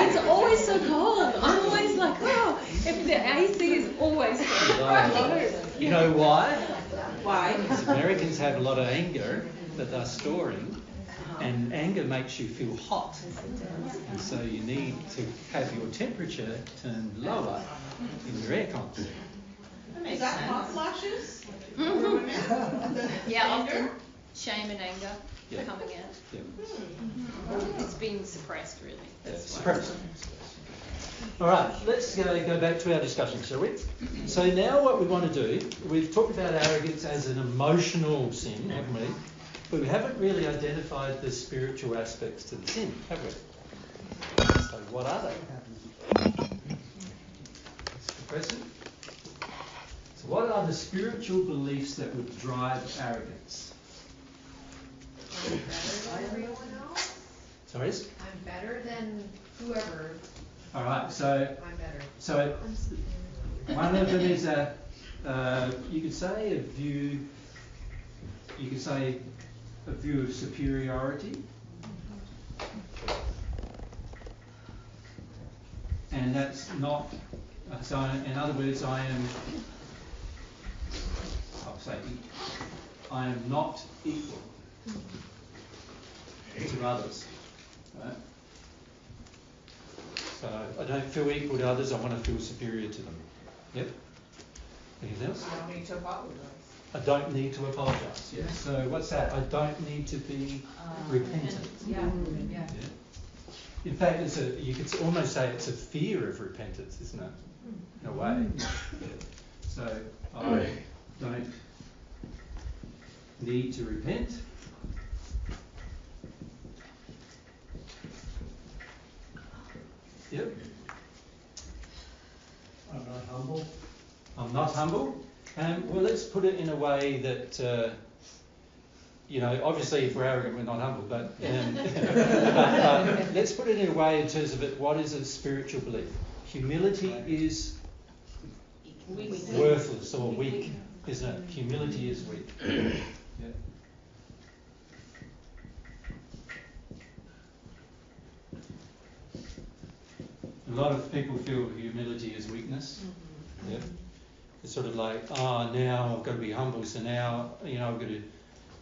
It's always so cold. I'm always like, oh, if the AC is always so You know why? Why? Because Americans have a lot of anger that they're storing, and anger makes you feel hot. And so you need to have your temperature turned lower in your aircon. Is that hot flashes? Yeah, often shame and anger coming out. Yeah. It's being suppressed, really. Suppressed. All right, let's go back to our discussion, shall we? So now what we want to do, we've talked about arrogance as an emotional sin, haven't we? But we haven't really identified the spiritual aspects to the sin, have we? So what are they? That's the question. So what are the spiritual beliefs that would drive arrogance? I'm better than everyone else. Sorry? I'm better than whoever. All right, so I'm better. So one of them is you could say a view of superiority, and that's not. So in other words, I am not equal to others. Right? So I don't feel equal to others, I want to feel superior to them. Yep. Anything else? I don't need to apologize. I don't need to apologise. Yes. So what's that? I don't need to be repentant. Yeah. In fact, you could almost say it's a fear of repentance, isn't it? In a way. Yeah. So I don't need to repent. Yep. I'm not humble. I'm not humble. Well, let's put it in a way that, obviously if we're arrogant, we're not humble, but let's put it in a way in terms of what is a spiritual belief? Humility is worthless or weak, isn't it? Humility is weak. Yeah. A lot of people feel humility is weakness. Mm-hmm. Yeah. It's sort of like, now I've got to be humble, so now, I've got to...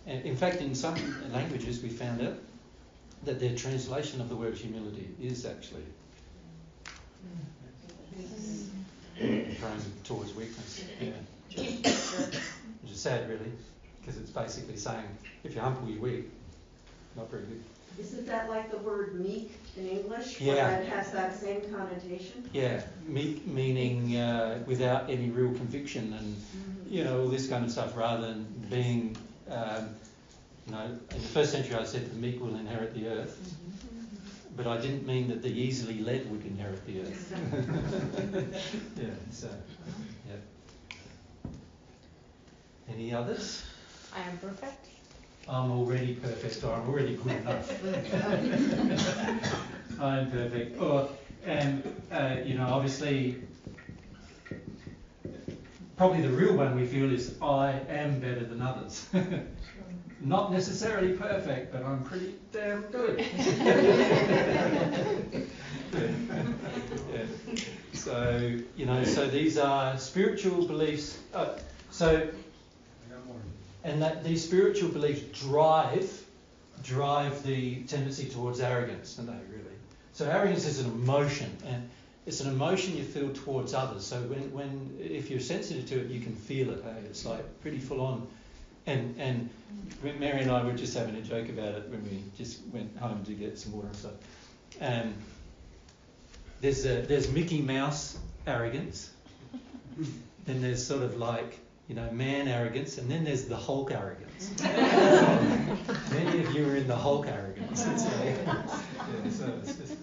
In fact, in some languages we found out that their translation of the word humility is actually prone towards weakness. Yeah. Which is sad, really, because it's basically saying, if you're humble, you're weak. Not very good. Isn't that like the word meek in English? Yeah. Where that has that same connotation? Yeah, meek meaning without any real conviction and, all this kind of stuff, rather than being, in the first century I said the meek will inherit the earth, but I didn't mean that the easily led would inherit the earth. Yeah, so, yeah. Any others? I am perfect. I'm already perfect, or I'm already good enough. I'm perfect. Obviously, probably the real one we feel is I am better than others. Not necessarily perfect, but I'm pretty damn good. Yeah. So, so these are spiritual beliefs. And that these spiritual beliefs drive the tendency towards arrogance, don't they, really? So arrogance is an emotion, and it's an emotion you feel towards others. So if you're sensitive to it, you can feel it. Hey? It's like pretty full on. And Mary and I were just having a joke about it when we just went home to get some water and stuff. There's Mickey Mouse arrogance, then there's sort of like, man arrogance, and then there's the Hulk arrogance. Many of you are in the Hulk arrogance. So it's just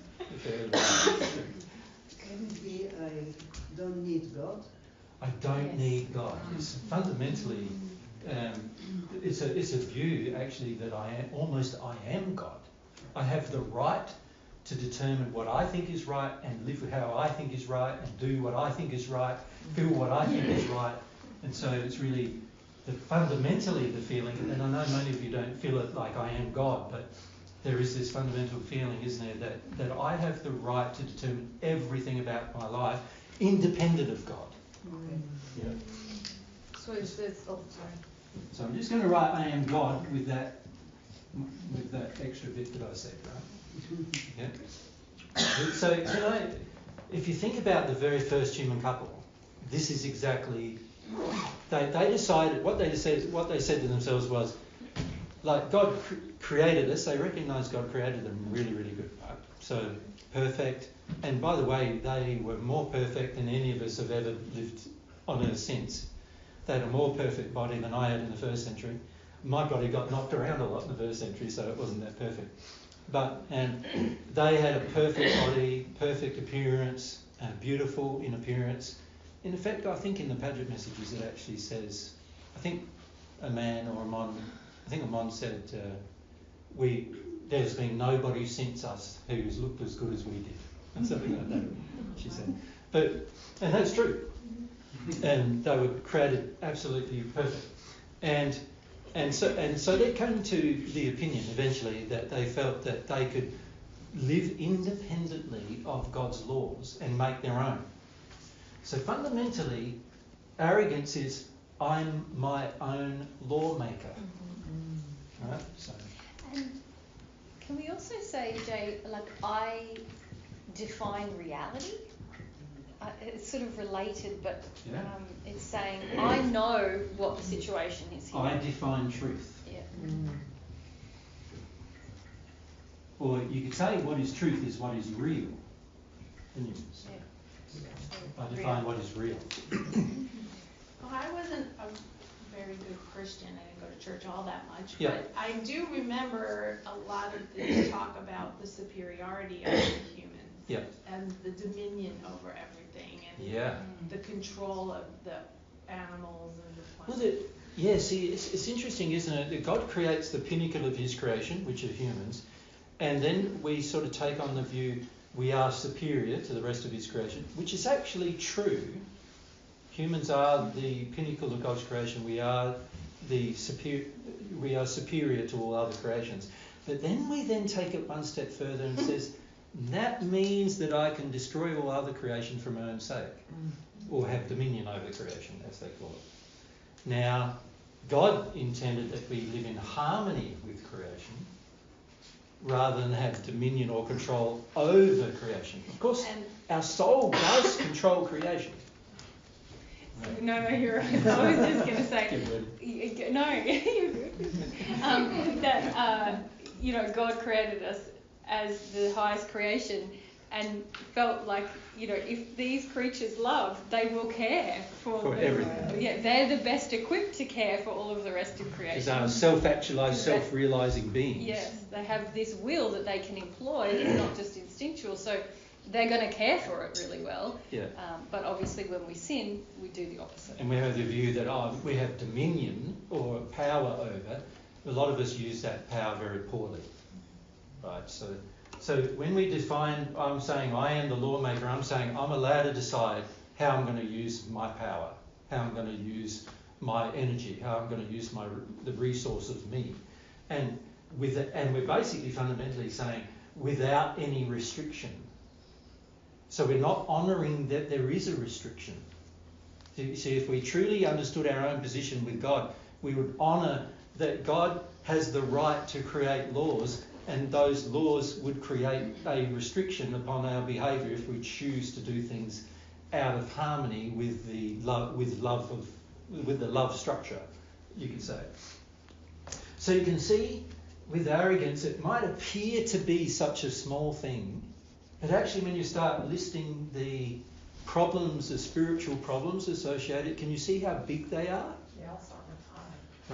Couldn't be I don't need God. I don't need God. It's fundamentally, it's a view actually that I am God. I have the right to determine what I think is right and live how I think is right and do what I think is right, feel what I think is right. And so it's really fundamentally the feeling, and I know many of you don't feel it like I am God, but there is this fundamental feeling, isn't there, that I have the right to determine everything about my life independent of God. Yeah. So it's this, oh, sorry. So I'm just going to write I am God with that extra bit that I said, right? Yeah. So, if you think about the very first human couple, this is exactly, they decided, what they said to themselves was, like, God created us, they recognised God created them really, really good, right? So, perfect. And by the way, they were more perfect than any of us have ever lived on earth since. They had a more perfect body than I had in the first century. My body got knocked around a lot in the first century, so it wasn't that perfect. And they had a perfect body, perfect appearance, beautiful in appearance. In effect, I think in the Paget messages it actually says, I think a man or a mon said, there's been nobody since us who's looked as good as we did. And something like that, she said. And that's true. And they were created absolutely perfect. And so they came to the opinion eventually that they felt that they could live independently of God's laws and make their own. So fundamentally, arrogance is I'm my own lawmaker. Right? So. And can we also say, Jay, like I define reality? It's sort of related, but it's saying I know what the situation is here. I define truth. Yeah. Or you could say what is truth is what is real. I define what is real. Well, I wasn't a very good Christian. I didn't go to church all that much. Yeah. But I do remember a lot of this talk about the superiority of the humans. Yeah. And the dominion over everything. And the control of the animals and the plants. See, it's interesting, isn't it, that God creates the pinnacle of his creation, which are humans, and then we sort of take on the view we are superior to the rest of his creation, which is actually true. Humans are the pinnacle of God's creation. We are superior to all other creations. But then we take it one step further and says, that means that I can destroy all other creation for my own sake, or have dominion over creation, as they call it. Now, God intended that we live in harmony with creation, rather than have dominion or control over creation. Of course, our soul does control creation. No, you're right. I was just going to say, no, you're good. That God created us as the highest creation, and felt like, if these creatures love, they will care for everything. Yeah, they're the best equipped to care for all of the rest of creation. Because they are self-actualized, self-realizing beings. Yes, they have this will that they can employ. It's not just instinctual, so they're going to care for it really well. Yeah. But obviously, when we sin, we do the opposite. And we have the view that we have dominion or power over. A lot of us use that power very poorly. Right, so when we define, I'm saying I am the lawmaker, I'm saying I'm allowed to decide how I'm going to use my power, how I'm going to use my energy, how I'm going to use the resource of me. And we're basically fundamentally saying without any restriction. So we're not honouring that there is a restriction. See, if we truly understood our own position with God, we would honour that God has the right to create laws, and those laws would create a restriction upon our behaviour if we choose to do things out of harmony with the love structure, you could say. So you can see with arrogance, it might appear to be such a small thing, but actually when you start listing the problems, the spiritual problems associated, can you see how big they are? They all start with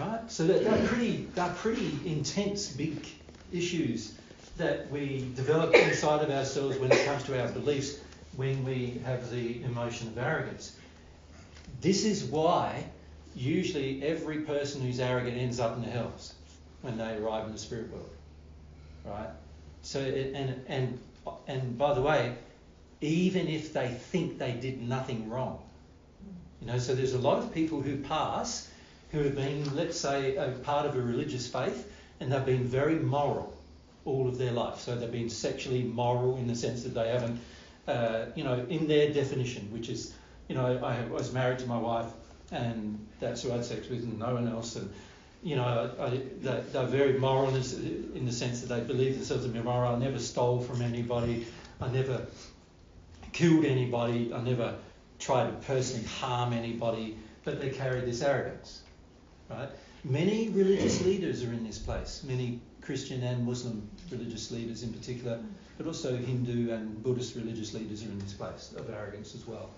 I. Right? So they're pretty intense, big issues that we develop inside of ourselves when it comes to our beliefs, when we have the emotion of arrogance. This is why usually every person who's arrogant ends up in the hells when they arrive in the spirit world, right? So and by the way, even if they think they did nothing wrong, so there's a lot of people who pass who have been, let's say, a part of a religious faith, and they've been very moral. all of their life. So they've been sexually moral in the sense that they haven't, in their definition, which is, I was married to my wife and that's who I had sex with and no one else. And, they're very moral in the sense that they believe themselves to be moral. I never stole from anybody. I never killed anybody. I never tried to personally harm anybody. But they carry this arrogance, right? Many religious leaders are in this place. Many Christian and Muslim religious leaders in particular, but also Hindu and Buddhist religious leaders are in this place of arrogance as well.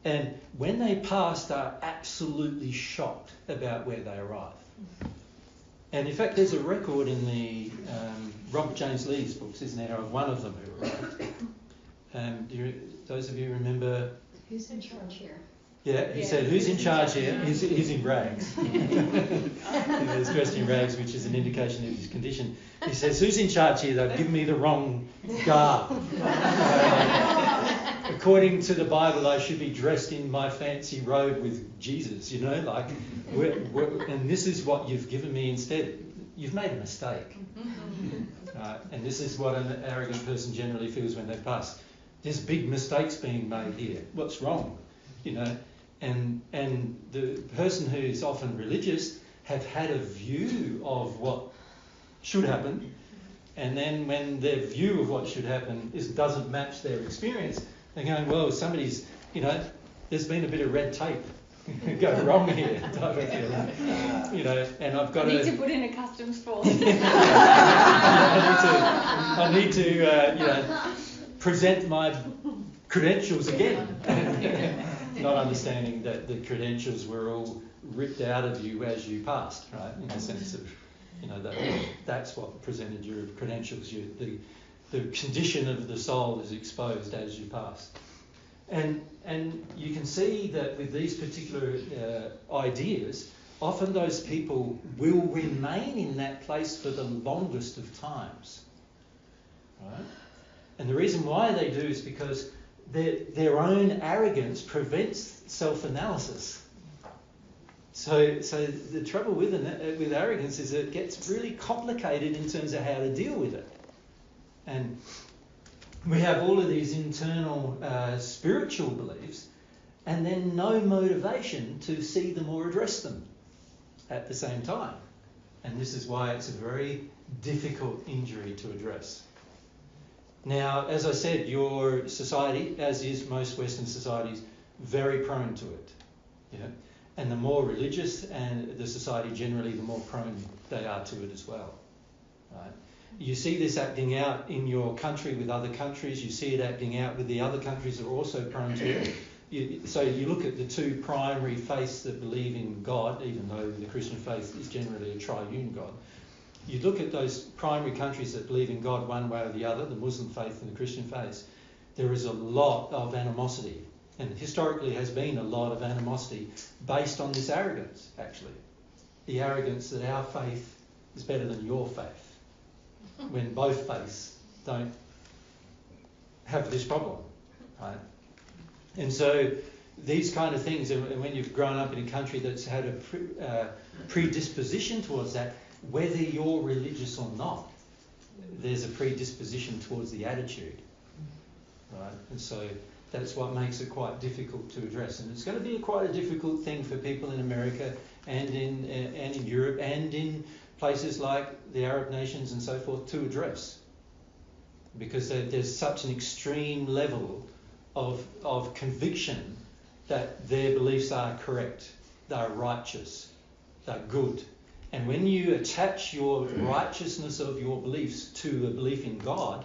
And when they pass, they're absolutely shocked about where they arrive. And in fact, there's a record in the Robert James Lee's books, isn't there, of one of them who arrived. Those of you remember? Who's in charge here? Yeah, he said, who's in charge here? He's in rags. He's dressed in rags, which is an indication of his condition. He says, who's in charge here? They've given me the wrong garb. According to the Bible, I should be dressed in my fancy robe with Jesus, and this is what you've given me instead. You've made a mistake. And this is what an arrogant person generally feels when they pass. There's big mistakes being made here. What's wrong? And the person who is often religious have had a view of what should happen, and then when their view of what should happen doesn't match their experience, they're going, well, somebody's, there's been a bit of red tape go wrong here, type of feeling, and I've got I need to put in a customs form. I need to present my credentials again. Not understanding that the credentials were all ripped out of you as you passed, right? In the sense of, that's what presented your credentials. The condition of the soul is exposed as you pass. And you can see that with these particular ideas, often those people will remain in that place for the longest of times, right? And the reason why they do is because their own arrogance prevents self-analysis. So the trouble with arrogance is it gets really complicated in terms of how to deal with it. And we have all of these internal spiritual beliefs and then no motivation to see them or address them at the same time. And this is why it's a very difficult injury to address. Now, as I said, your society, as is most Western societies, very prone to it. And the more religious and the society generally, the more prone they are to it as well. Right? You see this acting out in your country with other countries. You see it acting out with the other countries that are also prone to it. So you look at the two primary faiths that believe in God, even though the Christian faith is generally a triune God. You look at those primary countries that believe in God one way or the other, the Muslim faith and the Christian faith, there is a lot of animosity. And historically has been a lot of animosity based on this arrogance, actually. The arrogance that our faith is better than your faith, when both faiths don't have this problem, right? And so these kind of things, and when you've grown up in a country that's had a predisposition towards that, whether you're religious or not, there's a predisposition towards the attitude, right? And so that's what makes it quite difficult to address. And it's going to be quite a difficult thing for people in America and in Europe and in places like the Arab nations and so forth to address, because there's such an extreme level of conviction that their beliefs are correct, they're righteous, they're good. And when you attach your righteousness of your beliefs to a belief in God,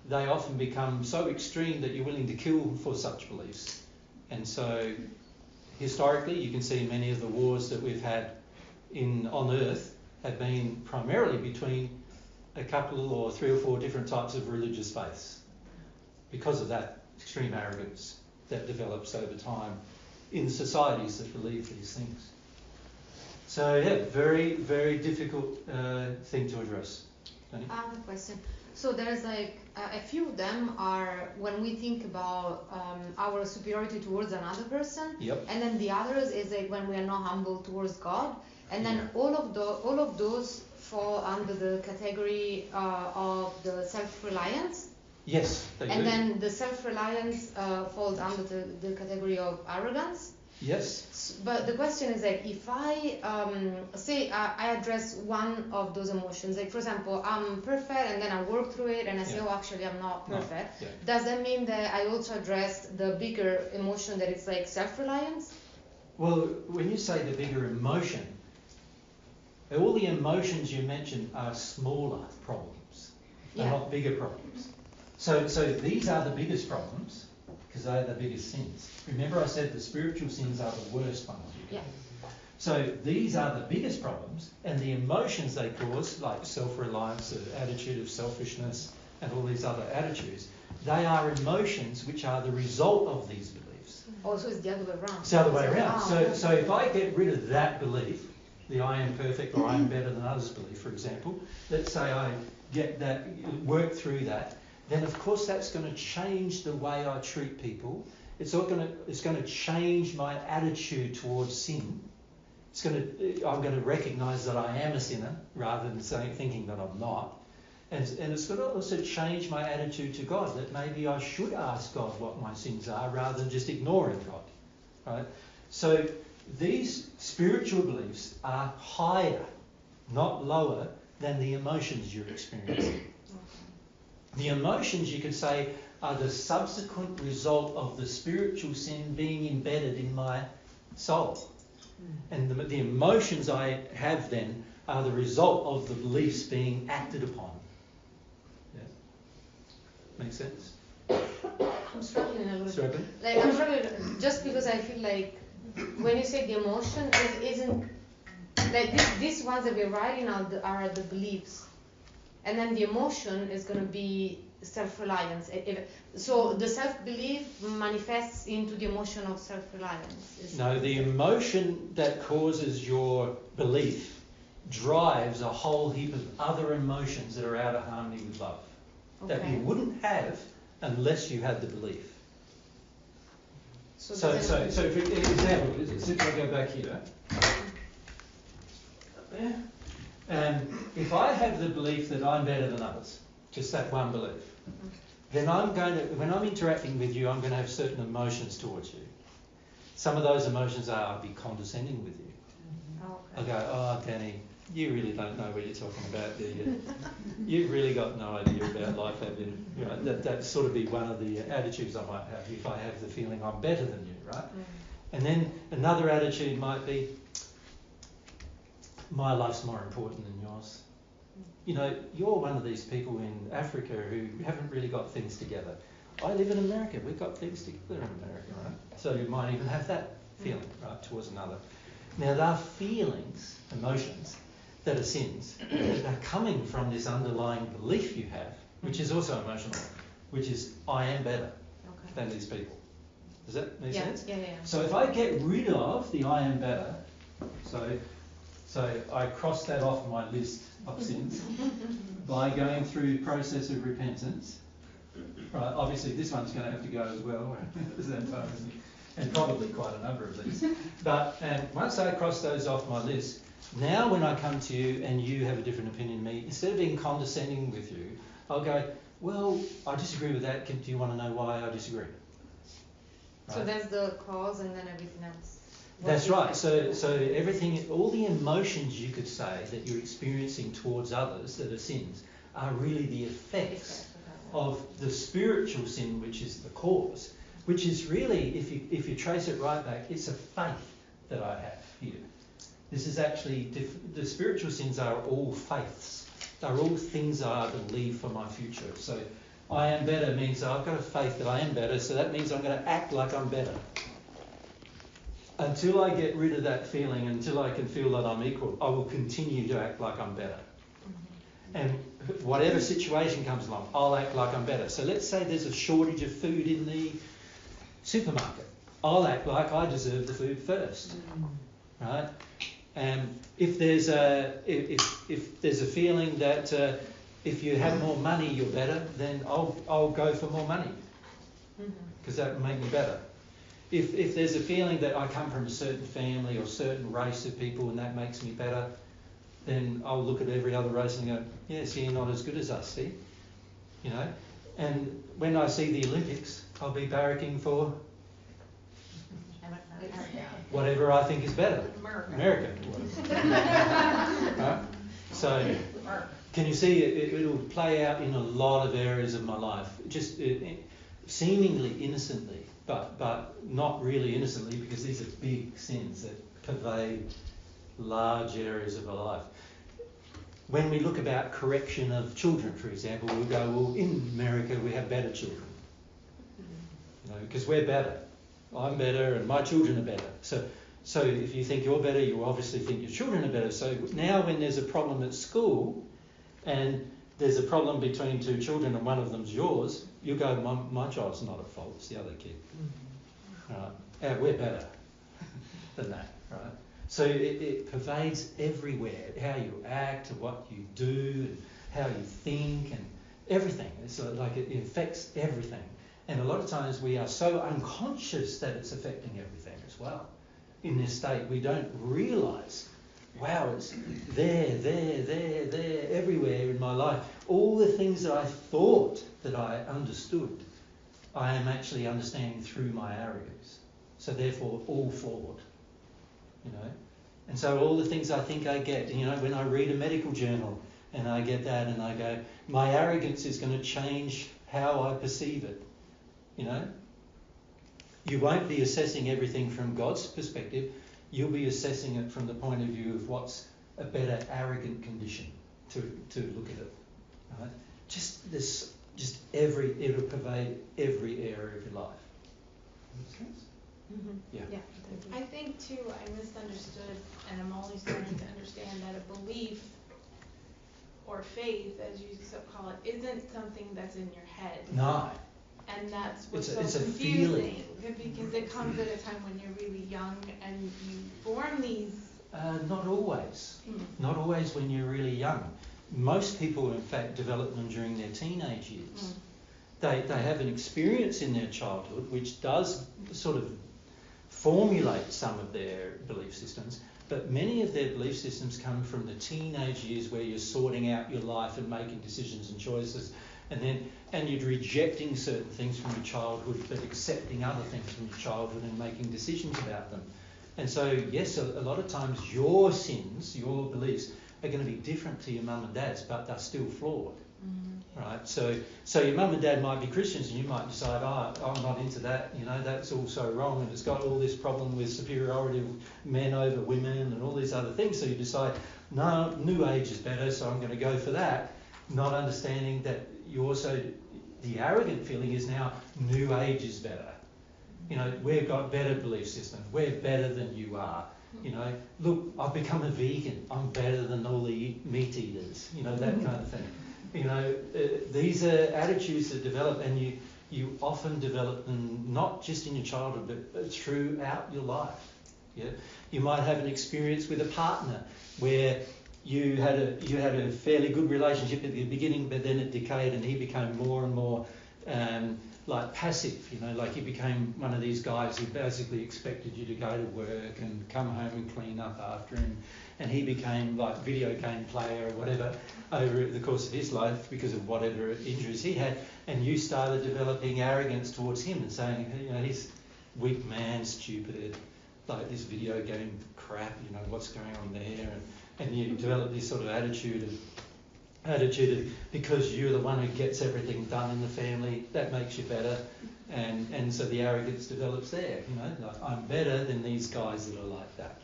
they often become so extreme that you're willing to kill for such beliefs. And so historically, you can see many of the wars that we've had on Earth have been primarily between a couple or 3 or 4 different types of religious faiths, because of that extreme arrogance that develops over time in societies that believe these things. So yeah, very, very difficult thing to address. Danny? I have a question. So there's like a few of them are when we think about our superiority towards another person, Yep. and then the others is like when we are not humble towards God, and then all of those fall under the category of the self-reliance? Yes, they do. And then the self-reliance falls under the category of arrogance? Yes. But the question is like, if I say I address one of those emotions, like for example, I'm perfect, and then I work through it, and I say, oh, actually, I'm not perfect. No. Yeah. Does that mean that I also address the bigger emotion that is like self-reliance? Well, when you say the bigger emotion, all the emotions you mentioned are smaller problems. They're not bigger problems. So these are the biggest problems, because they're the biggest sins. Remember I said the spiritual sins are the worst ones you can do. So these are the biggest problems, and the emotions they cause, like self-reliance, the attitude of selfishness, and all these other attitudes, they are emotions which are the result of these beliefs. Also, it's the other way around. It's the other way around. So if I get rid of that belief, the I am perfect or I am better than others belief, for example, let's say I get that, work through that, then of course that's going to change the way I treat people. It's going to change my attitude towards sin. I'm going to recognise that I am a sinner rather than thinking that I'm not. And it's going to also change my attitude to God, that maybe I should ask God what my sins are rather than just ignoring God. Right? So these spiritual beliefs are higher, not lower, than the emotions you're experiencing. The emotions, you could say, are the subsequent result of the spiritual sin being embedded in my soul. And the emotions I have then are the result of the beliefs being acted upon. Yeah? Make sense? I'm struggling a little bit. Struggling? Like, I'm struggling just because I feel like when you say the emotion, it isn't like these ones that we're writing out are the beliefs, and then the emotion is going to be self-reliance. So the self-belief manifests into the emotion of self-reliance. No, the emotion that causes your belief drives a whole heap of other emotions that are out of harmony with love, that you wouldn't have unless you had the belief. So for example, if I go back here, if I have the belief that I'm better than others, just that one belief, then when I'm interacting with you, I'm going to have certain emotions towards you. Some of those emotions are, I'll be condescending with you. I'll go, oh, Danny, you really don't know what you're talking about, do you? You've really got no idea about life, have you? You know, that'd sort of be one of the attitudes I might have if I have the feeling I'm better than you, right? And then another attitude might be, my life's more important than yours. You know, you're one of these people in Africa who haven't really got things together. I live in America, we've got things together in America, right? So you might even have that feeling, right, towards another. Now, there are feelings, emotions, that are sins, that are coming from this underlying belief you have, which is also emotional, which is, I am better than these people. Does that make sense? Yeah. So if I get rid of the I am better, so I cross that off my list of sins by going through the process of repentance. Right, obviously this one's going to have to go as well, and probably quite a number of these. But once I cross those off my list, now when I come to you and you have a different opinion than me, instead of being condescending with you, I'll go, well, I disagree with that. Do you want to know why I disagree? Right? So that's the cause and then everything else. That's right. So everything, all the emotions you could say that you're experiencing towards others that are sins are really the effects of the spiritual sin, which is the cause, which is really, if you trace it right back, it's a faith that I have here. This is actually, the spiritual sins are all faiths. They're all things I believe for my future. So I am better means I've got a faith that I am better, so that means I'm going to act like I'm better. Until I get rid of that feeling, until I can feel that I'm equal, I will continue to act like I'm better. And whatever situation comes along, I'll act like I'm better. So let's say there's a shortage of food in the supermarket. I'll act like I deserve the food first, right? And if there's a feeling that if you have more money you're better, then I'll go for more money because that will make me better. If there's a feeling that I come from a certain family or certain race of people and that makes me better, then I'll look at every other race and go, yeah, see, you're not as good as us, see? You know? And when I see the Olympics, I'll be barracking for whatever I think is better. America. Right? So, can you see it'll play out in a lot of areas of my life, just seemingly innocently, but not really innocently, because these are big sins that pervade large areas of our life. When we look about correction of children, for example, we'll go, well, in America we have better children, you know, because we're better. I'm better and my children are better. So if you think you're better, you obviously think your children are better. So now when there's a problem at school and there's a problem between two children and one of them's yours, you go, my child's not at fault, it's the other kid. Right? We're better than that, right? So it pervades everywhere, how you act and what you do and how you think and everything. It's like it infects everything. And a lot of times we are so unconscious that it's affecting everything as well. In this state, we don't realise, wow, it's there, everywhere in my life. All the things that I thought that I understood, I am actually understanding through my arrogance. So therefore, all flawed. You know, and so all the things I think I get, you know, when I read a medical journal and I get that and I go, my arrogance is going to change how I perceive it. You know, you won't be assessing everything from God's perspective. You'll be assessing it from the point of view of what's a better arrogant condition to look at it. Right? It'll pervade every area of your life. Makes sense? Mm-hmm. Yeah. I think too, I misunderstood, and I'm only starting to understand that a belief or faith, as you so call it, isn't something that's in your head. No. And that's what's It's so a confusing, because it comes at a time when you're really young and you form these. Not always. Not always when you're really young. Most people, in fact, develop them during their teenage years. They have an experience in their childhood which does sort of formulate some of their belief systems, but many of their belief systems come from the teenage years where you're sorting out your life and making decisions and choices, and you're rejecting certain things from your childhood but accepting other things from your childhood and making decisions about them. And so, yes, a lot of times your sins, your beliefs, are going to be different to your mum and dad's, but they're still flawed. Right? So your mum and dad might be Christians and you might decide, I'm not into that, you know, that's all so wrong and it's got all this problem with superiority of men over women and all these other things. So you decide, no, New Age is better, so I'm going to go for that, not understanding that you also, the arrogant feeling is now New Age is better. You know, we've got better belief systems, we're better than you are. You know, look, I've become a vegan, I'm better than all the meat eaters, you know, that kind of thing. You know, these are attitudes that develop, and you often develop them not just in your childhood, but throughout your life. Yeah, you might have an experience with a partner where you had a fairly good relationship at the beginning, but then it decayed, and he became more and more like passive. You know, like he became one of these guys who basically expected you to go to work and come home and clean up after him. And he became like video game player or whatever over the course of his life because of whatever injuries he had. And you started developing arrogance towards him and saying, you know, he's weak man, stupid, like this video game crap, you know, what's going on there? And you develop this sort of attitude of because you're the one who gets everything done in the family, that makes you better. And so the arrogance develops there, you know, like I'm better than these guys that are like that.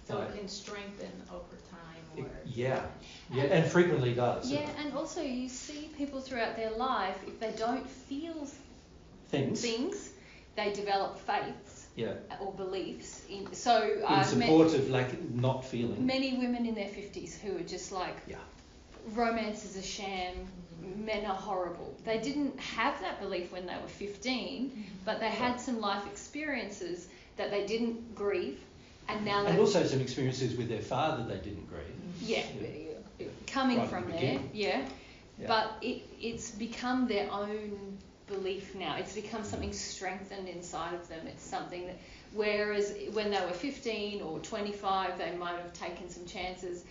So it can strengthen over time. Yeah, and frequently does. Yeah, and also you see people throughout their life, if they don't feel things they develop faiths or beliefs. In support of not feeling. Many women in their 50s who are just like, romance is a sham, men are horrible. They didn't have that belief when they were 15, but they had some life experiences that they didn't grieve. And also some experiences with their father they didn't grieve. Yeah. Coming right from there, But it's become their own belief now. It's become something strengthened inside of them. It's something that, whereas when they were 15 or 25, they might have taken some chances,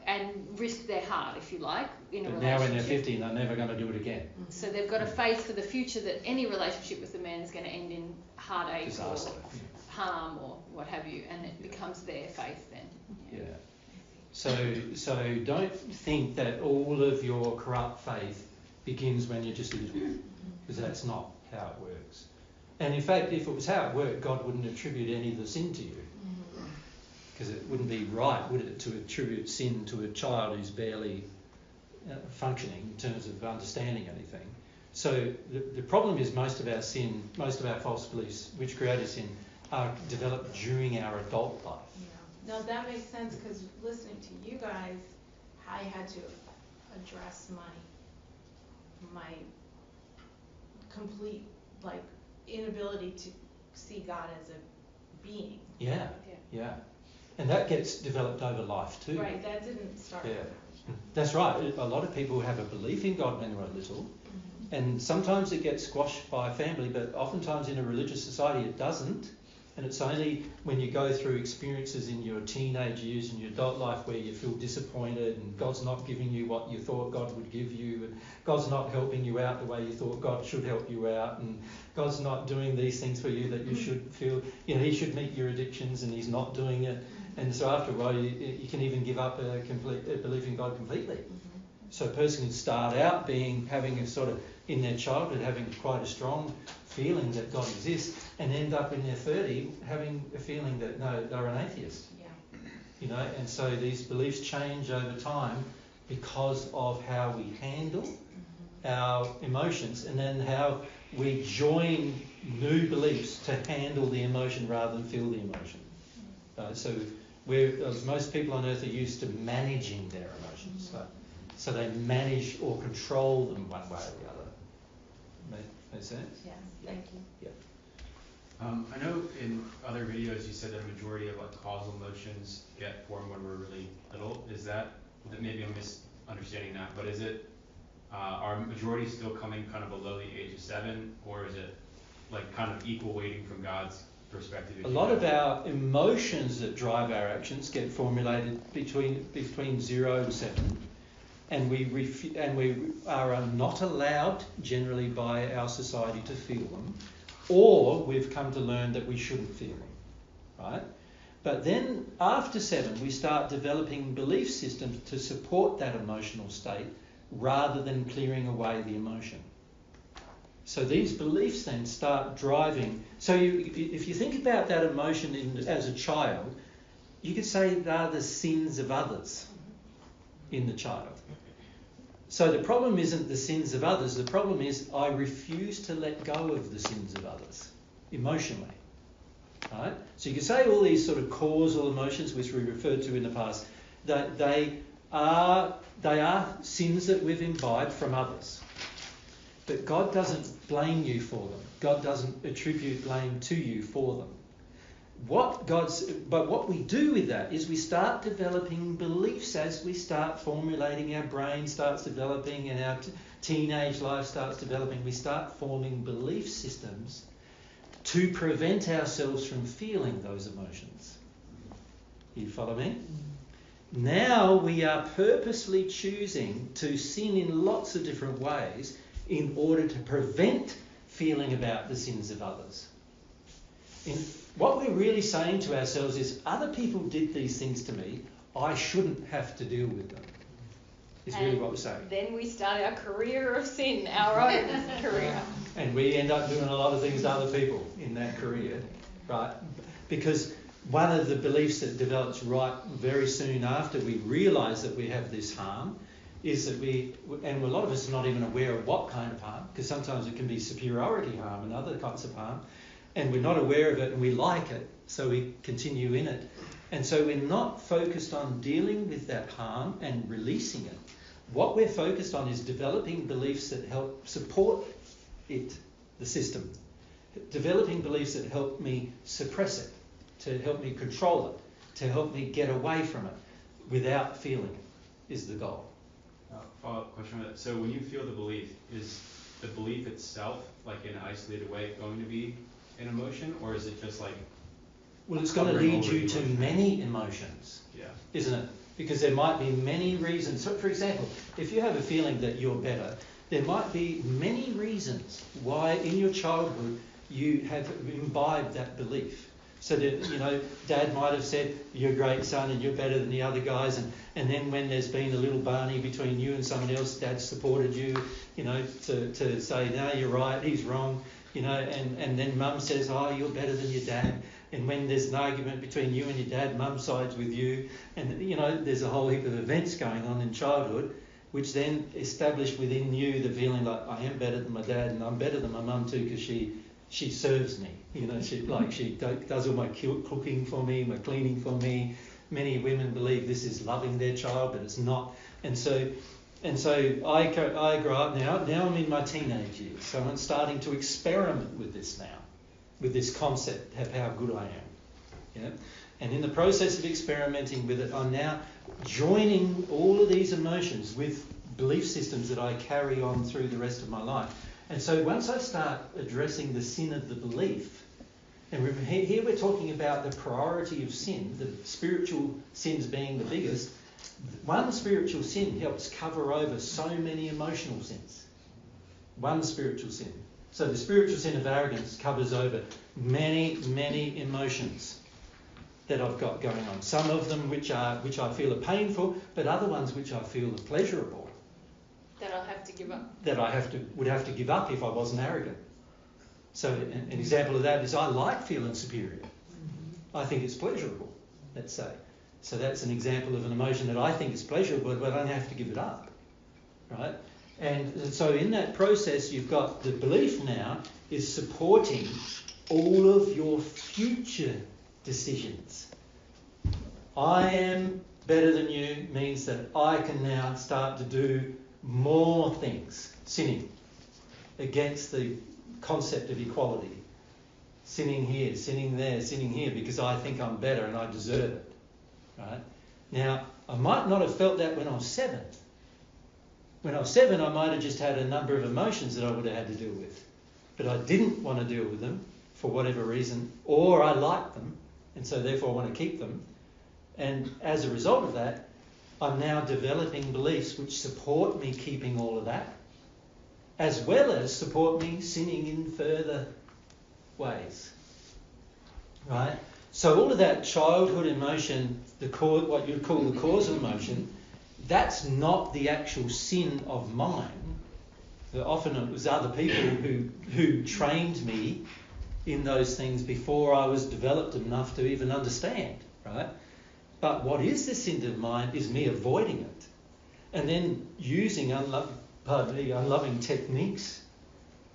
and risk their heart, if you like, in a But relationship. now when they're 50, they're never going to do it again. So they've got a faith for the future that any relationship with the man is going to end in heartache Disaster. or harm or what have you, and it becomes their faith then. Yeah. So don't think that all of your corrupt faith begins when you're just little, because that's not how it works. And in fact, if it was how it worked, God wouldn't attribute any of the sin to you. Because it wouldn't be right, would it, to attribute sin to a child who's barely functioning in terms of understanding anything. So the problem is most of our sin, most of our false beliefs which create sin are developed during our adult life. Yeah. No, that makes sense, because listening to you guys, I had to address my complete inability to see God as a being. Yeah. And that gets developed over life too. Right, that didn't start. Yeah. That's right. A lot of people have a belief in God when they were little, and sometimes it gets squashed by family, but oftentimes in a religious society it doesn't. And it's only when you go through experiences in your teenage years and your adult life where you feel disappointed and God's not giving you what you thought God would give you, and God's not helping you out the way you thought God should help you out, and God's not doing these things for you that you should feel, He should meet your addictions and He's not doing it. And so after a while you can even give up a belief in God completely. So a person can start out having a sort of, in their childhood, having quite a strong feeling that God exists, and end up in their 30 having a feeling that no, they're an atheist. Yeah. And so these beliefs change over time because of how we handle our emotions, and then how we join new beliefs to handle the emotion rather than feel the emotion. So most people on earth are used to managing their emotions. So they manage or control them one way or the other. Make sense? Yeah. Thank you. Yeah. I know in other videos you said that a majority of causal emotions get formed when we're really little. Is that maybe I'm misunderstanding that, but is it are majority still coming kind of below the age of 7, or is it kind of equal weighting from God's perspective? A lot of our emotions that drive our actions get formulated between 0 and 7. And we are not allowed, generally by our society, to feel them, or we've come to learn that we shouldn't feel them, right? But then after 7, we start developing belief systems to support that emotional state rather than clearing away the emotion. So these beliefs then start driving. So if you think about that emotion as a child, you could say they're the sins of others in the child. So the problem isn't the sins of others, the problem is I refuse to let go of the sins of others, emotionally. Right? So you can say all these sort of causal emotions, which we referred to in the past, that they are sins that we've imbibed from others. But God doesn't blame you for them. God doesn't attribute blame to you for them. But what we do with that is we start developing beliefs as we start formulating, our brain starts developing and our teenage life starts developing. We start forming belief systems to prevent ourselves from feeling those emotions. You follow me? Now we are purposely choosing to sin in lots of different ways in order to prevent feeling about the sins of others. What we're really saying to ourselves is, other people did these things to me, I shouldn't have to deal with them, is really what we're saying. Then we start our career of sin, our own career. And we end up doing a lot of things to other people in that career, right? Because one of the beliefs that develops right very soon after we realise that we have this harm is that and a lot of us are not even aware of what kind of harm, because sometimes it can be superiority harm and other kinds of harm, and we're not aware of it and we like it, so we continue in it. And so we're not focused on dealing with that harm and releasing it. What we're focused on is developing beliefs that help support it, the system. Developing beliefs that help me suppress it, to help me control it, to help me get away from it without feeling it, is the goal. Follow-up question on that. So when you feel the belief, is the belief itself, in an isolated way, going to be an emotion, or is it just Well, it's going to lead you to many emotions, yeah, isn't it? because there might be many reasons. So, for example, if you have a feeling that you're better, there might be many reasons why in your childhood you have imbibed that belief. So that, Dad might have said, you're a great son and you're better than the other guys, and then when there's been a little barney between you and someone else, Dad supported you, to say, no, you're right, he's wrong, and then Mum says, oh, you're better than your dad. And when there's an argument between you and your dad, Mum sides with you, and there's a whole heap of events going on in childhood, which then establish within you the feeling like, I am better than my dad, and I'm better than my mum too, because she serves me. She does all my cooking for me, my cleaning for me. Many women believe this is loving their child, but it's not. And so I grow up now. Now I'm in my teenage years, so I'm starting to experiment with this now, with this concept of how good I am. And in the process of experimenting with it, I'm now joining all of these emotions with belief systems that I carry on through the rest of my life. And so once I start addressing the sin of the belief, and here we're talking about the priority of sin, the spiritual sins being the biggest. One spiritual sin helps cover over so many emotional sins. One spiritual sin. So the spiritual sin of arrogance covers over many, many emotions that I've got going on. Some of them which I feel are painful, but other ones which I feel are pleasurable. That I'll have to give up. That I would have to give up if I wasn't arrogant. So an example of that is I like feeling superior. I think it's pleasurable, let's say. So that's an example of an emotion that I think is pleasurable, but I don't have to give it up, right? And so in that process, you've got the belief now is supporting all of your future decisions. I am better than you means that I can now start to do more things, sinning against the concept of equality. Sinning here, sinning there, sinning here, because I think I'm better and I deserve it. Right? Now, I might not have felt that when I was 7. When I was 7, I might have just had a number of emotions that I would have had to deal with. But I didn't want to deal with them for whatever reason, or I liked them, and so therefore I want to keep them. And as a result of that, I'm now developing beliefs which support me keeping all of that, as well as support me sinning in further ways. Right? So all of that childhood emotion, what you'd call the causal emotion, that's not the actual sin of mine. Often it was other people who trained me in those things before I was developed enough to even understand, right? But what is the sin of mine is me avoiding it, and then using unloving techniques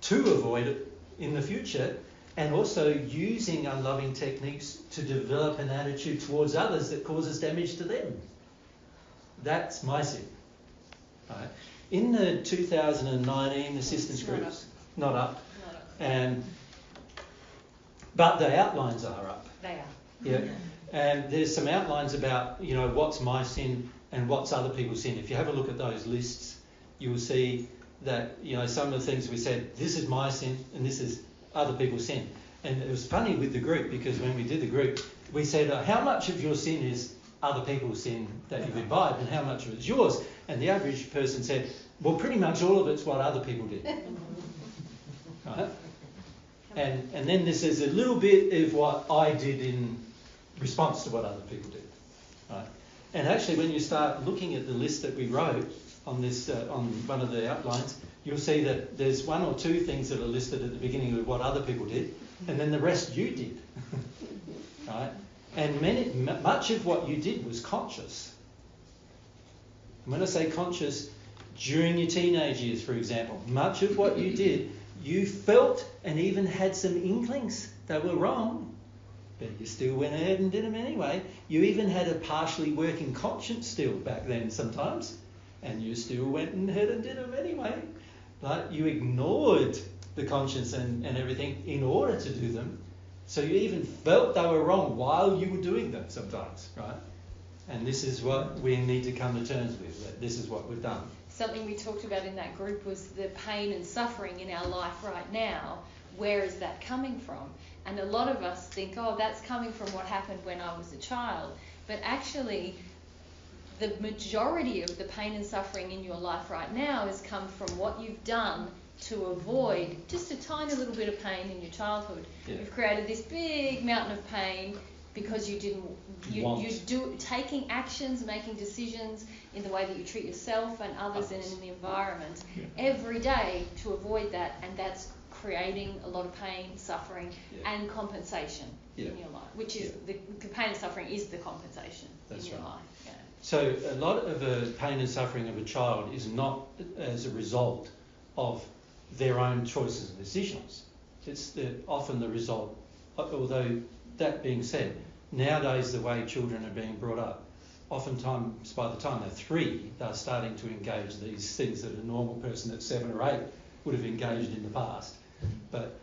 to avoid it in the future, and also using unloving techniques to develop an attitude towards others that causes damage to them. That's my sin. Right? In the 2019 assistance groups, not up. But the outlines are up. They are. Yeah. And there's some outlines about, what's my sin and what's other people's sin. If you have a look at those lists, you will see that, some of the things we said, this is my sin and this is other people's sin. And it was funny with the group, because when we did the group, we said, how much of your sin is other people's sin that you've imbibed and how much of it's yours? And the average person said, well, pretty much all of it's what other people did. Right? And then this is a little bit of what I did in response to what other people did. Right? And actually, when you start looking at the list that we wrote on this, on one of the outlines, you'll see that there's 1 or 2 things that are listed at the beginning of what other people did, and then the rest you did. Right? And much of what you did was conscious. And when I say conscious, during your teenage years, for example, much of what you did, you felt and even had some inklings that were wrong, but you still went ahead and did them anyway. You even had a partially working conscience still back then sometimes, and you still went ahead and did them anyway. But you ignored the conscience and everything in order to do them. So you even felt they were wrong while you were doing them sometimes, right? And this is what we need to come to terms with, that this is what we've done. Something we talked about in that group was the pain and suffering in our life right now. Where is that coming from? And a lot of us think, oh, that's coming from what happened when I was a child. But actually, the majority of the pain and suffering in your life right now has come from what you've done to avoid just a tiny little bit of pain in your childhood. Yeah. You've created this big mountain of pain because you didn't, taking actions, making decisions in the way that you treat yourself and others and in the environment every day to avoid that, and that's creating a lot of pain, suffering, and compensation in your life, which is the pain and suffering is the compensation in your life. Yeah. So a lot of the pain and suffering of a child is not as a result of their own choices and decisions. It's often the result, although that being said, nowadays the way children are being brought up, oftentimes by the time they're 3, they're starting to engage these things that a normal person at 7 or 8 would have engaged in the past. But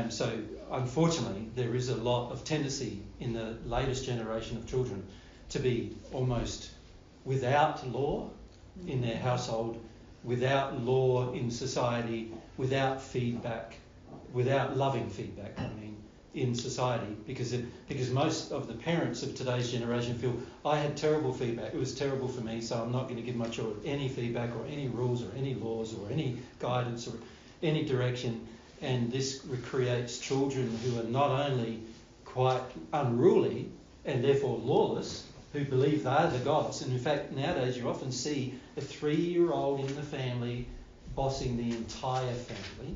so unfortunately there is a lot of tendency in the latest generation of children to be almost without law in their household, without law in society, without feedback, without loving feedback, in society, because most of the parents of today's generation feel, I had terrible feedback, it was terrible for me, so I'm not going to give my children any feedback or any rules or any laws or any guidance or any direction. And this creates children who are not only quite unruly and therefore lawless, who believe they are the gods. And in fact, nowadays you often see a 3-year-old in the family bossing the entire family,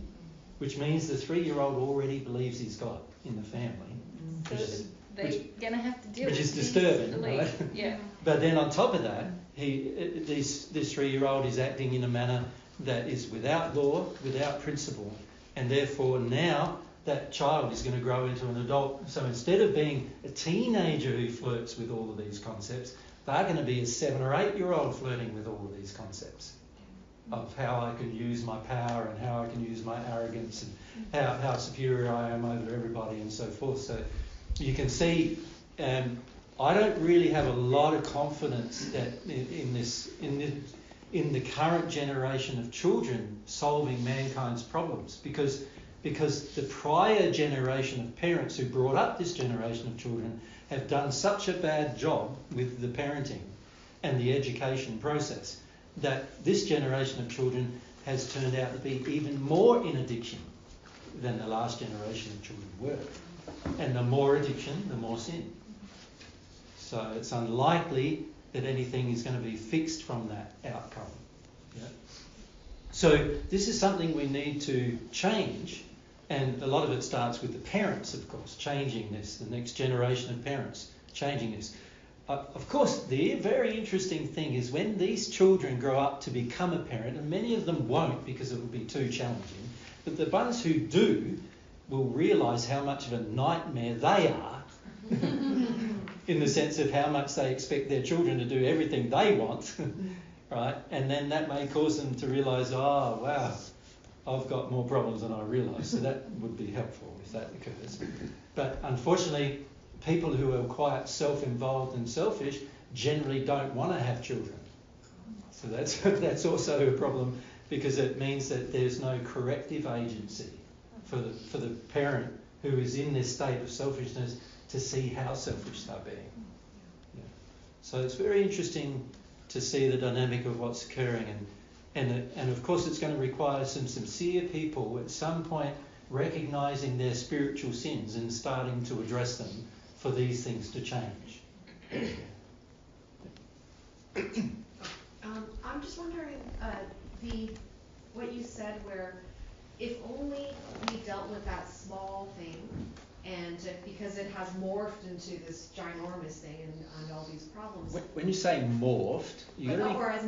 which means the 3-year-old already believes he's God in the family. So they're going to have to deal with which is disturbing, right? Yeah. But then on top of that, this 3-year-old is acting in a manner that is without law, without principle, and therefore now that child is going to grow into an adult. So instead of being a teenager who flirts with all of these concepts, they're going to be a 7 or 8-year-old flirting with all of these concepts of how I can use my power and how I can use my arrogance and how superior I am over everybody and so forth. So you can see I don't really have a lot of confidence that in the current generation of children solving mankind's problems, because the prior generation of parents who brought up this generation of children have done such a bad job with the parenting and the education process that this generation of children has turned out to be even more in addiction than the last generation of children were. And the more addiction, the more sin. So it's unlikely that anything is going to be fixed from that outcome. Yeah? So this is something we need to change, and a lot of it starts with the parents, of course, changing this, the next generation of parents changing this. Of course, the very interesting thing is when these children grow up to become a parent, and many of them won't because it will be too challenging, but the ones who do will realise how much of a nightmare they are in the sense of how much they expect their children to do everything they want, right? And then that may cause them to realise, oh, wow, I've got more problems than I realise. So that would be helpful if that occurs. But unfortunately, people who are quite self-involved and selfish generally don't want to have children. So that's also a problem, because it means that there's no corrective agency for the parent who is in this state of selfishness to see how selfish they're being. Yeah. So it's very interesting to see the dynamic of what's occurring, and of course it's going to require some sincere people at some point recognising their spiritual sins and starting to address them for these things to change. I'm just wondering, what you said, where if only we dealt with that small thing, and because it has morphed into this ginormous thing and all these problems. When you say morphed, or as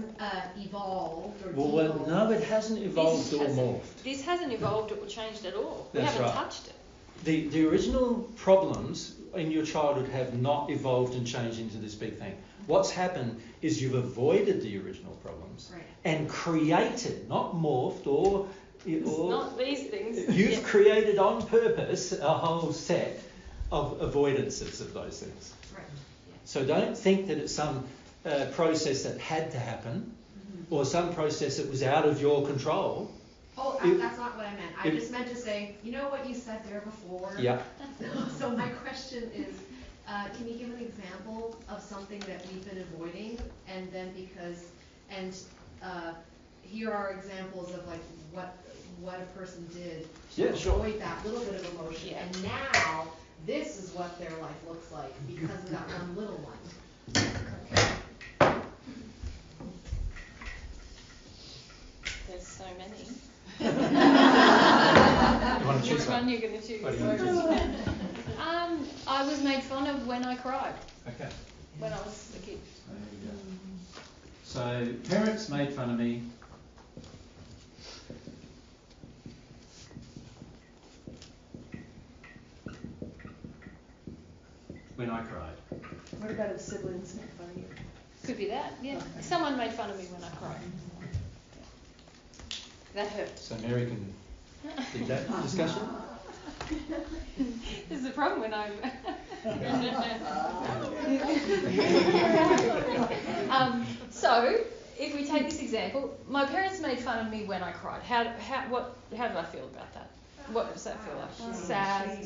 evolved or well, devolved. no, it hasn't evolved or morphed. This hasn't evolved or changed at all. We That's haven't right. touched it. The original problems in your childhood have not evolved and changed into this big thing. What's happened is you've avoided the original problems and created, not morphed or not these things. You've created on purpose a whole set of avoidances of those things. Right. So don't think that it's some process that had to happen or some process that was out of your control. Oh, that's not what I meant. I just meant to say, you know what you said there before? Yeah. So my question is, Can you give an example of something that we've been avoiding, and then here are examples of like what a person did to avoid that little bit of emotion, and now this is what their life looks like because of that one little one. There's so many. You want to choose Which one you're going to choose? What are you going to choose? I was made fun of when I cried, Okay. when I was a kid. There you go. So, parents made fun of me. When I cried. What about if siblings make fun of you? Could be that, yeah. Someone made fun of me when I cried. That hurt. So Mary can lead that discussion. This is the problem when I'm... So, if we take this example, my parents made fun of me when I cried. How do I feel about that? What does that feel like? Sad.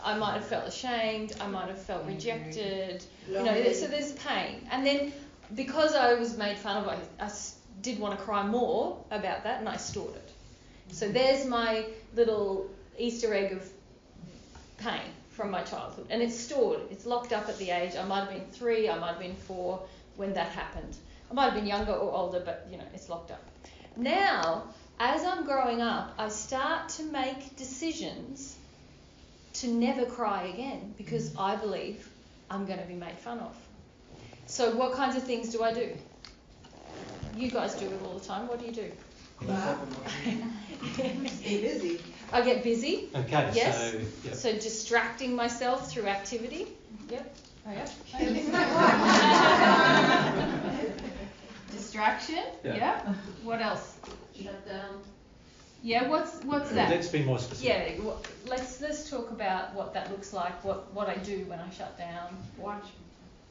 I might have felt ashamed. I might have felt rejected. So there's pain. And then, because I was made fun of, I did want to cry more about that, and I stored it. So there's my little Easter egg of pain from my childhood, and it's stored. It's locked up at the age. I might have been 3, I might have been 4 when that happened. I might have been younger or older, but it's locked up. Now, as I'm growing up, I start to make decisions to never cry again because I believe I'm going to be made fun of. So what kinds of things do I do? You guys do it all the time. What do you do? Stay busy. I get busy. Okay, yes. so... Yep. So distracting myself through activity. Yep. Oh, yeah. Distraction. Yeah. What else? Shut down. Yeah. What's that? Let's be more specific. Yeah. Let's talk about what that looks like. What I do when I shut down. Watch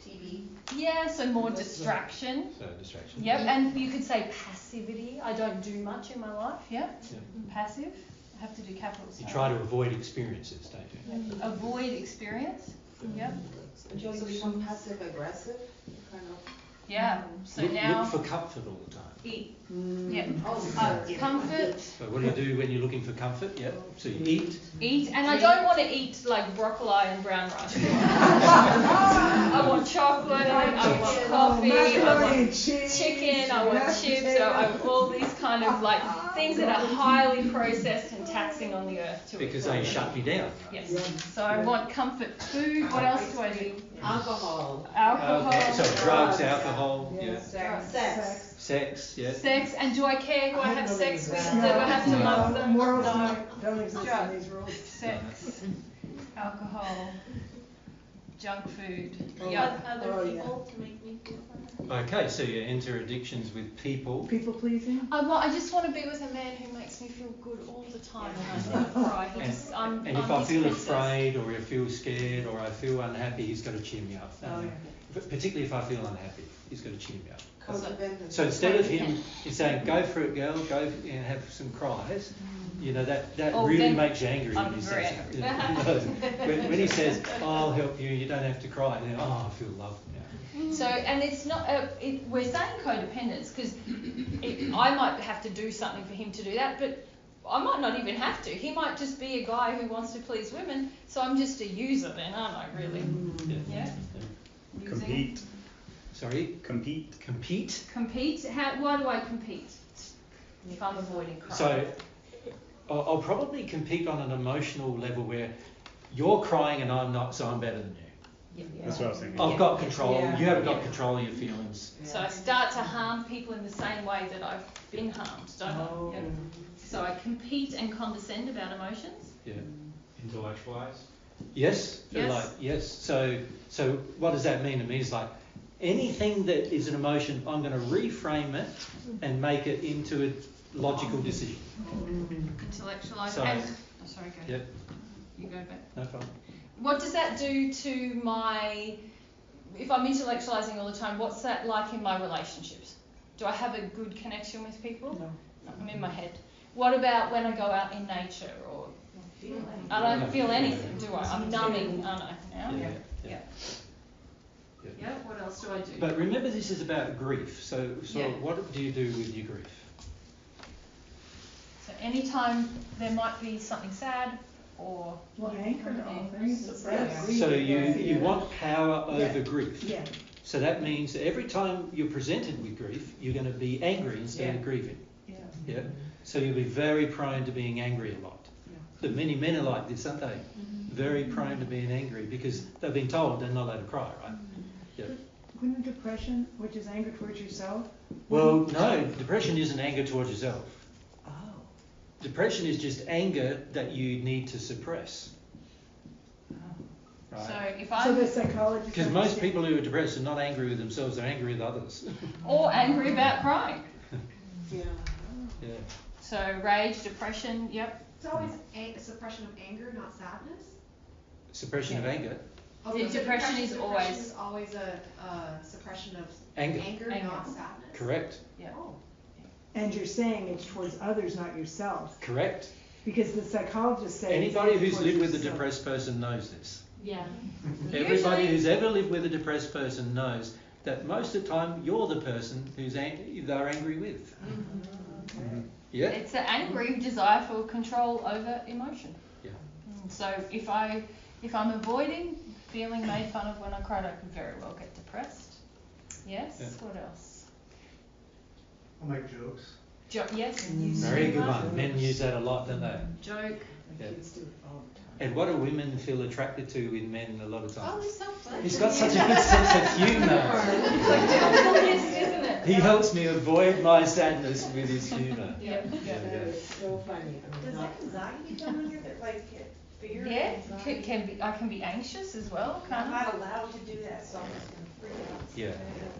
TV. Yeah. So more distraction. So distraction. Yep. And you could say passivity. I don't do much in my life. Yeah. Passive. I have to do capitals. You try to avoid experiences, don't you? Avoid experience. Yep. So you become passive aggressive, kind of. Yeah. So look now for comfort all the time. eat. Yeah. Comfort. So what do you do when you're looking for comfort? Yep. So you eat. Eat, and I don't want to eat like broccoli and brown rice. I want chocolate, I want coffee, I want chicken, I want chips, I want all these kind of like things that are highly processed and taxing on the earth to eat. Because they shut me down. Yes. So I want comfort food. What else do I do? Alcohol. So drugs, alcohol, Sex. sex, Sex, and do I care who I have sex with? Do I have to love them? Morals No. don't exist in these rules. Sex, alcohol, junk food. Other people to make me feel better. Okay, so you enter addictions with people. People pleasing? I just want to be with a man who makes me feel good all the time, and I never cry. I'm And if I his feel princess. afraid or I feel scared or I feel unhappy, he's got to cheer me up. But particularly if I feel unhappy, he's got to cheer me up. Codependent. So instead of him saying, go for it, girl, go and have some cries, that Oh, really then makes you angry when I'm he very says angry. that. When he says, I'll help you, you don't have to cry, then, I feel loved now. So, and it's not, we're saying codependence because I might have to do something for him to do that, but I might not even have to. He might just be a guy who wants to please women, so I'm just a user then, aren't I, really? Yeah? Compete. Sorry? Compete. Compete? Compete? Why do I compete if I'm avoiding crying? So I'll probably compete on an emotional level where you're crying and I'm not, so I'm better than you. That's what I was thinking. I've got control, you haven't got Yeah. control of your feelings. So I start to harm people in the same way that I've been harmed, don't I? Yeah. So I compete and condescend about emotions. Yeah. Intellectualize? Yes? Yes. Yes. So what does that mean to me? It's like anything that is an emotion, I'm going to reframe it and make it into a logical decision. Intellectualize. So- And, sorry, go ahead. Yep. You go back. No problem. What does that do to if I'm intellectualizing all the time, what's that like in my relationships? Do I have a good connection with people? No. I'm in my head. What about when I go out in nature or I don't feel anything, do I? I'm numbing, aren't I? Yeah. Yeah. Yeah. Yeah, what else do I do? But remember, this is about grief. So Yeah. what do you do with your grief? So anytime there might be something sad or Well, anchor all things. Suppress. So you want power over grief. Yeah. So that means that every time you're presented with grief, you're going to be angry instead of grieving. Yeah. Yeah. So you'll be very prone to being angry a lot. Yeah. But many men are like this, aren't they? Very prone to being angry because they've been told they're not allowed to cry, right? Yeah. Wouldn't depression, which is anger towards yourself? Well, no, depression isn't anger towards yourself. Oh. Depression is just anger that you need to suppress. so Right? if So the I'm psychologist. Because most people who are depressed are not angry with themselves, they're angry with others. or angry about crying. Yeah. Yeah. So rage, depression, yep. It's always a suppression of anger, not sadness. Suppression of anger. The depression is always- is always a suppression of Anger. anger, Anger. not sadness. Correct. Yeah. Oh. And you're saying it's towards others, not yourself. Correct. Because the psychologist says. Anybody it's who's towards lived with a yourself. depressed person knows this. Yeah. Everybody Usually- who's ever lived with a depressed person knows that most of the time you're the person who's they're angry with. Yeah. It's an angry desire for control over emotion. Yeah. So if I'm avoiding feeling made fun of when I cried, I could very well get depressed. Yes. Yeah. What else? I'll make jokes. Yes. Very good one. Men use that a lot, don't they? Joke. Yeah. Kids do it all the time. And what do women feel attracted to in men a lot of Oh, times? it's so funny. He's got such a good sense of humour. It's like a list, isn't it? He helps me avoid my sadness with his humour. Yeah. It's so funny. Does anxiety come in here that like fear? Yeah. anxiety? Can be anxious as well. I'm Can't it? not allowed to do that, so I'm just gonna freak out. Yeah.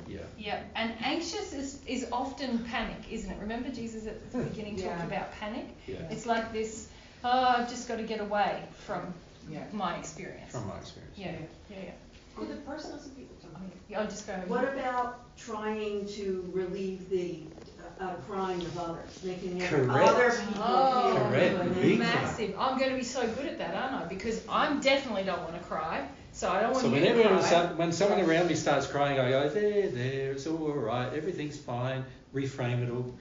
Yeah. Yeah, and anxious is often panic, isn't it? Remember Jesus at the beginning talked Yeah. about panic? Yeah. It's like this, I've just got to get away from Yeah. my experience. From my experience. Yeah, yeah, yeah. Could the person also be? I'll just go. What about trying to relieve the crying of others, making Correct. other people Oh, feel Correct. good? Big massive. I'm going to be so good at that, aren't I? Because I definitely don't want to cry, so I don't want So you to whenever cry. when someone around me starts crying, I go, there, it's all right, everything's fine, reframe it all.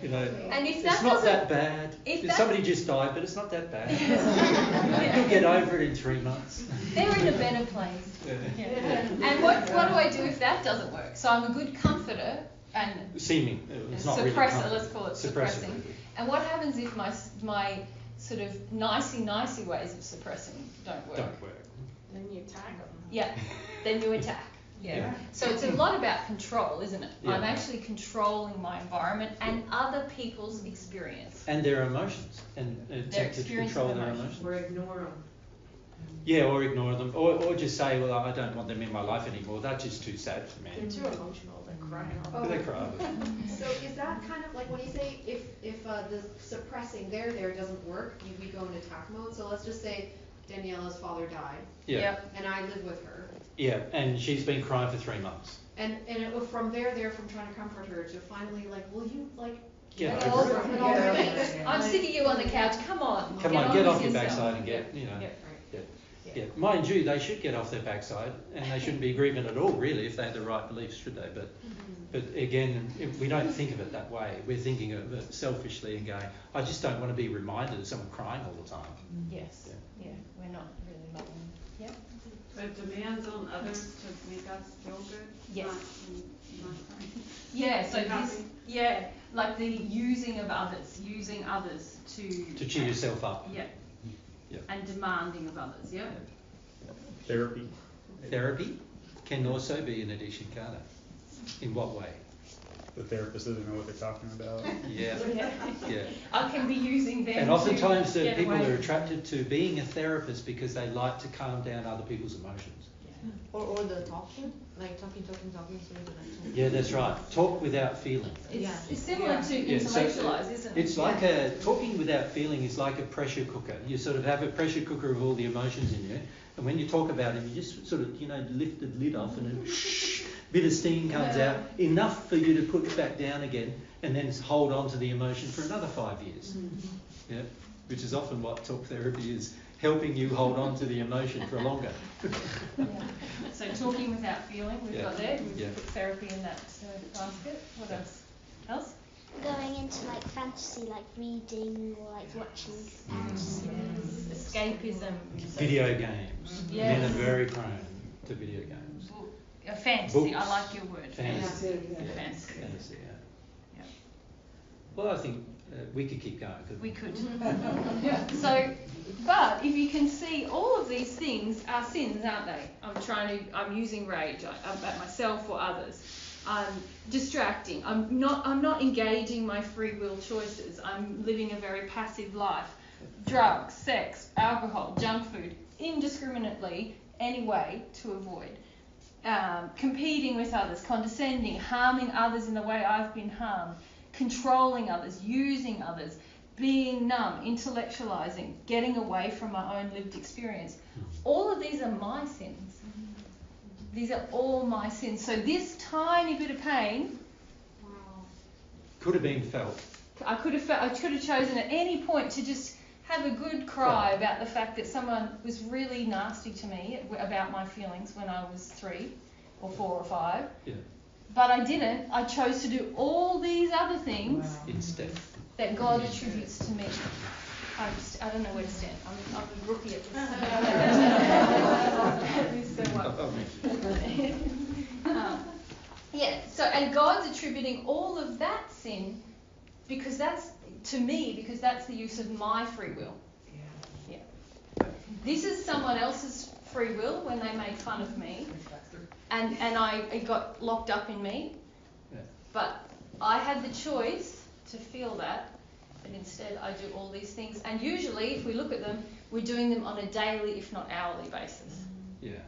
You know, And if it's that not doesn't, that bad. if that- Somebody just died, but it's not that bad. You'll get over it in 3 months. they're in a better place. Yeah. Yeah. And what do I do if that doesn't work? So I'm a good comforter and Seeming, it's not really suppressor, comfort. let's call it Suppressor. suppressing. And what happens if my sort of nicey ways of suppressing don't work? Don't work. Then you tag them. Yeah, then you attack. Yeah. Yeah. So it's a lot about control, isn't it? Yeah. I'm actually controlling my environment and other people's experience. And their emotions, and attempt to experience control of their emotions. emotions. Or ignore them. Yeah, or ignore them, or just say, well, I don't want them in my life anymore. That's just too sad for me. They're too emotional, they're crying. But they cry. So is that kind of like when you say if the suppressing there doesn't work, we go into attack mode? So let's just say Daniela's father died, Yeah. Yep. and I live with her. Yeah, and she's been crying for 3 months. And it was from from trying to comfort her to finally like, will you like Get get over over it. it all Yeah. right? I'm sick of you on the couch. Come on. Come on, get with off your yourself. backside and get, you know. Yeah. Yeah. Mind you, they should get off their backside, and they shouldn't be grieving at all, really, if they had the right beliefs, should they? But again, we don't think of it that way. We're thinking of it selfishly and going, I just don't want to be reminded of someone crying all the time. Yes. Yeah. We're not really loving. Yep. So it demands on others to make us feel good? Yes. Not crying. Yeah. So Happy. this. Yeah. Like the using others To cheer yourself up. Yeah. Yeah. And demanding of others. Yeah. Therapy. Therapy can also be an addiction, can't it? In what way? The therapist doesn't know what they're talking about. Yeah. Yeah. I can be using them. And oftentimes to get people away. are attracted to being a therapist because they like to calm down other people's emotions. Or the talking, like talking, so you don't Yeah, that's right. Talk without feeling. It's similar to Yeah, so intellectualize, isn't it? It's like talking without feeling is like a pressure cooker. You sort of have a pressure cooker of all the emotions in you, and when you talk about it, you just sort of, lift the lid off and a bit of steam comes out, enough for you to put it back down again, and then hold on to the emotion for another 5 years. Yeah, which is often what talk therapy is. helping you hold on to the emotion for longer. So talking without feeling, we've got there. We've Yeah. put therapy in that basket. What else? Else? Going into like fantasy, like reading or like watching fantasy movies. Escapism. Video games. Yes. Men are very prone to video games. Fantasy. Books. I like your word. Fantasy. Fantasy. Fantasy, yeah. Yeah. Well, I think we could keep going. Couldn't We could. So, but if you can see, all of these things are sins, aren't they? I'm using rage about myself or others. I'm distracting. I'm not engaging my free will choices. I'm living a very passive life. Drugs, sex, alcohol, junk food, indiscriminately, any way to avoid. Competing with others, condescending, harming others in the way I've been harmed, controlling others, using others, being numb, intellectualizing, getting away from my own lived experience. All of these are my sins. These are all my sins. So this tiny bit of pain could have been felt. I could have chosen at any point to just have a good cry about the fact that someone was really nasty to me about my feelings when I was 3 or 4 or 5. Yeah. But I didn't. I chose to do all these other things Instead. that God attributes to me. I don't know where to stand. I'm a rookie at this. So, and God's attributing all of that sin because that's the use of my free will. Yeah. This is someone else's free will when they made fun of me, and it got locked up in me. Yeah. But I had the choice to feel that. But instead I do all these things, and usually if we look at them, we're doing them on a daily if not hourly basis. Yeah.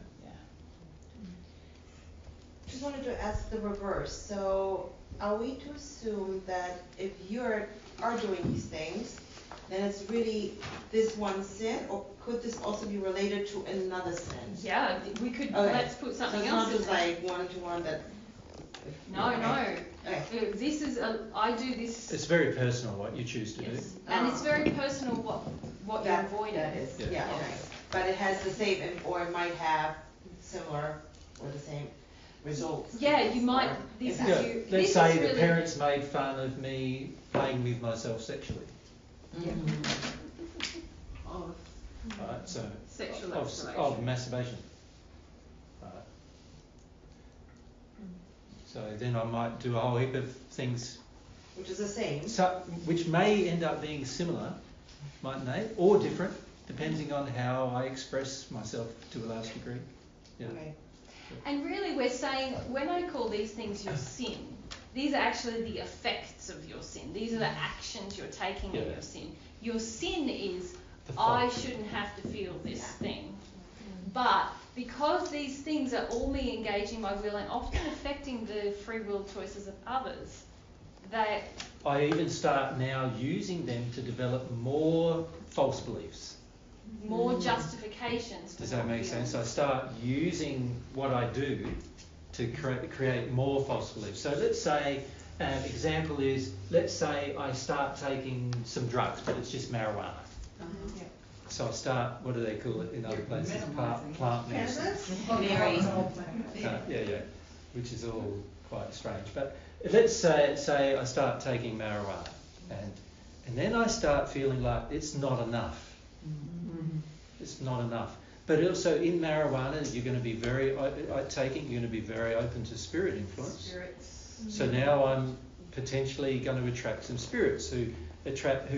Just wanted to ask the reverse. So are we to assume that if you are doing these things, then it's really this one sin, or could this also be related to another sin? Yeah, we could. Okay. Let's put something so it's else not in just there. like one-to-one that. No. Okay. This is I do this. It's very personal what you choose to do. And it's very personal what you're avoiding. That is, Yeah. yeah, okay. But it has the same, or it might have similar or the same results. Yeah, you might. Let's Let's say the parents made fun of me playing with myself sexually. Right, so Sexual of masturbation. Right. So then I might do a whole heap of things. Which is the same. Which may end up being similar, mightn't they? Or different, depending on how I express myself to a large degree. Yeah. Okay. And really we're saying, when I call these things your sin, these are actually the effects of your sin. These are the actions you're taking in your sin. Your sin is, I shouldn't have to feel this thing. But because these things are all me engaging my will and often affecting the free will choices of others, I even start now using them to develop more false beliefs. More justifications. Does that make sense? I start using what I do to create more false beliefs. So let's say, an example is, let's say I start taking some drugs, but it's just marijuana. So I start, what do they call it in other places? Plant medicine. Yeah, which is all quite strange. But let's say I start taking marijuana, and then I start feeling like it's not enough. It's not enough. But also in marijuana, you're going to be you're going to be very open to spirit influence. Spirits. So now I'm potentially going to attract some spirits who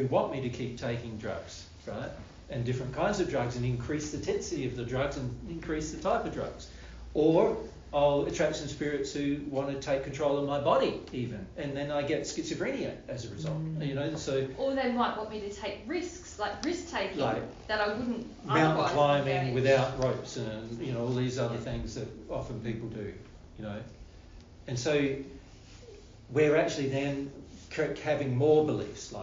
want me to keep taking drugs, right? And different kinds of drugs, and increase the intensity of the drugs and increase the type of drugs. Or I'll attract some spirits who want to take control of my body even, and then I get schizophrenia as a result. So. Or they might want me to take risks, like risk taking, that I wouldn't mountain otherwise climbing engage. without ropes, and all these other things that often people do. And so we're actually then having more beliefs,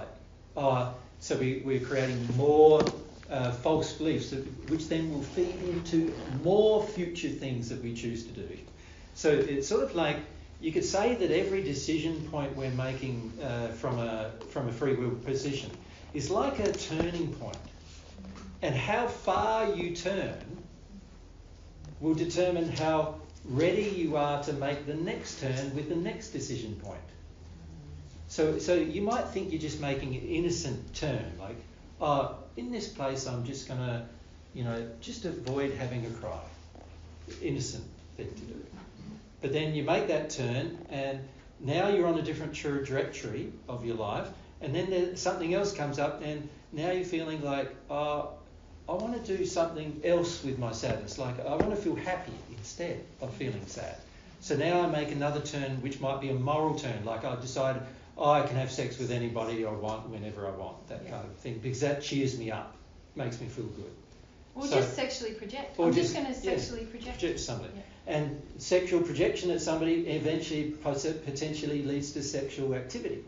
so we're creating more false beliefs, which then will feed into more future things that we choose to do. So it's sort of like, you could say that every decision point we're making from a free will position is like a turning point. And how far you turn will determine how ready you are to make the next turn with the next decision point. So you might think you're just making an innocent turn, like, oh, in this place I'm just going to, just avoid having a cry. Innocent thing to do. But then you make that turn and now you're on a different trajectory of your life, and then something else comes up and now you're feeling like, I want to do something else with my sadness. Like, I want to feel happy instead of feeling sad. So now I make another turn, which might be a moral turn. Like, I decide, I can have sex with anybody I want, whenever I want, that kind of thing. Because that cheers me up, makes me feel good. Or just sexually project. I'm just going to sexually project somebody. Yeah. And sexual projection at somebody eventually potentially leads to sexual activity.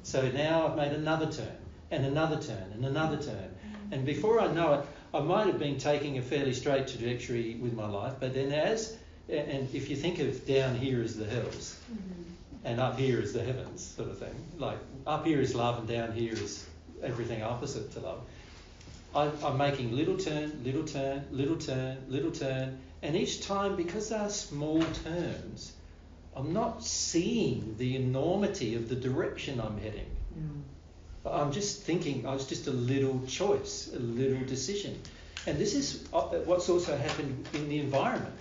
So now I've made another turn, and another turn, and another turn. And before I know it, I might have been taking a fairly straight trajectory with my life, but then and if you think of down here as the hells, and up here is the heavens, sort of thing, like up here is love and down here is everything opposite to love, I'm making little turn, little turn, little turn, little turn, and each time, because they are small turns, I'm not seeing the enormity of the direction I'm heading. I'm just thinking, it's just a little choice, a little decision. And this is what's also happened in the environment.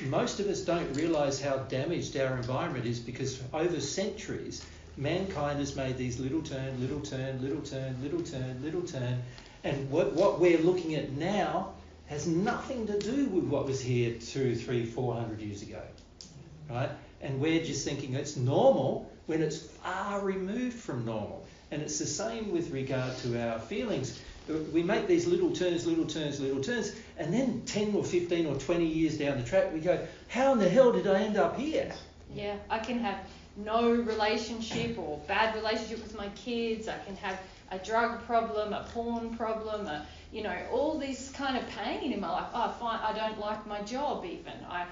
Most of us don't realise how damaged our environment is, because over centuries, mankind has made these little turn, little turn, little turn, little turn, little turn. And what we're looking at now has nothing to do with what was here 200, 300, 400 years ago. Right? And we're just thinking it's normal when it's far removed from normal. And it's the same with regard to our feelings. We make these little turns, little turns, little turns, and then 10 or 15 or 20 years down the track, we go, how in the hell did I end up here? Yeah, I can have no relationship or bad relationship with my kids. I can have a drug problem, a porn problem, all this kind of pain in my life. I don't like my job even. I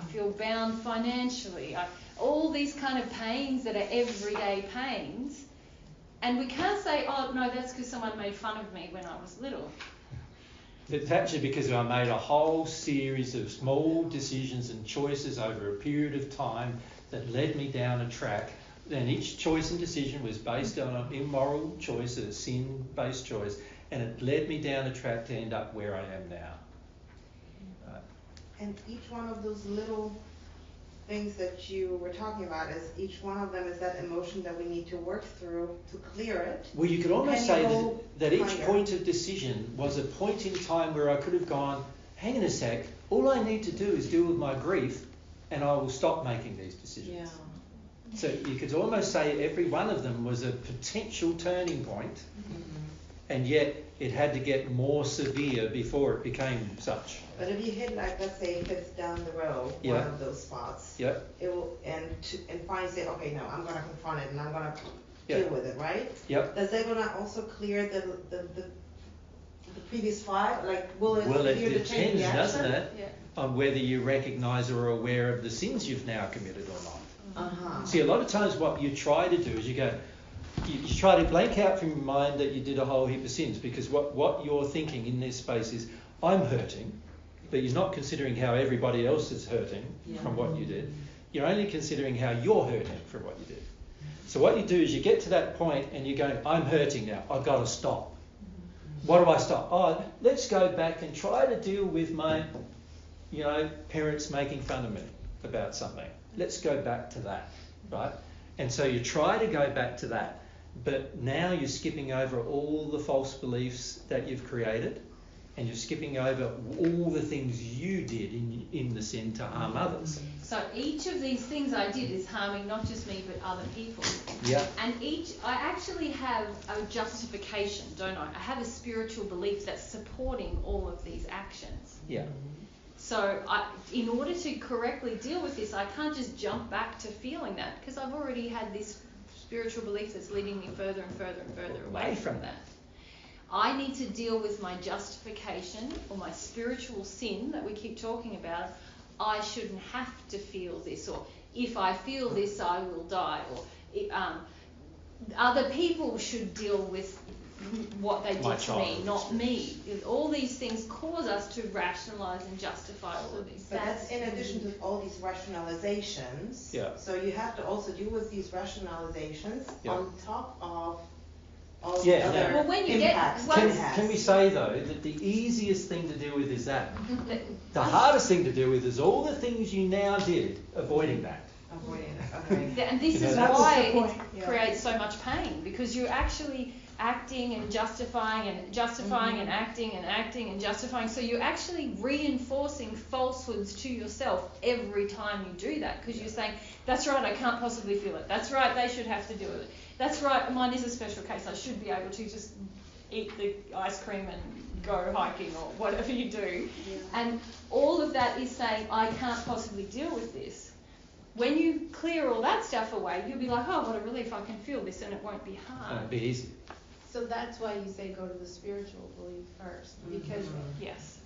feel bound financially. All these kind of pains that are everyday pains. And we can't say, oh, no, that's because someone made fun of me when I was little. It's actually because I made a whole series of small decisions and choices over a period of time that led me down a track. And each choice and decision was based on an immoral choice, a sin-based choice, and it led me down a track to end up where I am now. Right. And each one of those little things that you were talking about, is each one of them is that emotion that we need to work through to clear it. Well, you could almost say that each point of decision was a point in time where I could have gone, hang on a sec, all I need to do is deal with my grief and I will stop making these decisions. Yeah. So you could almost say every one of them was a potential turning point, and yet it had to get more severe before it became such. But if you hit, like, let's say, if it's down the road, one of those spots, it will, and finally say, okay, no, I'm going to confront it and I'm going to deal with it, right? Yep. Does that gonna also clear the previous 5? Like, will it clear the chain reaction? Doesn't it? Yeah. On whether you recognise or are aware of the sins you've now committed or not. See, a lot of times what you try to do is you try to blank out from your mind that you did a whole heap of sins, because what you're thinking in this space is, I'm hurting, but you're not considering how everybody else is hurting from what you did. You're only considering how you're hurting from what you did. So what you do is you get to that point and you're going, I'm hurting now, I've got to stop. What do I stop? Let's go back and try to deal with my, parents making fun of me about something. Let's go back to that, right? And so you try to go back to that, but now you're skipping over all the false beliefs that you've created, and you're skipping over all the things you did in the sin to harm others. So each of these things I did is harming not just me but other people. Yeah. And I actually have a justification, don't I? I have a spiritual belief that's supporting all of these actions. Yeah. So in order to correctly deal with this, I can't just jump back to feeling that, because I've already had this spiritual belief that's leading me further and further and further away from that. I need to deal with my justification or my spiritual sin that we keep talking about. I shouldn't have to feel this, or if I feel this, I will die, or other people should deal with what they My did to me, child. not me. All these things cause us to rationalize and justify all of these But things. that's in addition to all these rationalizations. Yeah. So you have to also deal with these rationalizations Yeah. on top of all Yeah, the yeah. other Well, when you get- impacts once- that it has. Can we say though that the easiest thing to deal with is that? The hardest thing to deal with is all the things you now did, avoiding that. Avoiding it, okay. And this You is know, That was why the point, it yeah. creates so much pain, because you're actually acting and justifying and justifying and acting and acting and justifying. So you're actually reinforcing falsehoods to yourself every time you do that, because you're saying, that's right, I can't possibly feel it. That's right, they should have to deal with it. That's right, mine is a special case. I should be able to just eat the ice cream and go hiking or whatever you do. And all of that is saying, I can't possibly deal with this. When you clear all that stuff away, you'll be like, oh, what a relief, I can feel this and it won't be hard. It'd be easy. So that's why you say go to the spiritual belief first, because Yes.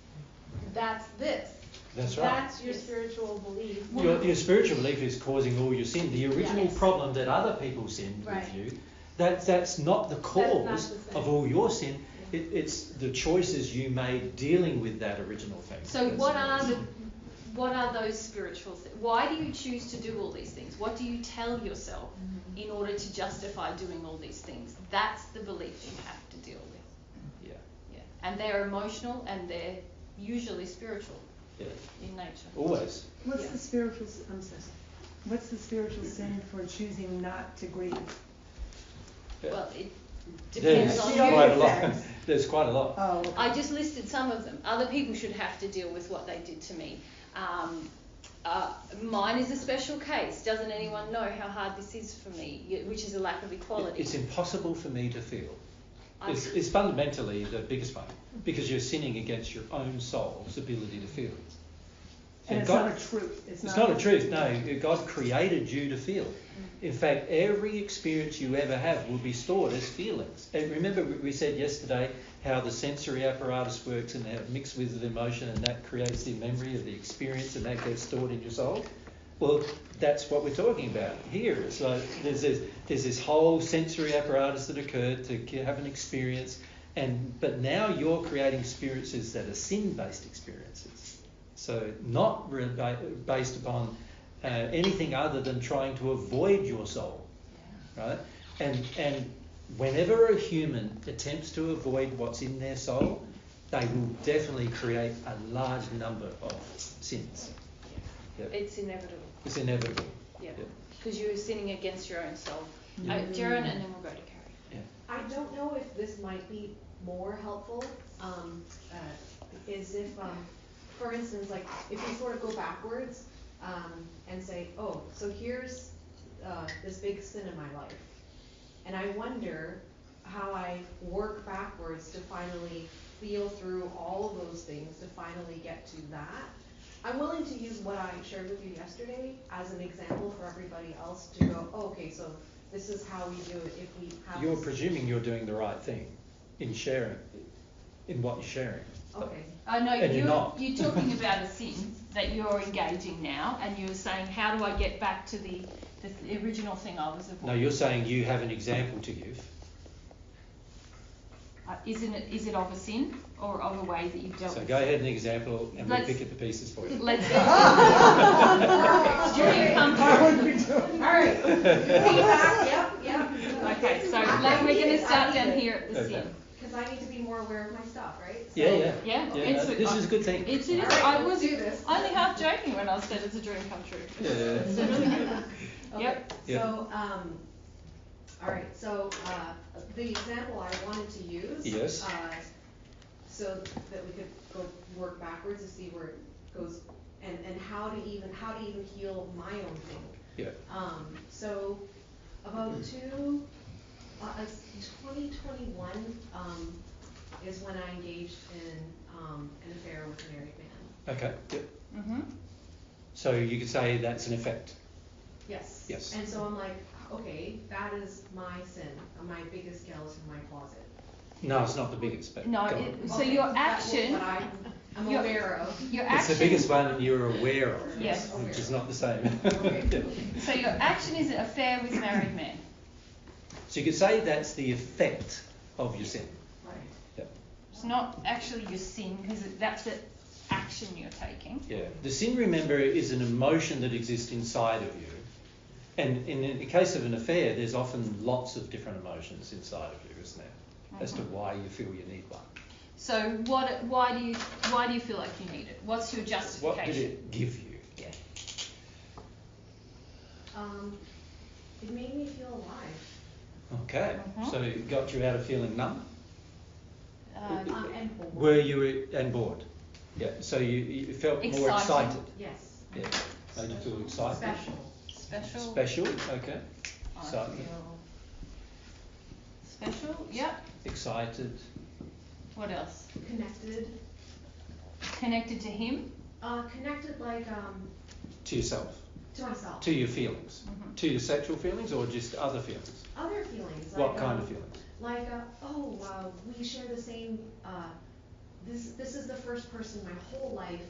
that's this. That's right. That's your spiritual belief. Your spiritual belief is causing all your sin. The original Yes. problem that other people sinned Right. with you, that's not the cause That's not the same. of all your sin. It's the choices you made dealing with that original thing. So what are those spiritual things? Why do you choose to do all these things? What do you tell yourself in order to justify doing all these things? That's the belief you have to deal with. Yeah. And they're emotional and they're usually spiritual Yeah. in nature. Always. What's the spiritual, I'm sorry, what's the spiritual sin for choosing not to grieve? Well, it There's depends on quite a you. lot. There's quite a lot. Oh, okay. I just listed some of them. Other people should have to deal with what they did to me. Mine is a special case. Doesn't anyone know how hard this is for me? Which is a lack of equality. It's impossible for me to feel. I- It's fundamentally the biggest one, because you're sinning against your own soul's ability to feel. So And it's God- not a truth. It's not a truth, no. God created you to feel. In fact, every experience you ever have will be stored as feelings. And remember, we said yesterday how the sensory apparatus works and how it mixed with the emotion, and that creates the memory of the experience, and that gets stored in your soul. Well, that's what we're talking about here. It's like there's this whole sensory apparatus that occurred to have an experience, but now you're creating experiences that are sin-based experiences. So not based upon anything other than trying to avoid your soul, right? And whenever a human attempts to avoid what's in their soul, they will definitely create a large number of sins. Yep. It's inevitable. It's inevitable. Yeah. Yep. Because you're sinning against your own soul. Jaren, and then we'll go to Carrie. Yeah. I don't know if this might be more helpful, is if, for instance, like, if you sort of go backwards, and say, oh, so here's, this big sin in my life. And I wonder how I work backwards to finally feel through all of those things, to finally get to that. I'm willing to use what I shared with you yesterday as an example for everybody else to go, oh, okay, so this is how we do it if we have. You're this- presuming you're doing the right thing in sharing, in what you're sharing. Okay. No, And you're not. you're talking about a sin that you're engaging now, and you're saying, how do I get back to the original thing I was avoiding? No, you're saying you have an example to give. Is it of a sin or of a way that you've dealt So with go it? ahead and example, and we'll Let's- pick at the pieces for you. Let's go. Perfect. Julia, come through. Alright, feedback, yep. Okay, so we're going to start down here at the Okay. sin. Because I need to be more aware of my stuff, right? So- Yeah. Yeah, no, this is a good thing. It is. All right, I let's was do this. only half joking when I said it's a dream come true. Yeah. It's really good. Okay, Yep. Yep. so, alright, so, the example I wanted to use. Yes. So that we could go work backwards to see where it goes, and how to even heal my own thing. Yeah. So, about 2021, is when I engaged in, an affair with a married man. Okay. Yep. Mm-hmm. So you could say that's an effect. Yes. Yes. And so I'm like, okay, that is my sin, my biggest skeleton in my closet. No, it's not the biggest, but No, go on. so Okay, your that's what action, I'm your- aware of. your It's action. the biggest one you're aware of. Yes. Which is not the same. Okay. Yeah. So your action is an affair with married men. So you could say that's the effect of your sin. Right. Yep. It's not actually your sin, because that's the action you're taking. Yeah. The sin, remember, is an emotion that exists inside of you. And in the case of an affair, there's often lots of different emotions inside of you, isn't there? As to why you feel you need one. So why do you feel like you need it? What's your justification? What did it give you? Yeah. It made me feel alive. Okay. So it got you out of feeling numb? And bored. Were you and bored? Yeah. So you felt more excited? Yes. Yeah. Made you feel excited? Special. Okay. Excited. Special. Yep. Excited. What else? Connected. Connected to him? Connected like To yourself? to myself. To your feelings? To your sexual feelings or just other feelings? Other feelings. What like, kind of feelings? Like we share the same. This is the first person in my whole life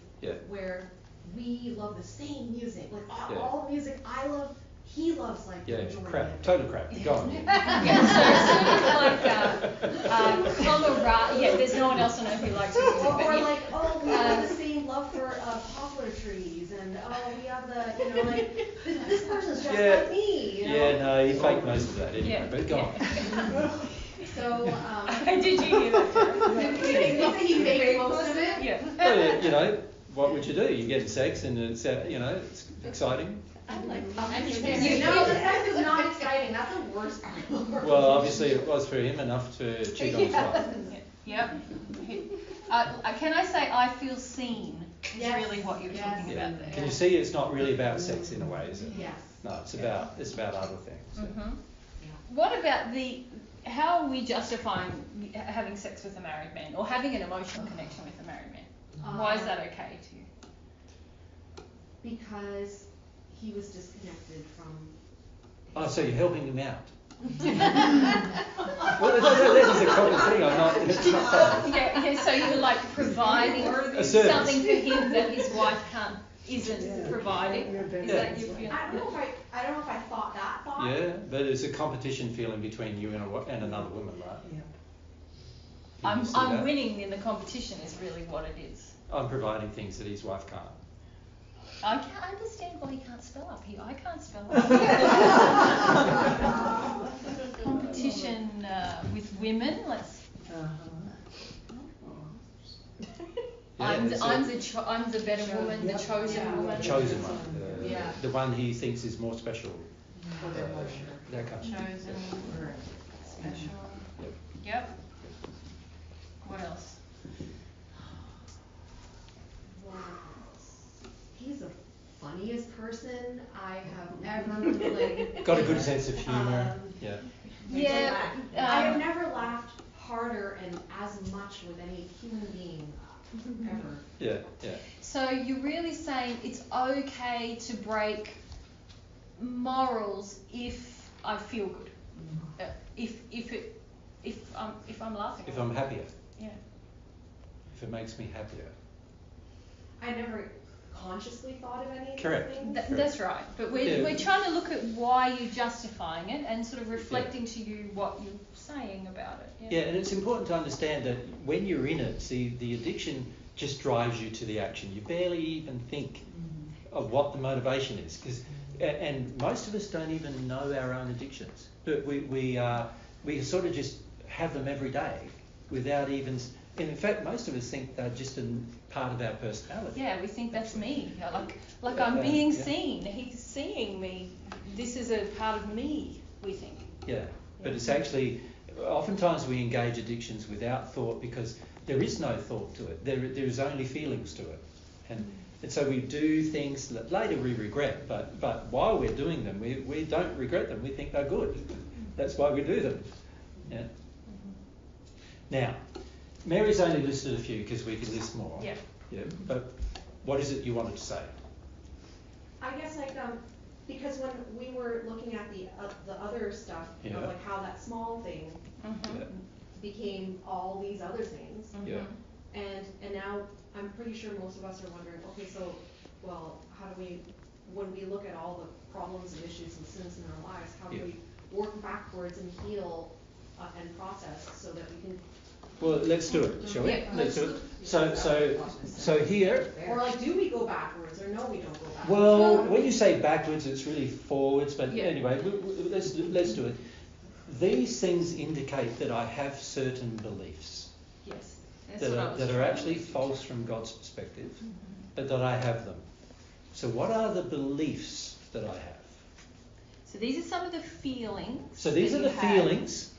where we love the same music. Like all the music I love, he loves like the majority crap. of it. Total crap. Go on. So sort of like camaraderie. Yeah, there's no one else on earth who likes music. Or like, we have the same love for poplar trees, and we have the, like, this person's just like me, you know? Yeah, no, you fake most of that anyway, but go on. So, did you hear that? Did you fake most of it? Yeah. Well, what would you do? You get sex and it's, it's exciting. No, the sex is not exciting. That's the worst part. Well, obviously it was for him enough to cheat on his wife. Yep. Can I say I feel seen? Is really what you're talking about there. Can you see it's not really about sex in a way, is it? Yes. No, it's about other things. What about how are we justifying having sex with a married man or having an emotional connection with a married man? Why is that okay to you? Because he was disconnected from. Oh, so you're helping him out? Well, that is a common thing. It's not funny. Yeah. So you're like providing something for him that his wife isn't providing. Is that your feeling? I don't know if I thought that thought. Yeah, but it's a competition feeling between you and another woman, right? Yeah. I'm winning in the competition is really what it is. I'm providing things that his wife can't. I can't understand why he can't spell up here. I can't spell up. Competition with women. Let's. I'm the better woman, the chosen woman. The chosen one. The one he thinks is more special. That kind of chosen. Special. Yep. What else? He's the funniest person I have ever got a good sense of humor. I have never laughed harder and as much with any human being ever. Yeah. So you're really saying it's okay to break morals if I feel good, if I'm laughing. If I'm happier. Yeah. If it makes me happier. I never consciously thought of any of Correct. these things. That's right. But we're trying to look at why you're justifying it and sort of reflecting to you what you're saying about it. Yeah, and it's important to understand that when you're in it, see, the addiction just drives you to the action. You barely even think of what the motivation is, and most of us don't even know our own addictions. But we sort of just have them every day without even. And in fact, most of us think they're just a part of our personality. Yeah, we think that's me. Like I'm being seen. He's seeing me. This is a part of me, we think. Yeah, but it's actually, oftentimes we engage addictions without thought because there is no thought to it. There is only feelings to it. And so we do things that later we regret, but while we're doing them, we don't regret them. We think they're good. That's why we do them. Yeah. Now, Mary's only listed a few because we could list more. Yeah. Yeah. But what is it you wanted to say? I guess because when we were looking at the other stuff, like how that small thing became all these other things. Yeah. And now I'm pretty sure most of us are wondering, okay, so how do we, when we look at all the problems and issues and sins in our lives, how do we work backwards and heal and process so that we can. Well, let's do it, shall we? Yeah, Let's do it. So here. Or like, do we go backwards, or no, we don't go backwards? Well, when you say backwards, it's really forwards. But anyway, let's do it. These things indicate that I have certain beliefs. Yes. That are actually false from God's perspective, but that I have them. So what are the beliefs that I have? So these are some of the feelings. So these are the feelings.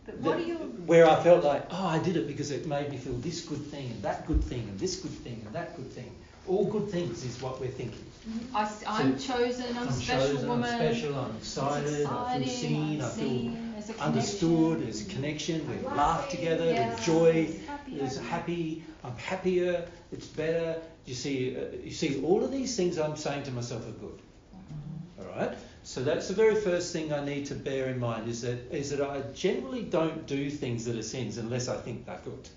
But what are you? Where I felt like, oh, I did it because it made me feel this good thing and that good thing and this good thing and that good thing. All good things is what we're thinking. I'm chosen. I'm a special woman. I'm special. I'm excited. I feel seen. I feel understood. There's a connection. We laugh together. There's joy. There's happy. I'm happier. It's better. You see, all of these things I'm saying to myself are good. All right. So that's the very first thing I need to bear in mind is that I generally don't do things that are sins unless I think they're good.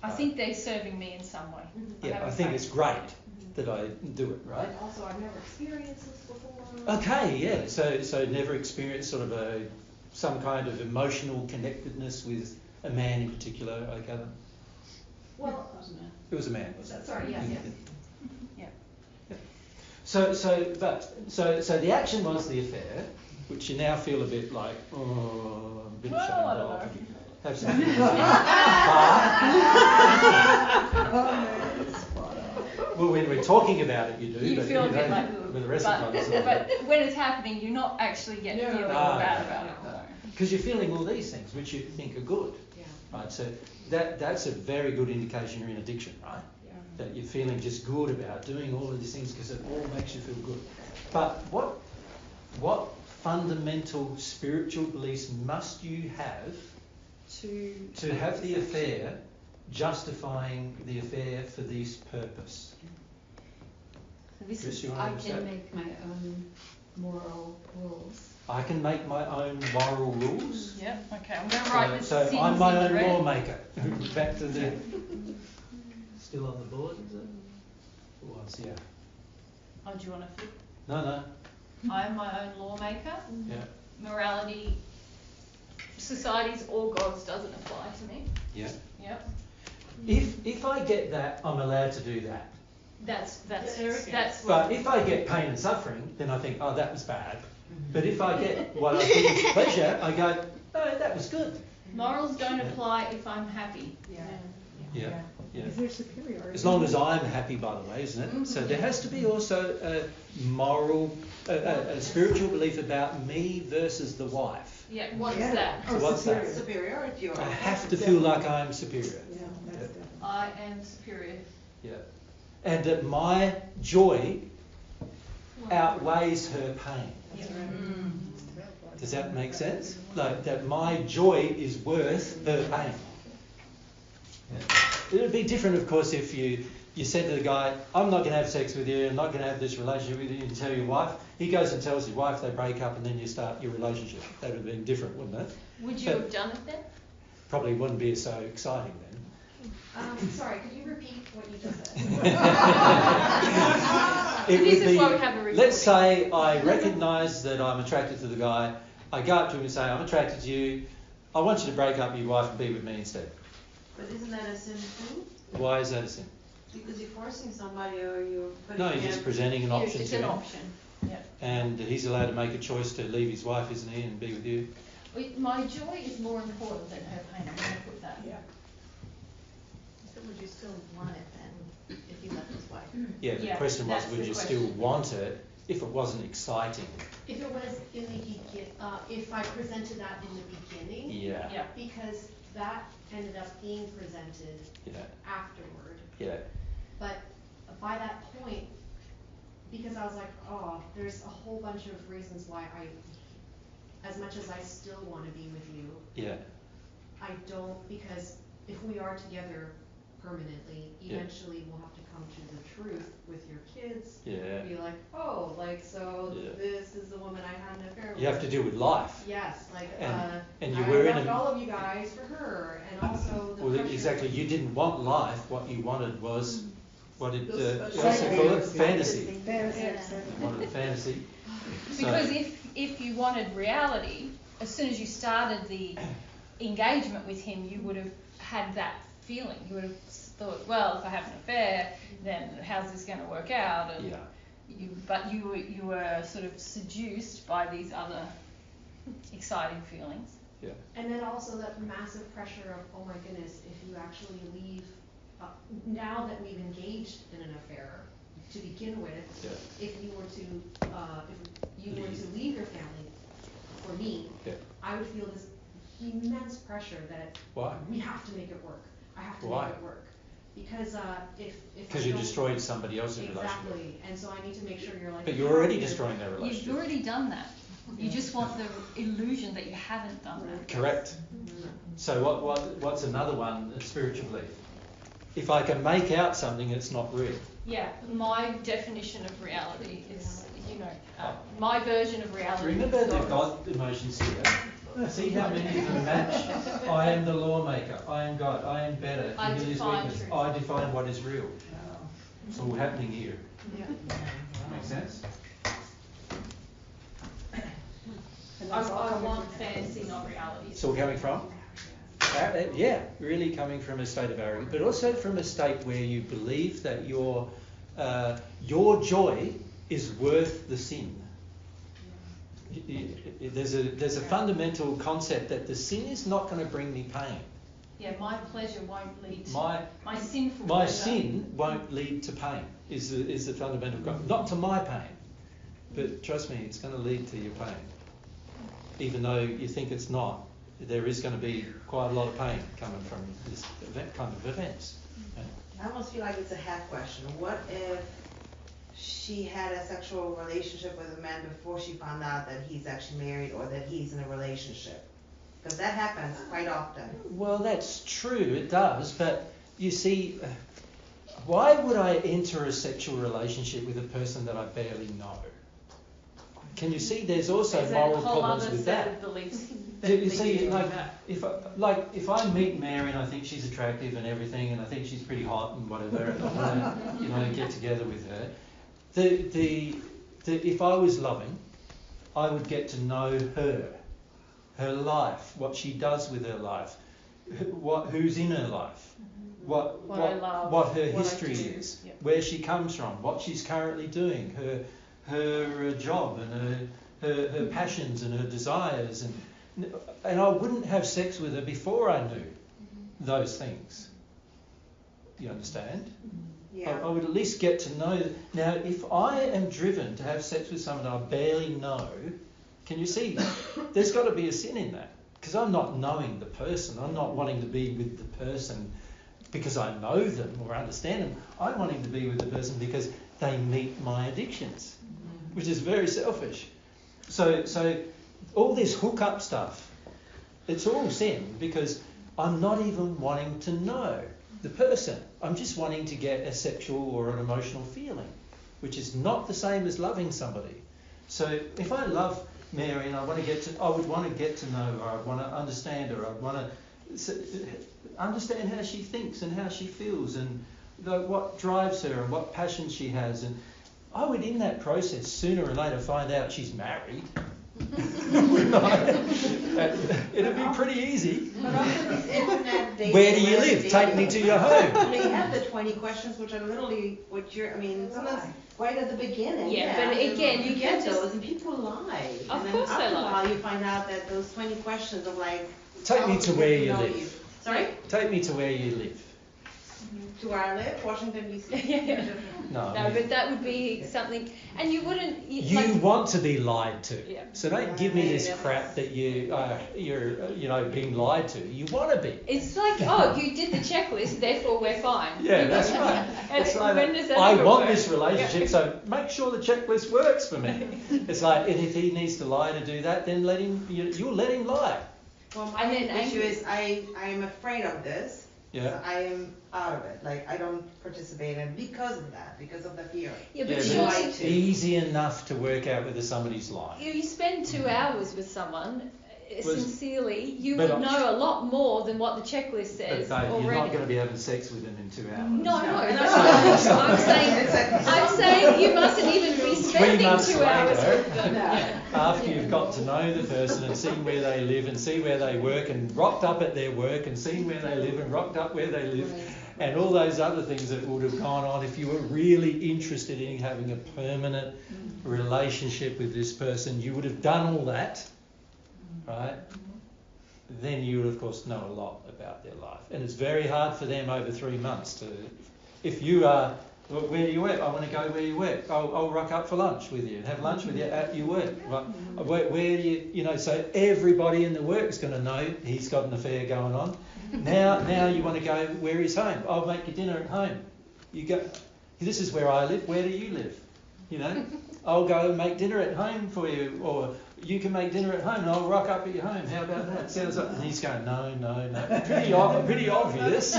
I think they're serving me in some way. Yeah, I think it's great that I do it, right? Also, I've never experienced this before. Okay, yeah. So never experienced sort of some kind of emotional connectedness with a man in particular. I gather. Well, it was a man. Sorry, yes. Yeah. So the action was the affair, which you now feel a bit like, oh, a bit ashamed of. Have some. Well, when we're talking about it, you do. You but feel you a bit know, like, with the rest of the time, but when it's happening, you're not actually feeling bad about it. Because you're feeling all these things which you think are good. Yeah. Right. So that's a very good indication you're in addiction, right? Yeah. That you're feeling just good about doing all of these things because it all makes you feel good. But what fundamental spiritual beliefs must you have to have the affair justifying the affair for this purpose? I can make my own moral rules. I can make my own moral rules. Yep. Okay. I'm going to write this. So I'm my own lawmaker. Back to the. Still on the board, is it? It was, yeah. Oh, do you want to flip? No. I'm my own lawmaker. Yeah. Morality, society's or God's doesn't apply to me. Yeah. Yep. If I get that, I'm allowed to do that. That's. But if I get pain and suffering, then I think, oh, that was bad. But if I get what I think is pleasure, I go, oh, that was good. Morals don't apply if I'm happy. Yeah. Is there superiority? As long as I'm happy, by the way, isn't it? So there has to be also a moral, a spiritual belief about me versus the wife. Yeah. What's that? So what's that? Superiority. I have to feel like I'm superior. Yeah, that's definitely. I am superior. Yeah. And that my joy outweighs her pain. Does that make sense? Like that my joy is worth her pain. Yeah. It would be different, of course, if you said to the guy, I'm not going to have sex with you, I'm not going to have this relationship with you, and tell your wife. He goes and tells his wife, they break up, and then you start your relationship. That would have been different, wouldn't it? Would you have done it then? Probably wouldn't be so exciting then. Sorry, could you repeat what you just said? This is why we have a recording. Let's say I recognise that I'm attracted to the guy. I go up to him and say, I'm attracted to you. I want you to break up with your wife and be with me instead. But isn't that a sin too? Why is that a sin? Because you're forcing somebody or you're putting No, you're just presenting an option It's to an him. option. Yeah. And he's allowed to make a choice to leave his wife, isn't he, and be with you? My joy is more important than her pain. I'm going to put that. Yeah. So would you still want it then, if you left his wife? Yeah, the Yeah, question was, that's would the you question. still want it if it wasn't exciting? If it was in the if I presented that in the beginning. Yeah. Yeah. Because that ended up being presented afterward. Yeah. But by that point, because I was like, oh, there's a whole bunch of reasons why as much as I still want to be with you, Yeah. I don't, because if we are together permanently, eventually we'll have to come to the truth with your kids. Yeah. Be like, oh, like, so Yeah. this is the woman I had an affair with. You have to deal with life. Yes, like, And you I were in left a... all of you guys for her, and also the Well, pressure. exactly. You didn't want life. What you wanted was, what did Those you also call it? Fantasy. Fantasy. You wanted fantasy. Because if you wanted reality, as soon as you started the engagement with him, you would have had that feeling. You would have thought, well, if I have an affair, then how's this going to work out? And you were sort of seduced by these other exciting feelings. Yeah. And then also that massive pressure of, oh my goodness, if you actually leave, now that we've engaged in an affair to begin with, if you were to leave your family, for me, I would feel this immense pressure that we have to make it work. I have to make it work. Because because you destroyed somebody else's relationship. Exactly, and so I need to make sure you're like. But you're already destroying their relationship. You've already done that. You just want the illusion that you haven't done that. Correct. So what's another one? A spiritual belief. If I can make out something, it's not real. Yeah, my definition of reality is, my version of reality. Remember the God emotions here. See how many of them match? I am the lawmaker. I am God. I am better. I define truth. I define what is real. It's all happening here. Yeah. Make sense? I want fantasy, not reality. It's all coming from? Really coming from a state of arrogance, but also from a state where you believe that your joy is worth the sin. There's a fundamental concept that the sin is not going to bring me pain. Yeah, my pleasure won't lead to my sinful my pleasure. sin won't lead to pain. Is the fundamental concept. Not to my pain, but trust me, it's going to lead to your pain. Even though you think it's not, there is going to be quite a lot of pain coming from this kind of events. I almost feel like it's a half question. What if she had a sexual relationship with a man before she found out that he's actually married or that he's in a relationship? Because that happens quite often. Well, that's true, it does, but you see, why would I enter a sexual relationship with a person that I barely know? Can you see there's also moral problems with that? You see, if I meet Mary and I think she's attractive and everything, and I think she's pretty hot and whatever, and I want to get together with her. If I was loving, I would get to know her life, what she does with her life, who's in her life, what her history is, where she comes from, what she's currently doing, her job and her passions and her desires, and I wouldn't have sex with her before I knew those things. You understand? Yeah. I would at least get to know. Now, if I am driven to have sex with someone I barely know, can you see? There's got to be a sin in that, because I'm not knowing the person. I'm not wanting to be with the person because I know them or understand them. I'm wanting to be with the person because they meet my addictions, which is very selfish. So all this hookup stuff, it's all sin, because I'm not even wanting to know the person. I'm just wanting to get a sexual or an emotional feeling, which is not the same as loving somebody. So if I love Mary and I would want to get to know her, I'd want to understand her, I'd want to understand how she thinks and how she feels and what drives her and what passions she has, and I would, in that process, sooner or later find out she's married. It'd be pretty easy. But also this internet dating. Where do you live? Take me to your home. You have the 20 questions, which are literally what sometimes right at the beginning. Yeah, but again, you get those, and people lie. Of and course then they after a lie. while, you find out that those 20 questions are like. Take me to where you live. Sorry? Take me to where you live. To where I live, Washington D.C. No, but that would be something, and you wouldn't. You want to be lied to, so don't give me this Yeah. crap that you're being lied to. You want to be. It's like, oh, you did the checklist, therefore we're fine. Yeah, that's right. And It's like when does that I ever want work? this relationship, so make sure the checklist works for me. It's like, and if he needs to lie to do that, then you'll let him lie. Well, my issue is I am afraid of this. Yeah. So I am out of it. Like, I don't participate in it because of that, because of the fear. Yeah, but it's easy enough to work out whether somebody's lying. you spend 2 hours with someone, sincerely, you but would know a lot more than what the checklist says But babe, already. you're not going to be having sex with them in 2 hours. No, I'm saying you mustn't even be 3 spending months 2 hours later, with them. Yeah. after you've got to know the person and seen where they live and see where they work and rocked up at their work and seen where they live and rocked up where they live and all those other things that would have gone on if you were really interested in having a permanent relationship with this person, you would have done all that, right? Then you would, of course, know a lot about their life. And it's very hard for them over 3 months to... If you are... Well, where do you work? I want to go where you work. I'll rock up for lunch with you and have lunch with you at your work. Right? Where do you... You know, so everybody in the work is going to know he's got an affair going on. Now you want to go where he's home. I'll make you dinner at home. You go... This is where I live. Where do you live? You know? I'll go and make dinner at home for you, or you can make dinner at home and I'll rock up at your home. How about that? Sounds like, and he's going, no. Pretty obvious.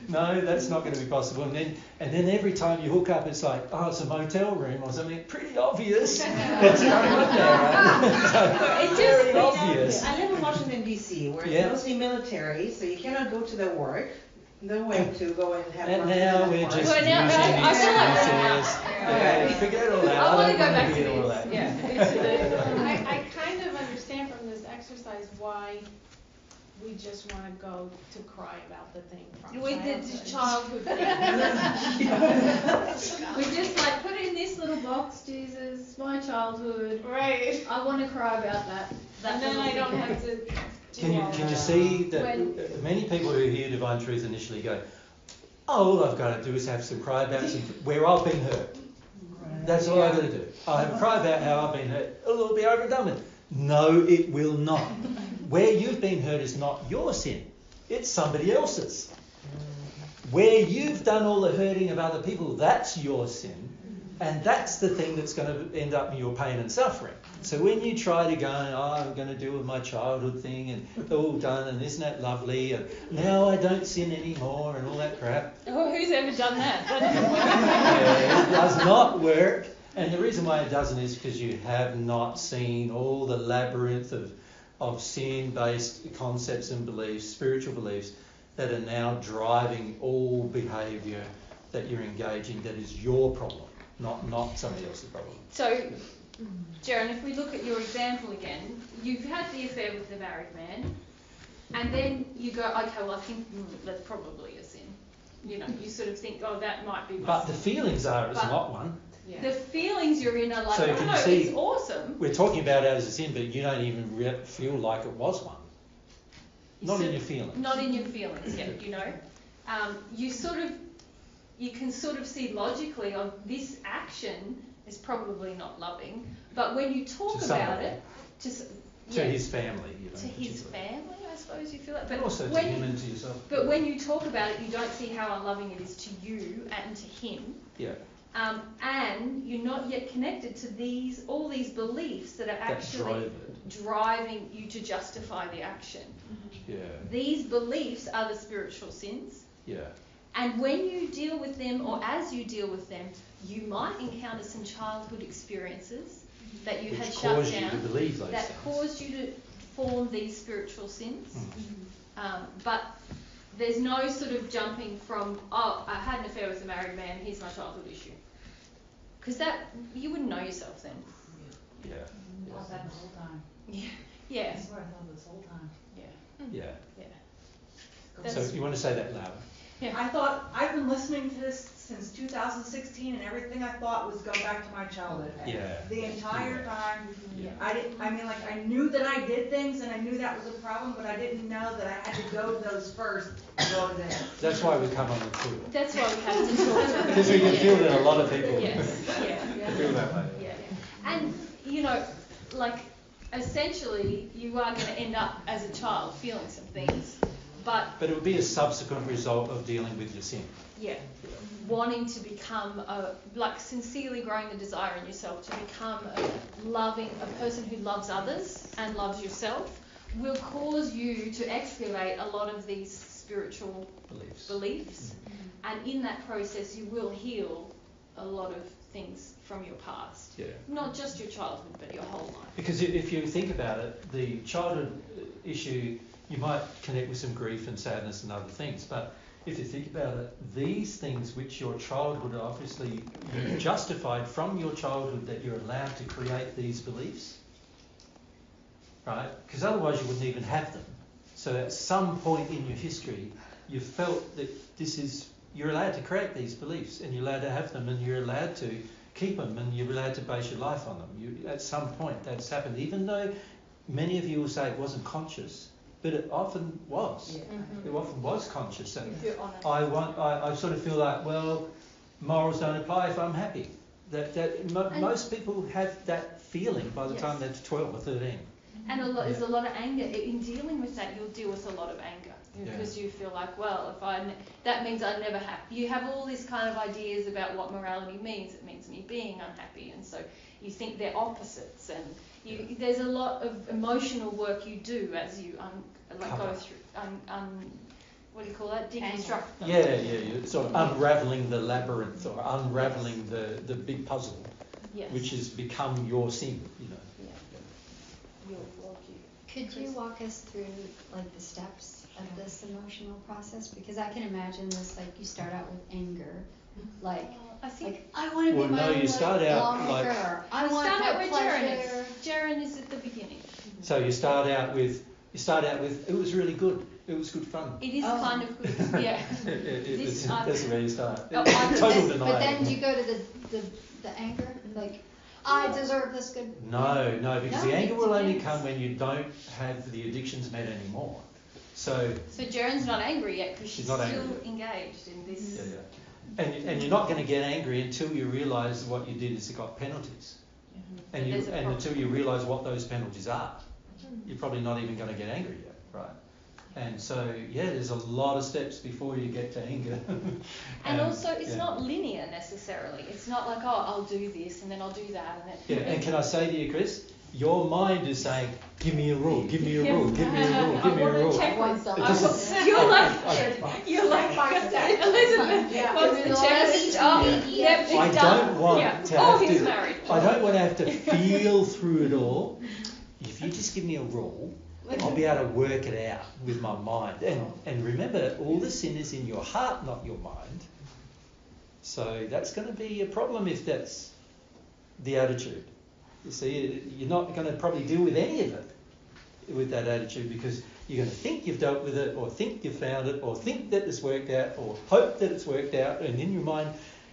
No, that's not going to be possible. And then every time you hook up, it's like, oh, it's a motel room or something. Pretty obvious what's going on there, right? So, It's very just obvious. I live in Washington, D.C., where it's mostly military, so you cannot go to their work. No way to go and have And lunch now with we're them. just Well, now, using I feel like excuses. Forget all that. I want to don't go wanna back to hear all this. that. Yeah. I kind of understand from this exercise why we just want to go to cry about the thing from With the childhood thing. We just like put in this little box, Jesus, my childhood. Right. I want to cry about that. And then I don't have to. Can you see that many people who hear Divine Truth initially go, oh, all I've got to do is have some cry about some, where I've been hurt. That's all I've got to do. I'll have a cry about how I've been hurt. It'll be over and done with. No, it will not. Where you've been hurt is not your sin. It's somebody else's. Where you've done all the hurting of other people, that's your sin. And that's the thing that's going to end up in your pain and suffering. So when you try to go, oh, I'm going to deal with my childhood thing and all done and isn't that lovely and now I don't sin anymore and all that crap. Oh, who's ever done that? It does not work. And the reason why it doesn't is because you have not seen all the labyrinth of sin-based concepts and beliefs, spiritual beliefs, that are now driving all behaviour that you're engaging that is your problem. Not somebody else's problem. So, Jaron, if we look at your example again, you've had the affair with the married man, and then you go, okay, well, I think that's probably a sin. You know, you sort of think, oh, that might be. But the feelings are it's not one. Yeah. The feelings you're in are like, So oh can no, you see, it's awesome. We're talking about it as a sin, but you don't even feel like it was one. Not in your feelings. Not in your feelings, yeah. You know, you can sort of see logically on this action is probably not loving, but when you talk about it, to his family, you know. To his family, I suppose you feel like. But also to him and to yourself. But when you talk about it, you don't see how unloving it is to you and to him. Yeah. And you're not yet connected to all these beliefs that are actually driving you to justify the action. Yeah. These beliefs are the spiritual sins. Yeah. And when you deal with them, or as you deal with them, you might encounter some childhood experiences that you had shut down, you to believe those that things. caused you to form these spiritual sins. But there's no sort of jumping from, oh, I had an affair with a married man, here's my childhood issue. Because that, you wouldn't know yourself then. Yeah. I thought that the whole time. Yeah. That's what I thought this whole time. Yeah. Yeah. So you want to say that louder? Yeah. I thought, I've been listening to this since 2016 and everything I thought was go back to my childhood. Yeah. The entire time. Yeah. I knew that I did things and I knew that was a problem, but I didn't know that I had to go to those first and go to them. That's why we come on the tour. That's why we have to talk. Because we can feel that a lot of people feel that way. Yeah. And, you know, like, essentially, you are going to end up as a child feeling some things, but it would be a subsequent result of dealing with your sin. Yeah. Wanting to become sincerely growing the desire in yourself to become a person who loves others and loves yourself will cause you to excavate a lot of these spiritual beliefs. And in that process you will heal a lot of things from your past. Yeah. Not just your childhood, but your whole life. Because if you think about it, the childhood issue, you might connect with some grief and sadness and other things, but if you think about it, these things which your childhood, obviously you've justified from your childhood that you're allowed to create these beliefs, right? Because otherwise you wouldn't even have them. So at some point in your history, you felt that you're allowed to create these beliefs, and you're allowed to have them, and you're allowed to keep them, and you're allowed to base your life on them. At some point that's happened, even though many of you will say it wasn't conscious, but it often was. Yeah. It often was conscious. And If you're honest. I sort of feel like, well, morals don't apply if I'm happy. Most people have that feeling by the Yes. time they're 12 or 13. And there's a lot of anger. In dealing with that, you'll deal with a lot of anger. Yeah. Because you feel like, well, that means I never have. You have all these kind of ideas about what morality means. It means me being unhappy, and so you think they're opposites. And there's a lot of emotional work you do as you go through. What do you call that? Deconstruct them. Yeah. You're sort of unravelling the labyrinth, or unravelling the big puzzle, Yes. which has become your sin. You know. Yeah. Your worldview. Could you walk us through like the steps of this emotional process? Because I can imagine this, like you start out with anger, like I think like I want to Well, be my no, own you start out like- longer. I we want start out my where pleasure. Jaren is at the beginning. So you start out with it was really good. It was good fun. It is kind of good, yeah. That's where you start. Oh, Total denial. But then do you go to the anger, like I deserve this good. No, because the anger will only depends. come when you don't have the addictions met anymore. So Jaren's not angry yet because She's she's not still angry. engaged in this. yeah. And you're not going to get angry until you realise what you did is it got penalties, But there's a problem. until you realise what those penalties are, you're probably not even going to get angry yet, right? And so there's a lot of steps before you get to anger. And also, it's not linear necessarily. It's not like, oh, I'll do this and then I'll do that. And can I say to you, Chris, your mind is saying, give me a rule, give me a rule, give me a rule, give me a rule. You're like Elizabeth. Yeah. What's the checklist? I don't want to have he's married. I don't want to have to feel through it all. If you just give me a rule, I'll be able to work it out with my mind. And remember, all the sin is in your heart, not your mind. So that's going to be a problem if that's the attitude. You see, you're not going to probably deal with any of it with that attitude, because you're going to think you've dealt with it, or think you've found it, or think that it's worked out, or hope that it's worked out, and in your mind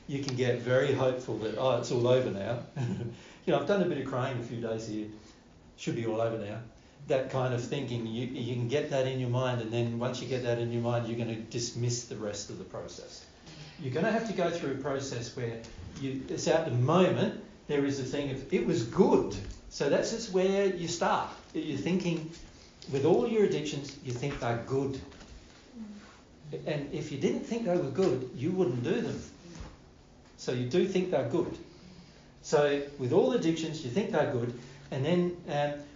you can get very hopeful that, oh, it's all over now. I've done a bit of crying a few days here, should be all over now. That kind of thinking, you can get that in your mind, and then once you get that in your mind, you're going to dismiss the rest of the process. You're going to have to go through a process where it's at the moment, there is a thing of, it was good. So that's just where you start. You're thinking, with all your addictions, you think they're good. And if you didn't think they were good, you wouldn't do them. So you do think they're good. So with all addictions, you think they're good. And then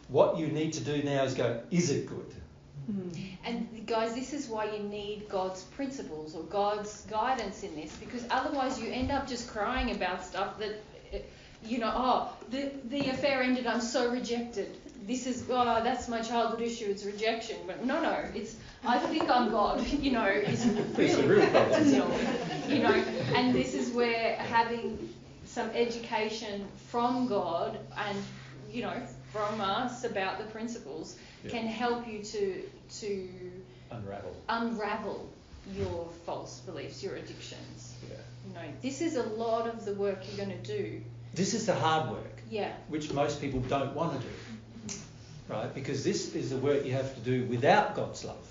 what you need to do now is go, is it good? And guys, this is why you need God's principles or God's guidance in this, because otherwise you end up just crying about stuff that, the affair ended, I'm so rejected. This is, that's my childhood issue, it's rejection. But no, it's, I think I'm God, it's really real to deal with, and this is where having some education from God and, from us about the principles can help you to unravel your false beliefs, your addictions. This is a lot of the work you're going to do. This is the hard work, Yeah. which most people don't want to do, right? Because this is the work you have to do without God's love.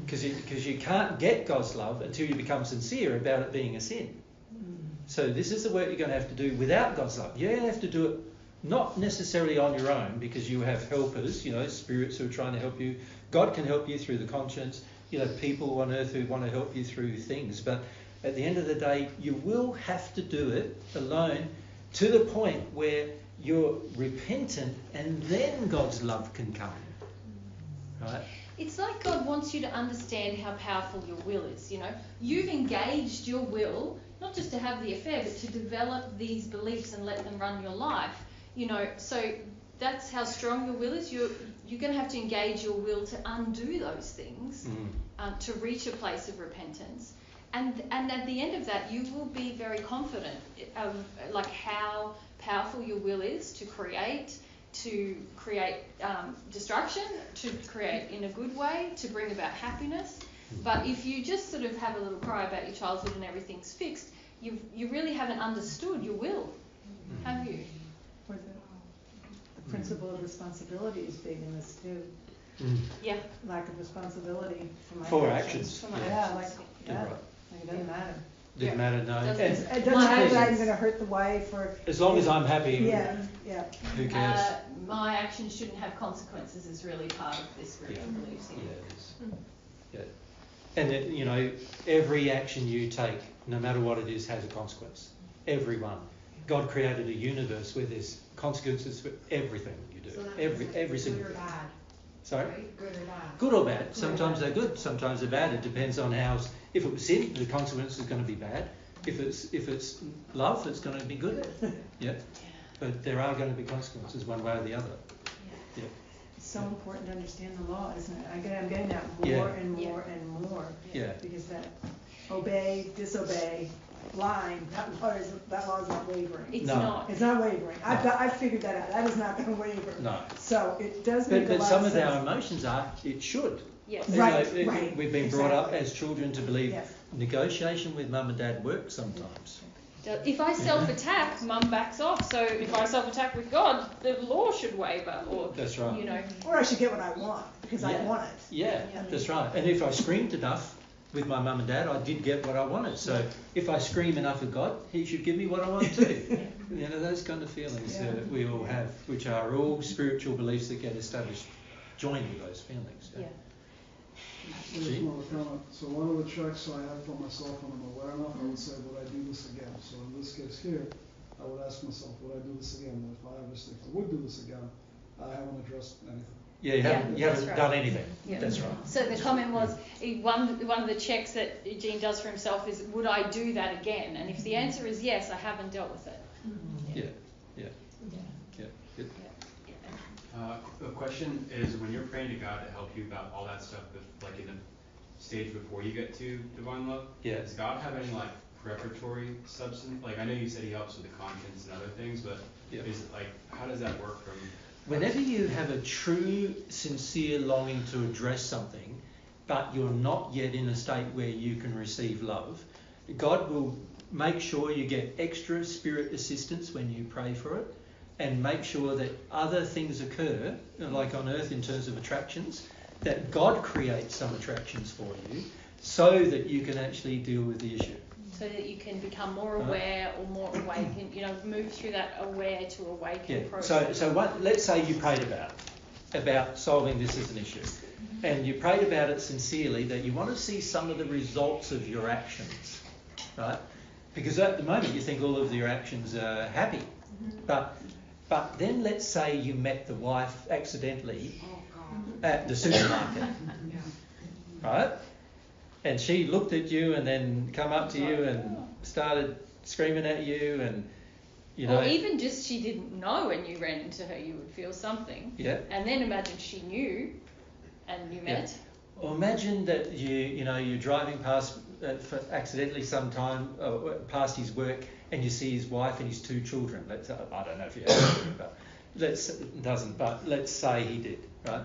Because you can't get God's love until you become sincere about it being a sin. So this is the work you're going to have to do without God's love. You're going to have to do it not necessarily on your own, because you have helpers, spirits who are trying to help you. God can help you through the conscience, people on earth who want to help you through things. But at the end of the day, you will have to do it alone, to the point where you're repentant, and then God's love can come. Right? It's like God wants you to understand how powerful your will is, you know. You've engaged your will, not just to have the affair, but to develop these beliefs and let them run your life, you know. So that's how strong your will is. You're going to have to engage your will to undo those things, to reach a place of repentance. And at the end of that, you will be very confident of like how powerful your will is to create destruction, to create in a good way, to bring about happiness. But if you just sort of have a little cry about your childhood and everything's fixed, you really haven't understood your will, have you? Or the principle of responsibility is big in this too. Yeah. Lack of responsibility for my For actions. actions. Yeah, like, Yeah. like it doesn't matter. Doesn't matter, no. It doesn't matter that I'm going to hurt the wife or. As long as I'm happy. Yeah. Who cares? My actions shouldn't have consequences is really part of this spiritual beliefs. Yeah, it is. Yeah. And you know, every action you take, no matter what it is, has a consequence. Every one. God created a universe where there's consequences for everything you do. So Every single good or thing. bad. Sorry? Right? Good or bad. Good or bad. Sometimes they're good, sometimes they're bad. It depends on how. If it was sin, the consequence is going to be bad. If it's love, it's going to be good. Yeah. But there are going to be consequences one way or the other. Yeah. It's so important to understand the law, isn't it? I'm getting that more and more and more. Yeah. Because that obey, disobey line, that law is not wavering. It's not. It's not wavering. I've figured that out. That is not going to waver. No. So it does make a lot But some of of our sense. emotions are, it should. Yes. Right. We've been brought up as children to believe Yes. negotiation with mum and dad works sometimes. If I self-attack, mum backs off. So if I self-attack with God, the law should waver. Or That's right. You know. Or I should get what I want because I want it. Yeah, that's right. And if I screamed enough with my mum and dad, I did get what I wanted. So if I scream enough at God, he should give me what I want too. You know, those kind of feelings that we all have, which are all spiritual beliefs that get established joined with those feelings. Yeah. There's more comment. So one of the checks I have for myself when I'm aware enough, I would say, would I do this again? So in this case here, I would ask myself, would I do this again? And if I obviously would do this again, I haven't addressed anything. Yeah, you haven't done anything. Yeah. That's right. So the comment was, one of the checks that Gene does for himself is, would I do that again? And if the answer is yes, I haven't dealt with it. The question is, when you're praying to God to help you about all that stuff, like in the stage before you get to divine love, does God have any like preparatory substance? Like I know you said he helps with the conscience and other things, but is it like, how does that work from? Whenever you have a true, sincere longing to address something, but you're not yet in a state where you can receive love, God will make sure you get extra spirit assistance when you pray for it, and make sure that other things occur, like on earth in terms of attractions, that God creates some attractions for you so that you can actually deal with the issue. So that you can become more aware or more awakened, you know, move through that aware to awaken process. So let's say you prayed about solving this as an issue, and you prayed about it sincerely, that you want to see some of the results of your actions, right? Because at the moment you think all of your actions are happy, but then let's say you met the wife accidentally at the supermarket, right? And she looked at you and then come up to you and started screaming at you, and you know. Or even just she didn't know and you ran into her, you would feel something. Yeah. And then imagine she knew and you met. Or imagine that you're driving past accidentally sometime past his work, and you see his wife and his 2 children. I don't know if you have, but let's say he did, right?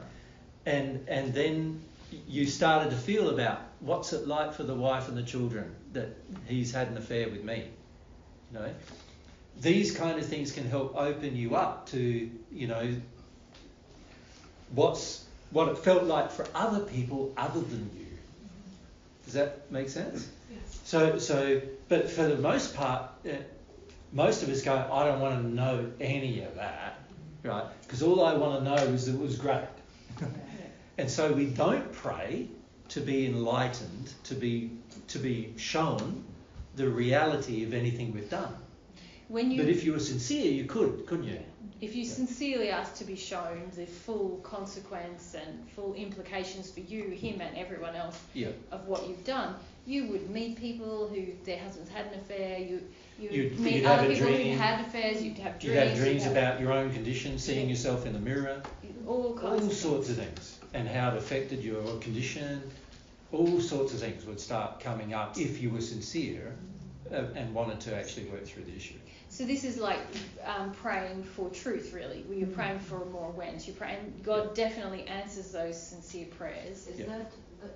And then you started to feel about what's it like for the wife and the children that he's had an affair with me. You know, these kind of things can help open you up to, you know, what it felt like for other people other than you. Does that make sense? Yes. So, but for the most part, most of us go, I don't want to know any of that, right? Because all I want to know is that it was great. And so we don't pray to be enlightened, to be shown the reality of anything we've done. When you, But if you were sincere, you could, couldn't you? if you sincerely asked to be shown the full consequence and full implications for you, him and everyone else Yeah. of what you've done, you would meet people who their husbands had an affair, you'd You'd meet have other a people dream. who had affairs, you'd have dreams. You'd have dreams you'd about your own condition, seeing Yeah. yourself in the mirror, all kinds all of sorts things. of things, and how it affected your condition. All sorts of things would start coming up if you were sincere and wanted to actually work through the issue. So this is like praying for truth, really. Where you're praying for more awareness. You're praying. God definitely answers those sincere prayers. Is that,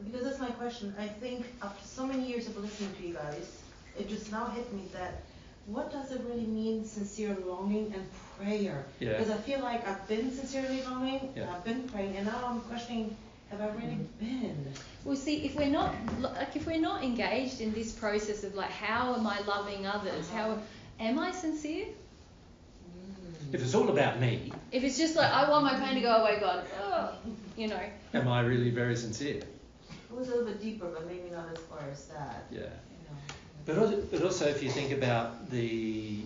because that's my question, I think after so many years of listening to you guys, it just now hit me that, what does it really mean, sincere longing and prayer? Yeah. Because I feel like I've been sincerely longing, Yeah. I've been praying, and now I'm questioning, have I really been? Well, see, if we're not engaged in this process of like, how am I loving others? How am I sincere? If it's all about me, If it's just like, I want my pain to go away, God, you know. am I really very sincere? It was a little bit deeper, but maybe not as far as that. Yeah. You know. But also, if you think about the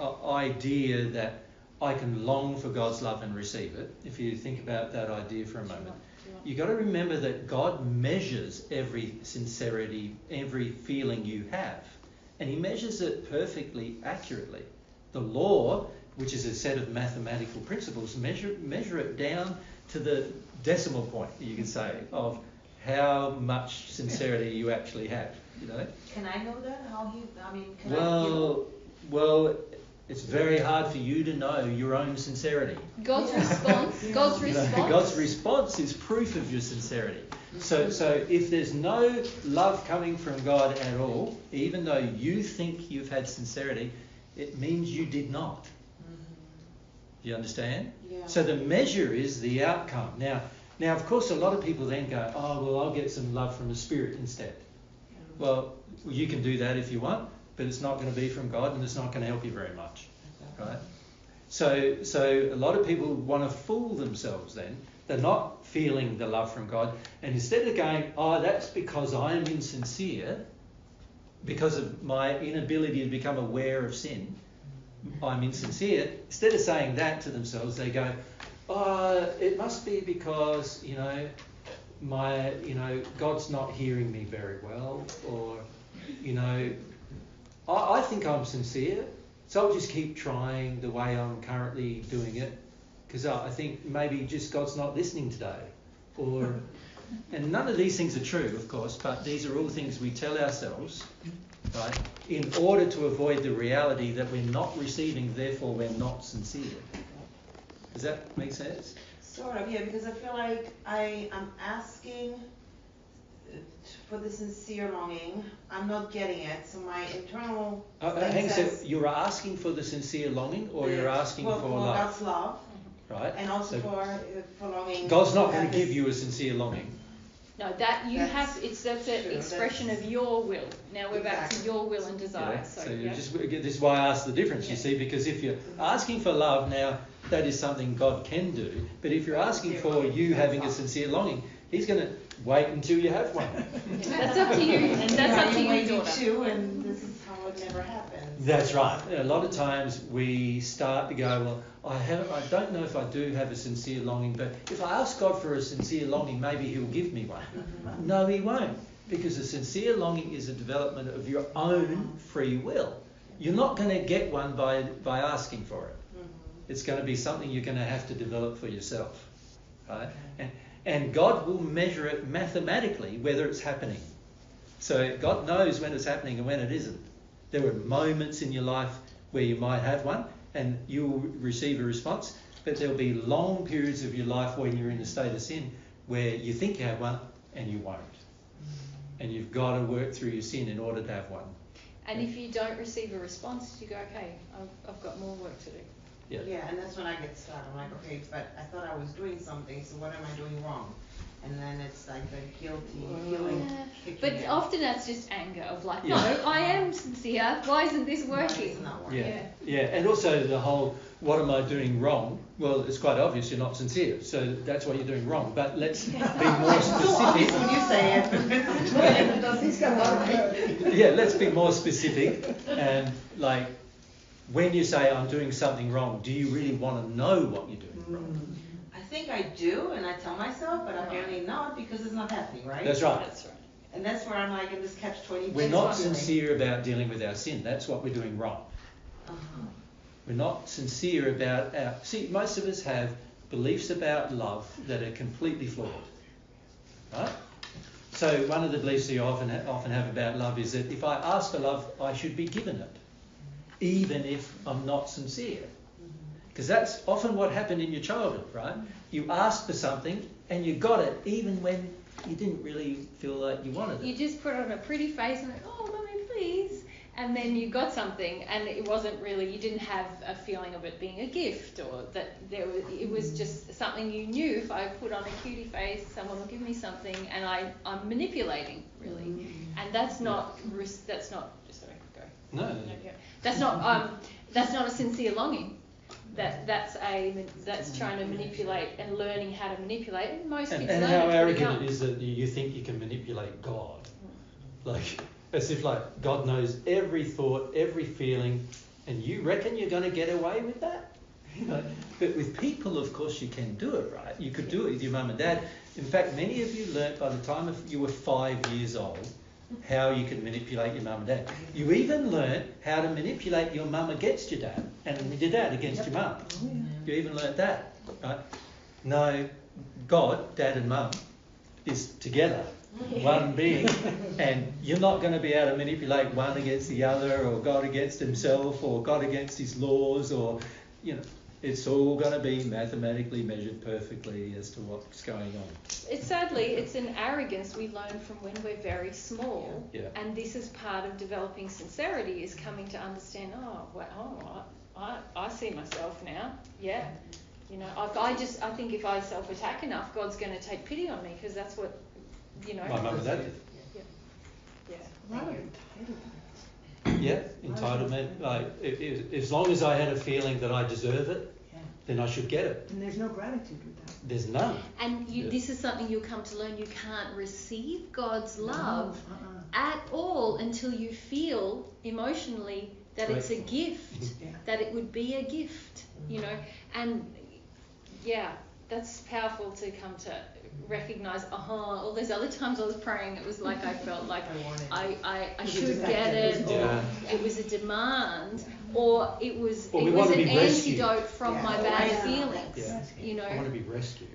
idea that I can long for God's love and receive it, if you think about that idea for a moment, you've got to remember that God measures every sincerity, every feeling you have, and He measures it perfectly accurately. The law, which is a set of mathematical principles, measure it down to the decimal point, you can say, of how much sincerity you actually have. You know? Can I know that? Well, it's very hard for you to know your own sincerity. God's response. God's response. God's response is proof of your sincerity. So if there's no love coming from God at all, even though you think you've had sincerity, it means you did not. Do you understand? Yeah. So the measure is the outcome. Now, of course, a lot of people then go, oh, well, I'll get some love from the Spirit instead. Well, you can do that if you want, but it's not going to be from God, and it's not going to help you very much, right? So a lot of people want to fool themselves then. They're not feeling the love from God, and instead of going, oh, that's because I am insincere, because of my inability to become aware of sin, I'm insincere. Instead of saying that to themselves, they go, oh, it must be because, God's not hearing me very well, or, I think I'm sincere, so I'll just keep trying the way I'm currently doing it, because I think maybe just God's not listening today, or... And none of these things are true, of course, but these are all things we tell ourselves, right, in order to avoid the reality that we're not receiving, therefore we're not sincere. Does that make sense? Sort of, yeah, because I feel like I am asking for the sincere longing. I'm not getting it, so my internal Hang on, so you're asking for the sincere longing, or you're asking for love? God's love, right? And also for longing. God's not going to give you a sincere longing. No, that's an expression of your will. Now we're back to your will and desire. Yeah. So this is why I asked the difference, you see, because if you're asking for love now, that is something God can do. But if you're asking for you having a sincere longing, He's going to wait until you have one. That's up to you. And that's up to you, daughter. Too, and this is how it never happens. That's right. A lot of times we start to go, well, I don't know if I do have a sincere longing, but if I ask God for a sincere longing, maybe He'll give me one. No, He won't, because a sincere longing is a development of your own free will. You're not going to get one by asking for it. It's going to be something you're going to have to develop for yourself, right? And God will measure it mathematically whether it's happening. So God knows when it's happening and when it isn't. There are moments in your life where you might have one and you'll receive a response, but there'll be long periods of your life when you're in a state of sin where you think you have one and you won't. And you've got to work through your sin in order to have one. And if you don't receive a response, you go, okay, I've got more work to do. Yeah, and that's when I get stuck. I'm like, okay, but I thought I was doing something, so what am I doing wrong? And then it's like the guilty feeling. But often that's just anger of like, no, I am sincere. Why isn't this working? It's not working. Yeah, and also the whole, what am I doing wrong? Well, it's quite obvious you're not sincere, so that's what you're doing wrong. But let's be more specific. When you say it. Yeah, let's be more specific and like, when you say I'm doing something wrong, do you really want to know what you're doing wrong? I think I do, and I tell myself, but apparently not, because it's not happening, right? That's right. That's right. And that's where I'm like in this catch-22. We're not sincere about dealing with our sin. That's what we're doing wrong. Uh-huh. We're not sincere about our... See, most of us have beliefs about love that are completely flawed. Right? So one of the beliefs you often have about love is that if I ask for love, I should be given it, even if I'm not sincere. Because that's often what happened in your childhood, right? You asked for something and you got it, even when you didn't really feel like you wanted it. You just put on a pretty face and went, oh, mommy, please. And then you got something, and it wasn't really, you didn't have a feeling of it being a gift, or that it was just something you knew. If I put on a cutie face, someone will give me something, and I'm manipulating, really. And that's not, sorry, go. No. That's not a sincere longing. That's trying to manipulate and learning how to manipulate. And most kids and learn how it arrogant young. it is that you think you can manipulate God. Like, as if like God knows every thought, every feeling, and you reckon you're going to get away with that? You know, but with people, of course, you can do it, right? You could do it with your mum and dad. In fact, many of you learnt by the time you were 5 years old how you could manipulate your mum and dad. You even learnt how to manipulate your mum against your dad and your dad against your mum. You even learnt that, right? No, God, dad and mum, is together, one being, and you're not going to be able to manipulate one against the other, or God against himself, or God against his laws, or, you know, it's all going to be mathematically measured perfectly as to what's going on. Sadly, it's an arrogance we learn from when we're very small. Yeah. And this is part of developing sincerity, is coming to understand, I see myself now. Yeah. You know, I think if I self-attack enough, God's going to take pity on me, because that's what, you know. My mum and dad did. Yeah. Yeah, entitlement. Like, as long as I had a feeling that I deserve it, then I should get it. And there's no gratitude with that. There's none. And this is something you'll come to learn. You can't receive God's love at all until you feel emotionally that it's a gift, that it would be a gift, you know. And yeah, that's powerful to come to recognise. All those other times I was praying, it was like I felt like I should get it, or it was a demand, or it was an antidote from my bad feelings. You know, I want to be rescued.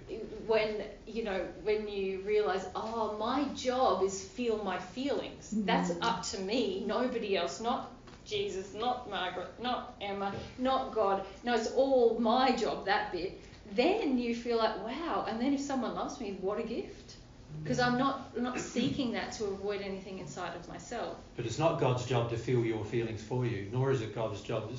When you realise, my job is feel my feelings. That's up to me, nobody else, not Jesus, not Margaret, not Emma, not God. No, it's all my job, that bit. Then you feel like, wow, and then if someone loves me, what a gift. Because I'm not seeking that to avoid anything inside of myself. But it's not God's job to feel your feelings for you, nor is it God's job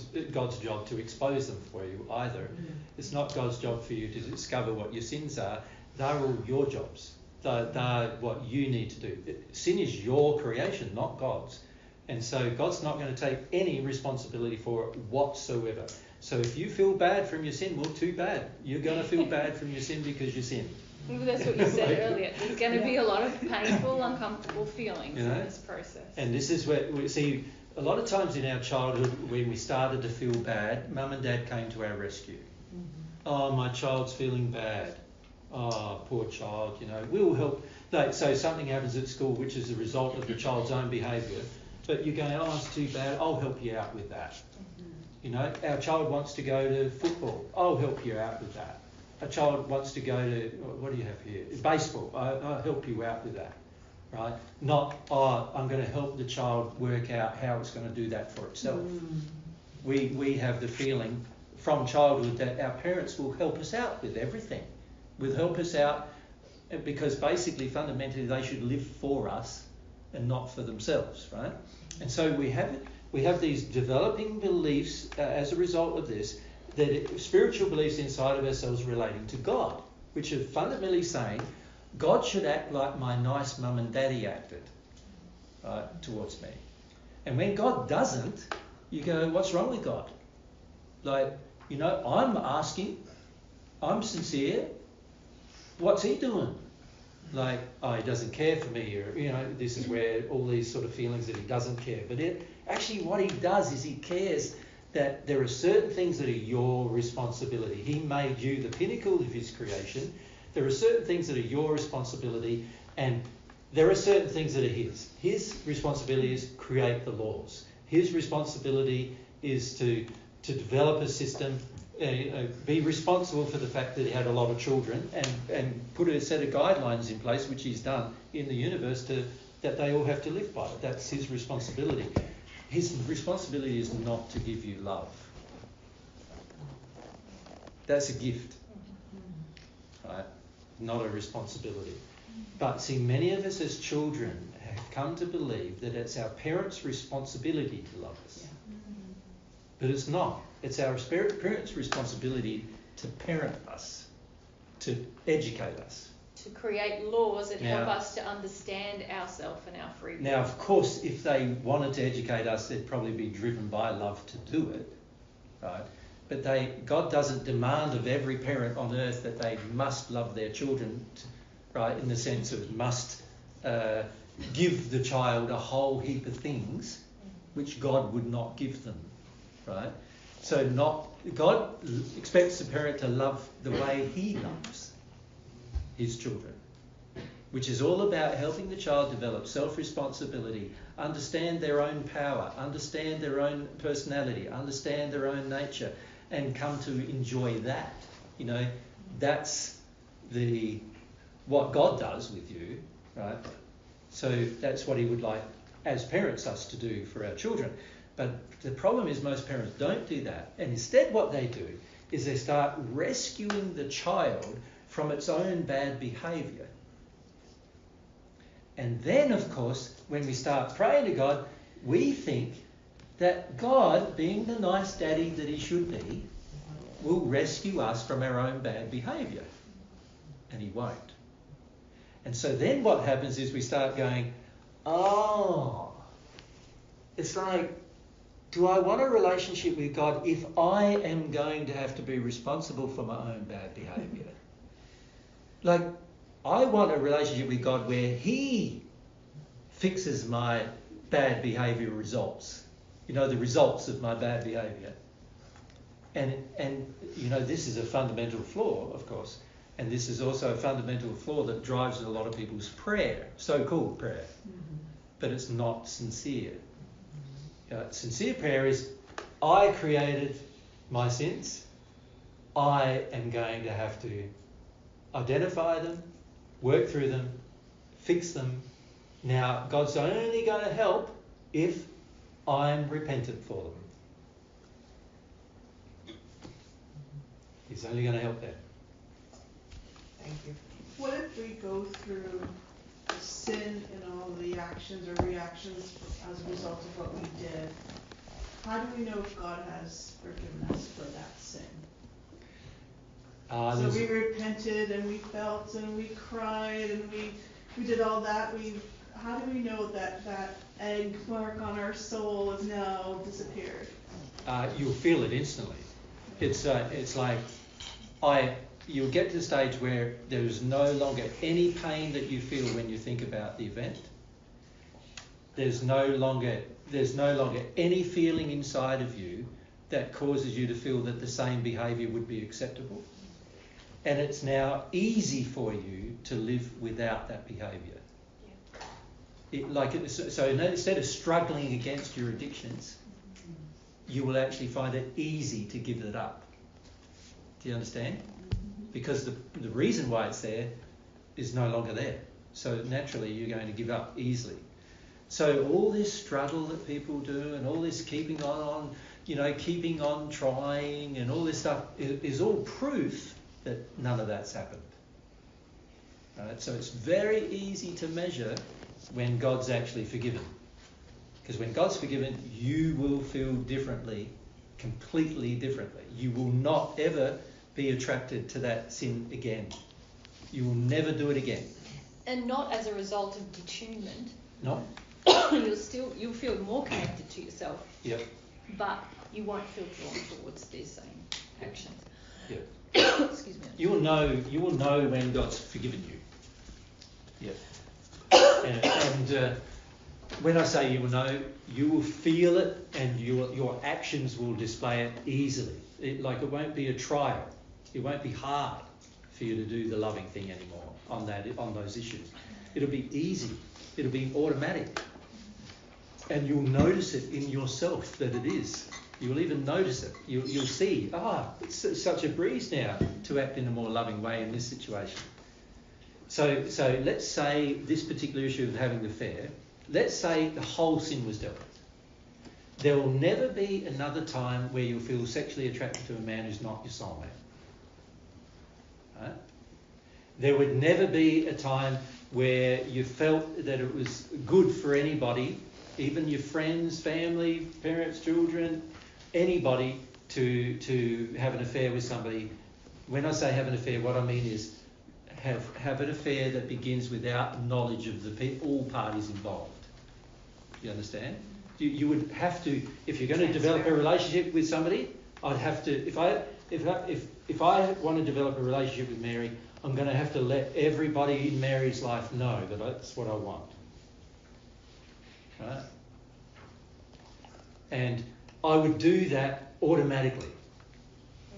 to expose them for you either. It's not God's job for you to discover what your sins are. They're all your jobs. They're what you need to do. Sin is your creation, not God's. And so God's not going to take any responsibility for it whatsoever. So if you feel bad from your sin, well, too bad. You're going to feel bad from your sin because you sin. Well, that's what you said earlier. There's going to be a lot of painful, uncomfortable feelings in this process. And this is where we see a lot of times in our childhood when we started to feel bad, mum and dad came to our rescue. Oh, my child's feeling bad. Oh, poor child, you know, we'll help. So something happens at school which is a result of the child's own behaviour, but you're going, oh, it's too bad, I'll help you out with that. You know, our child wants to go to football, I'll help you out with that. A child wants to go to, what do you have here? Baseball, I'll help you out with that, right? Not, I'm going to help the child work out how it's going to do that for itself. We have the feeling from childhood that our parents will help us out with everything. Will help us out because basically, fundamentally, they should live for us and not for themselves, right? And so we have these developing beliefs as a result of this, that spiritual beliefs inside of ourselves relating to God, which are fundamentally saying God should act like my nice mum and daddy acted towards me. And when God doesn't, you go, what's wrong with God? Like, you know, I'm asking, I'm sincere, what's he doing? Like, he doesn't care for me, or, you know, this is where all these sort of feelings that he doesn't care. But actually what he does is he cares that there are certain things that are your responsibility. He made you the pinnacle of his creation. There are certain things that are your responsibility, and there are certain things that are his. His responsibility is create the laws. His responsibility is to develop a system, be responsible for the fact that he had a lot of children, and put a set of guidelines in place, which he's done in the universe, that they all have to live by. That's his responsibility. His responsibility is not to give you love. That's a gift, right? Not a responsibility. But see, many of us as children have come to believe that it's our parents' responsibility to love us. But it's not. It's our parents' responsibility to parent us, to educate us. To create laws that help us to understand ourselves and our free will. Now, of course, if they wanted to educate us, they'd probably be driven by love to do it, right? But God doesn't demand of every parent on earth that they must love their children, right, in the sense of must give the child a whole heap of things which God would not give them, right? So God expects the parent to love the way he loves his children, which is all about helping the child develop self-responsibility, understand their own power, understand their own personality, understand their own nature, and come to enjoy that. You know, that's what God does with you, right? So that's what he would like, as parents, us to do for our children. But the problem is most parents don't do that. And instead what they do is they start rescuing the child from its own bad behaviour. And then, of course, when we start praying to God, we think that God, being the nice daddy that he should be, will rescue us from our own bad behaviour. And he won't. And so then what happens is we start going, oh, it's like, do I want a relationship with God if I am going to have to be responsible for my own bad behaviour? Like, I want a relationship with God where he fixes my bad behaviour results. You know, the results of my bad behaviour. And you know, this is a fundamental flaw, of course. And this is also a fundamental flaw that drives a lot of people's prayer, so-called prayer. But it's not sincere. Sincere prayer is, I created my sins. I am going to have to identify them, work through them, fix them. Now, God's only going to help if I'm repentant for them. He's only going to help that. Thank you. What if we go through the sin and all the actions or reactions as a result of what we did? How do we know if God has forgiven us for that sin? So we repented and we felt and we cried and we did all that. How do we know that egg mark on our soul has now disappeared? You'll feel it instantly. It's like you'll get to the stage where there is no longer any pain that you feel when you think about the event. There's no longer any feeling inside of you that causes you to feel that the same behaviour would be acceptable. And it's now easy for you to live without that behaviour. So instead of struggling against your addictions, you will actually find it easy to give it up. Do you understand? Because the reason why it's there is no longer there. So naturally you're going to give up easily. So all this struggle that people do and all this keeping on trying and all this stuff is all proof that none of that's happened. Right? So it's very easy to measure when God's actually forgiven. Because when God's forgiven, you will feel differently, completely differently. You will not ever be attracted to that sin again. You will never do it again. And not as a result of detunement. No. You'll feel more connected to yourself. Yep. But you won't feel drawn towards these same actions. Yep. Excuse me. You will know when God's forgiven you. Yep. when I say you will know, you will feel it, and your actions will display it easily. It won't be a trial. It won't be hard for you to do the loving thing anymore on those issues. It'll be easy. It'll be automatic. And you'll notice it in yourself that it is. You'll even notice it. You'll see, it's such a breeze now to act in a more loving way in this situation. So let's say this particular issue of having the affair, let's say the whole sin was dealt with. There will never be another time where you'll feel sexually attracted to a man who's not your soulmate. Right? There would never be a time where you felt that it was good for anybody, even your friends, family, parents, children, anybody to have an affair with somebody. When I say have an affair, what I mean is have an affair that begins without knowledge of all parties involved. You understand? You would have to, if you're going to develop a relationship with somebody, I'd have to, if I want to develop a relationship with Mary, I'm going to have to let everybody in Mary's life know that that's what I want. Right? And I would do that automatically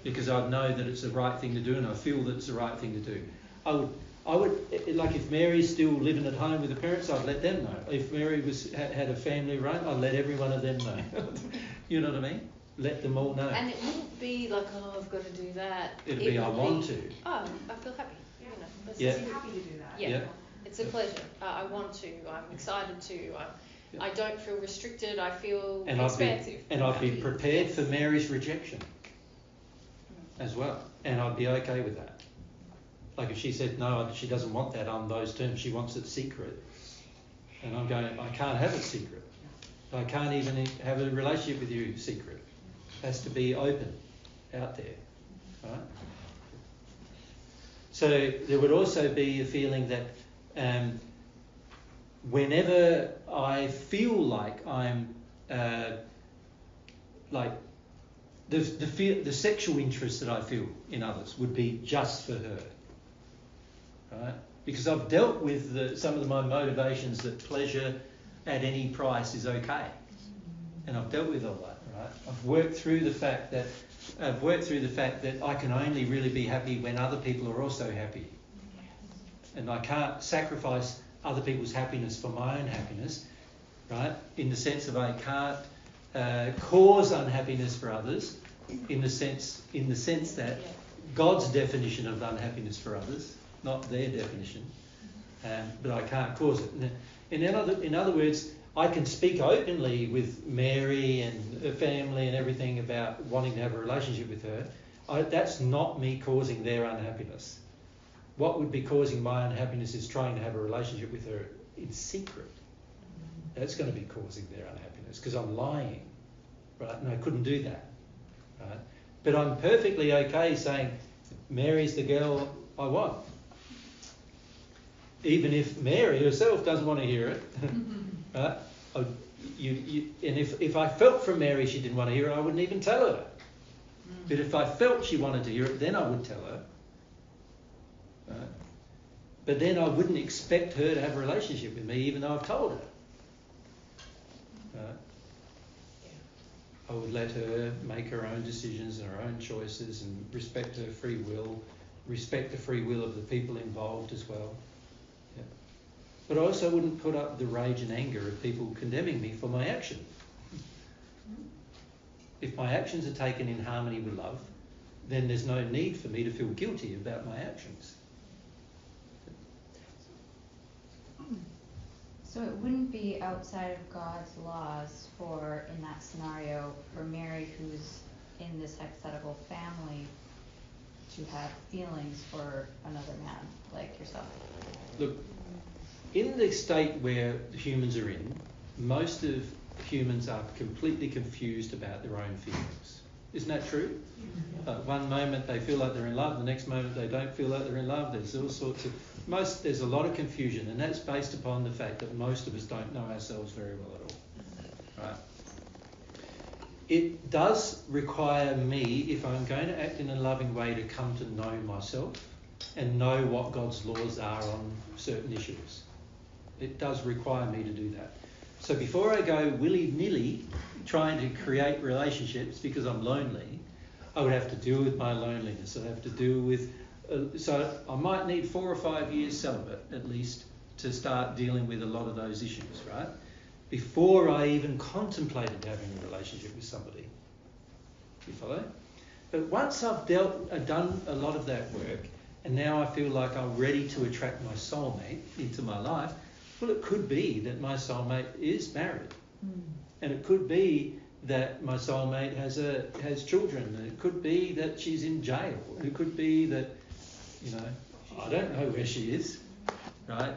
because I'd know that it's the right thing to do, and I feel that it's the right thing to do. I would like if Mary's still living at home with her parents, I'd let them know. If Mary had a family around, I'd let every one of them know. You know what I mean? Let them all know. And it wouldn't be like, I've got to do that. It'd be, I want to. I feel happy. Yeah. Happy to do that. Yeah. It's a pleasure. I want to. I'm excited to. I don't feel restricted. I feel expansive. I'd be prepared for Mary's rejection as well, and I'd be okay with that. Like if she said no, she doesn't want that on those terms. She wants it secret, and I'm going, I can't have it secret. I can't even have a relationship with you secret. It has to be open, out there, right? So there would also be a feeling that whenever I feel like I'm like the sexual interest that I feel in others would be just for her, right? Because I've dealt with some of my motivations that pleasure at any price is okay, and I've dealt with all that, right? I've worked through the fact that I can only really be happy when other people are also happy, and I can't sacrifice other people's happiness for my own happiness, right? In the sense of I can't cause unhappiness for others, in the sense that God's definition of unhappiness for others, not their definition, but I can't cause it. In other words, I can speak openly with Mary and her family and everything about wanting to have a relationship with her. That's not me causing their unhappiness. What would be causing my unhappiness is trying to have a relationship with her in secret. That's going to be causing their unhappiness because I'm lying, right? And I couldn't do that, right? But I'm perfectly okay saying Mary's the girl I want, even if Mary herself doesn't want to hear it, right? And if I felt from Mary she didn't want to hear it, I wouldn't even tell her. But if I felt she wanted to hear it, then I would tell her. Right? But then I wouldn't expect her to have a relationship with me, even though I've told her. Right? I would let her make her own decisions and her own choices and respect her free will, respect the free will of the people involved as well. Yeah. But I also wouldn't put up the rage and anger of people condemning me for my action. If my actions are taken in harmony with love, then there's no need for me to feel guilty about my actions. So it wouldn't be outside of God's laws for, in that scenario, for Mary, who's in this hypothetical family, to have feelings for another man like yourself. Look, in the state where humans are in, most of humans are completely confused about their own feelings. Isn't that true? One moment they feel like they're in love, the next moment they don't feel like they're in love. There's all sorts of... There's a lot of confusion, and that's based upon the fact that most of us don't know ourselves very well at all. Right? It does require me, if I'm going to act in a loving way, to come to know myself and know what God's laws are on certain issues. It does require me to do that. So before I go willy-nilly trying to create relationships because I'm lonely, I would have to deal with my loneliness. I'd have to deal with... so I might need 4 or 5 years celibate, at least, to start dealing with a lot of those issues, right? Before I even contemplated having a relationship with somebody. You follow? But once I've done a lot of that work, and now I feel like I'm ready to attract my soulmate into my life, well, it could be that my soulmate is married. And it could be that my soulmate has children. And it could be that she's in jail. It could be that, you know, I don't know where she is, right?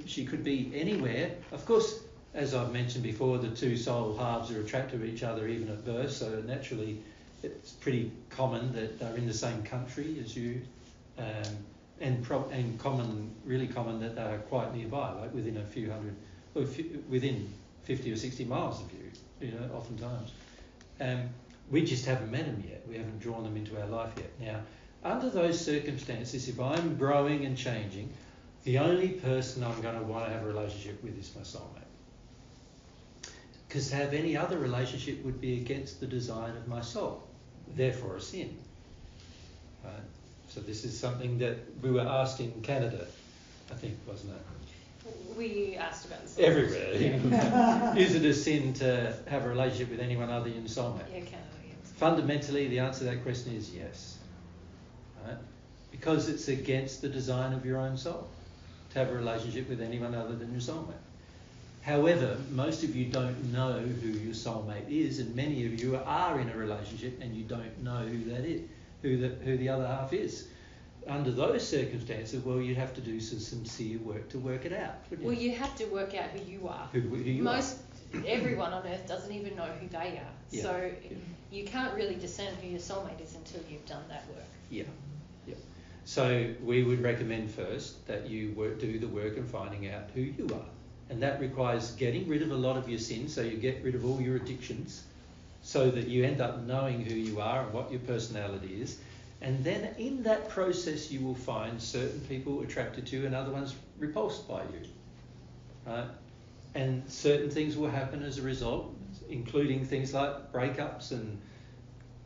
She could be anywhere. Of course, as I've mentioned before, the two soul halves are attracted to each other even at birth, so naturally it's pretty common that they're in the same country as you, and really common that they're quite nearby, like within a few hundred, or within 50 or 60 miles of you, you know, oftentimes. We just haven't met them yet. We haven't drawn them into our life yet. Now, under those circumstances, if I'm growing and changing, the only person I'm going to want to have a relationship with is my soulmate. Because to have any other relationship would be against the design of my soul, therefore a sin. Right? So this is something that we were asked in Canada, I think, wasn't it? We asked about this. Everywhere. Yeah. Is it a sin to have a relationship with anyone other than your soulmate? Yeah, Canada, yes. Fundamentally, the answer to that question is yes. Right? Because it's against the design of your own soul to have a relationship with anyone other than your soulmate. However, most of you don't know who your soulmate is, and many of you are in a relationship and you don't know who that is, who the other half is. Under those circumstances, well, you'd have to do some sincere work to work it out, wouldn't you? Well, you have to work out who you are. Everyone on earth doesn't even know who they are. Yeah. So you can't really discern who your soulmate is until you've done that work. Yeah. So we would recommend first that you do the work of finding out who you are. And that requires getting rid of a lot of your sins, so you get rid of all your addictions, so that you end up knowing who you are and what your personality is. And then in that process, you will find certain people attracted to you and other ones repulsed by you. Right? And certain things will happen as a result, including things like breakups and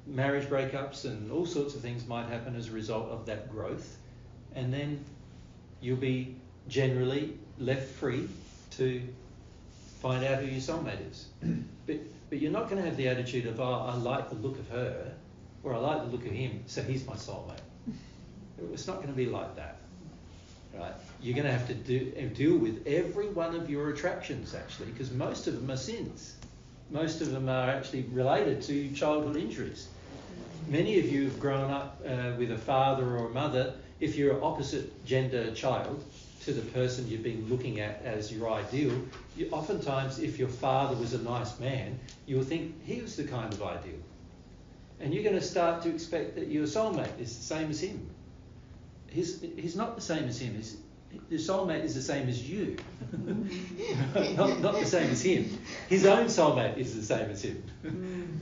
marriage breakups, and all sorts of things might happen as a result of that growth. And then you'll be generally left free to find out who your soulmate is. But you're not going to have the attitude of, oh, I like the look of her, or I like the look of him, so he's my soulmate. It's not going to be like that, right? You're going to have to deal with every one of your attractions, actually, because most of them are sins. Most of them are actually related to childhood injuries. Many of you have grown up with a father or a mother. If you're an opposite gender child to the person you've been looking at as your ideal, oftentimes if your father was a nice man, you'll think he was the kind of ideal. And you're going to start to expect that your soulmate is the same as him. He's not the same as him. Your soulmate is the same as you. not the same as him. His own soulmate is the same as him.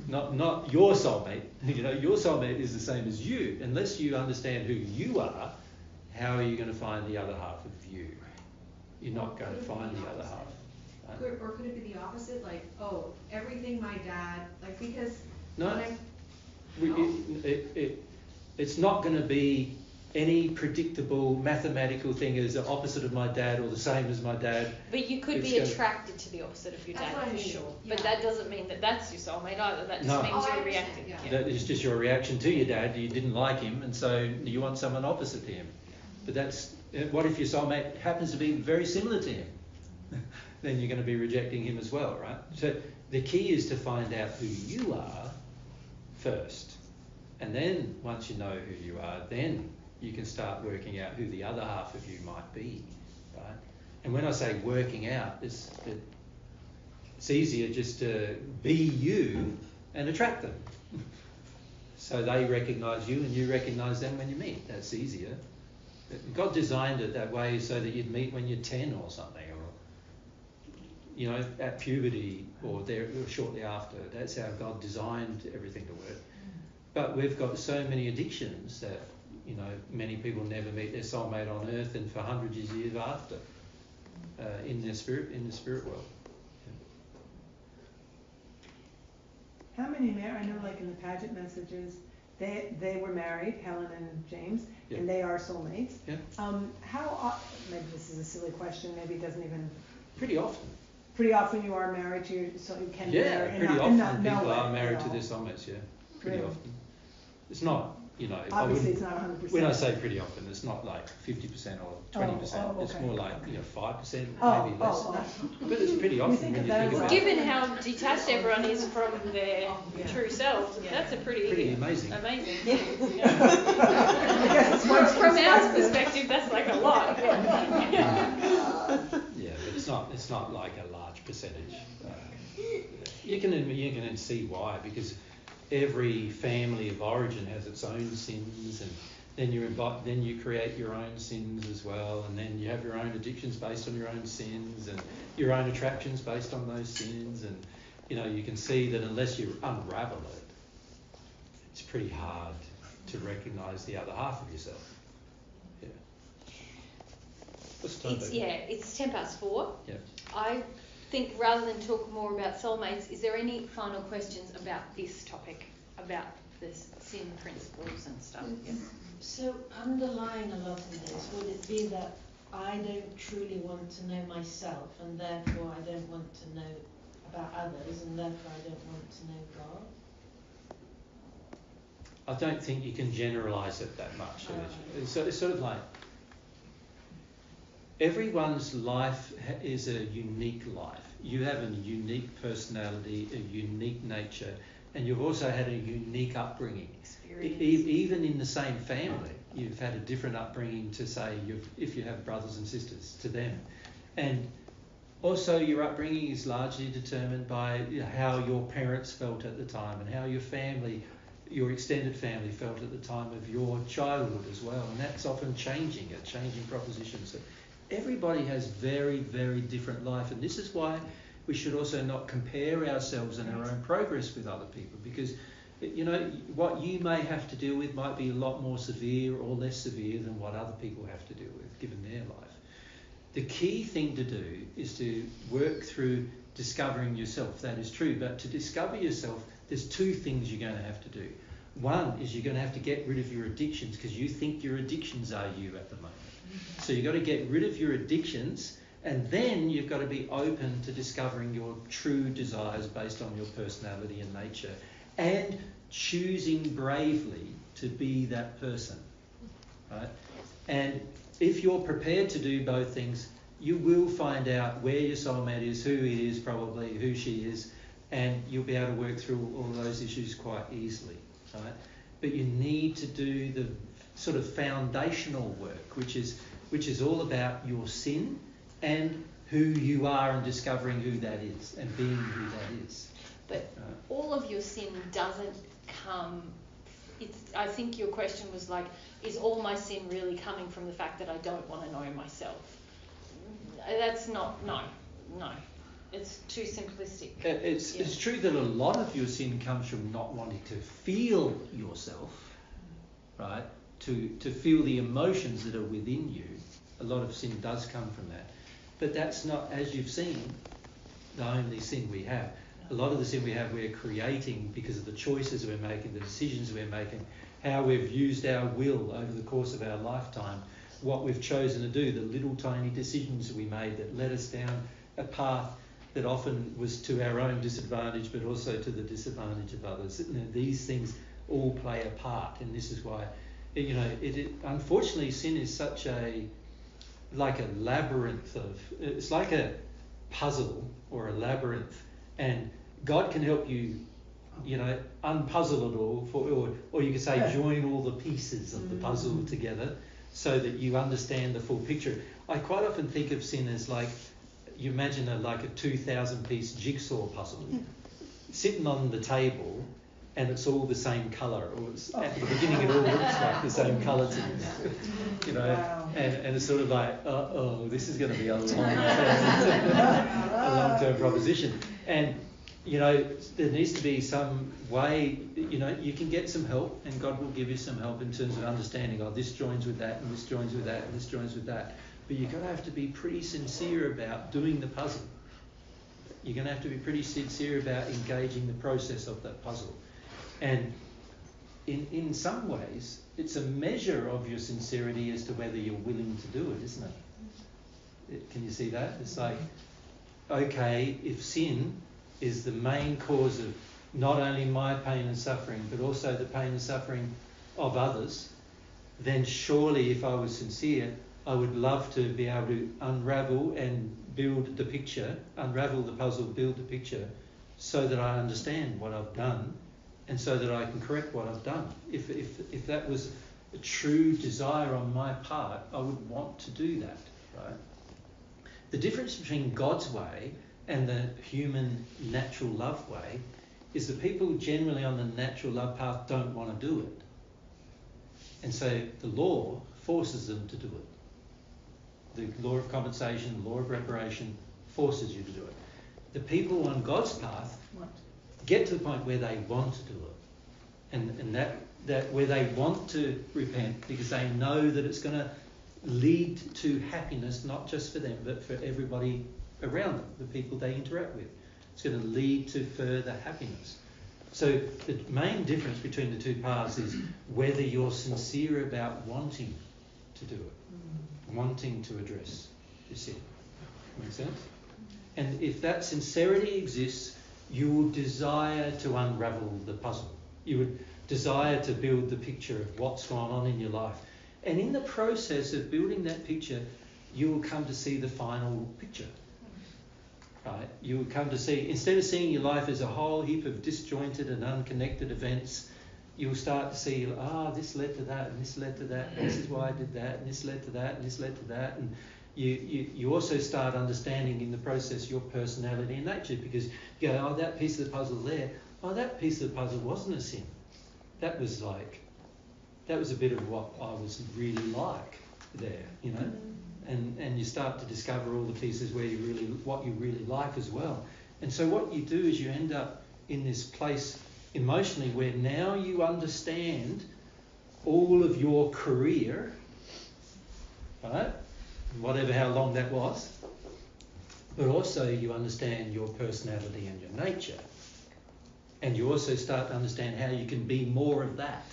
Not your soulmate. You know, your soulmate is the same as you. Unless you understand who you are, how are you going to find the other half of you? You're not going to find the other half. Or could it be the opposite? Like, oh, everything my dad, like, because... No. It's not going to be any predictable mathematical thing as the opposite of my dad or the same as my dad. But you could be attracted to the opposite of your dad, for sure. Yeah. But that doesn't mean that that's your soulmate either. That just means you're reacting. Yeah. That is just your reaction to your dad. You didn't like him, and so you want someone opposite to him. But that's... what if your soulmate happens to be very similar to him? Then you're going to be rejecting him as well, right? So the key is to find out who you are first. And then once you know who you are, then you can start working out who the other half of you might be, right? And when I say working out, it's easier just to be you and attract them. So they recognise you and you recognise them when you meet. That's easier. God designed it that way so that you'd meet when you're 10 or something, or, you know, at puberty or shortly after. That's how God designed everything to work. But we've got so many addictions that, you know, many people never meet their soulmate on earth, and for hundreds of years after, in the spirit world. How many I know like in the pageant messages, they were married, Helen and James, Yeah. and they are soulmates. Yeah. Maybe this is a silly question, maybe it doesn't even. Pretty often. Pretty often you are married to your, so you can be Yeah, married and pretty not, often and not know people it, are married you to know. their soulmates, yeah. Pretty Really? often. It's not, you know, Obviously it's not 100%. when I say pretty often, it's not like 50% or 20%. It's okay. more like, you know, 5%, maybe less. Oh. But it's pretty often think when of you that think as about a- it. Given how detached everyone is from their true self, that's a Pretty amazing. amazing. I guess it's much From our perspective. perspective, that's like a lot. Yeah, but it's not like a large percentage. You can see why, because every family of origin has its own sins, and then you create your own sins as well, and then you have your own addictions based on your own sins, and your own attractions based on those sins, and you know, you can see that unless you unravel it, it's pretty hard to recognise the other half of yourself. Yeah. What's the time, baby? It's 4:10. Yeah. I think rather than talk more about soulmates, is there any final questions about this topic, about the sin principles and stuff? Yeah. So underlying a lot of this, would it be that I don't truly want to know myself, and therefore I don't want to know about others, and therefore I don't want to know God? I don't think you can generalise it that much. It's sort of like everyone's life is a unique life. You have a unique personality, a unique nature, and you've also had a unique upbringing. Even in the same family, you've had a different upbringing to, say, if you have brothers and sisters, to them. And also your upbringing is largely determined by how your parents felt at the time, and how your family, your extended family, felt at the time of your childhood as well. And that's often changing proposition. So everybody has very, very different life, and this is why we should also not compare ourselves and our own progress with other people, because you know what you may have to deal with might be a lot more severe or less severe than what other people have to deal with given their life. The key thing to do is to work through discovering yourself. That is true, but to discover yourself, there's two things you're going to have to do. One is you're going to have to get rid of your addictions, because you think your addictions are you at the moment. So you've got to get rid of your addictions, and then you've got to be open to discovering your true desires based on your personality and nature, and choosing bravely to be that person, right? And if you're prepared to do both things, you will find out where your soulmate is, who it is probably, who she is, and you'll be able to work through all of those issues quite easily, right? But you need to do the sort of foundational work, which is all about your sin and who you are, and discovering who that is and being who that is. But all of your sin doesn't come. I think your question was like, is all my sin really coming from the fact that I don't want to know myself? That's not. No. It's too simplistic. It's true that a lot of your sin comes from not wanting to feel yourself, right? To feel the emotions that are within you. A lot of sin does come from that. But that's not, as you've seen, the only sin we have. A lot of the sin we have, we're creating because of the choices we're making, the decisions we're making, how we've used our will over the course of our lifetime, what we've chosen to do, the little tiny decisions we made that led us down a path that often was to our own disadvantage, but also to the disadvantage of others. You know, these things all play a part, and this is why, you know, unfortunately, sin is such like a labyrinth it's like a puzzle or a labyrinth, and God can help you, you know, unpuzzle it all, or you could say join all the pieces of the puzzle together so that you understand the full picture. I quite often think of sin as like, you imagine like a 2,000 piece jigsaw puzzle sitting on the table, and it's all the same colour, or at the beginning it all looks like the same colour to you, you know, and it's sort of like, this is going to be a long-term proposition. And, you know, there needs to be some way, you know, you can get some help, and God will give you some help in terms of understanding, this joins with that, and this joins with that, and this joins with that. But you've got to have to be pretty sincere about doing the puzzle. you're going to have to be pretty sincere about engaging the process of that puzzle. And in some ways, it's a measure of your sincerity as to whether you're willing to do it, isn't it? Can you see that? It's like, okay, if sin is the main cause of not only my pain and suffering, but also the pain and suffering of others, then surely if I was sincere, I would love to be able to unravel and build the picture, unravel the puzzle, build the picture, so that I understand what I've done and so that I can correct what I've done. If that was a true desire on my part, I would want to do that, right? The difference between God's way and the human natural love way is that people generally on the natural love path don't want to do it. And so the law forces them to do it. The law of compensation, the law of reparation forces you to do it. The people on God's path get to the point where they want to do it. And that where they want to repent because they know that it's going to lead to happiness, not just for them, but for everybody around them, the people they interact with. It's going to lead to further happiness. So the main difference between the two paths is whether you're sincere about wanting to do it, wanting to address your sin. Make sense? And if that sincerity exists, you will desire to unravel the puzzle. You would desire to build the picture of what's gone on in your life. And in the process of building that picture, you will come to see the final picture. Right? You will come to see, instead of seeing your life as a whole heap of disjointed and unconnected events, you'll start to see, this led to that, and this led to that, and this is why I did that, and this led to that, and this led to that. And you also start understanding in the process your personality and nature, because you go, that piece of the puzzle there, that piece of the puzzle wasn't a sin. That was a bit of what I was really like there, you know. And you start to discover all the pieces where what you really like as well. And so what you do is you end up in this place emotionally where now you understand all of your career, right? Whatever, how long that was. But also you understand your personality and your nature. And you also start to understand how you can be more of that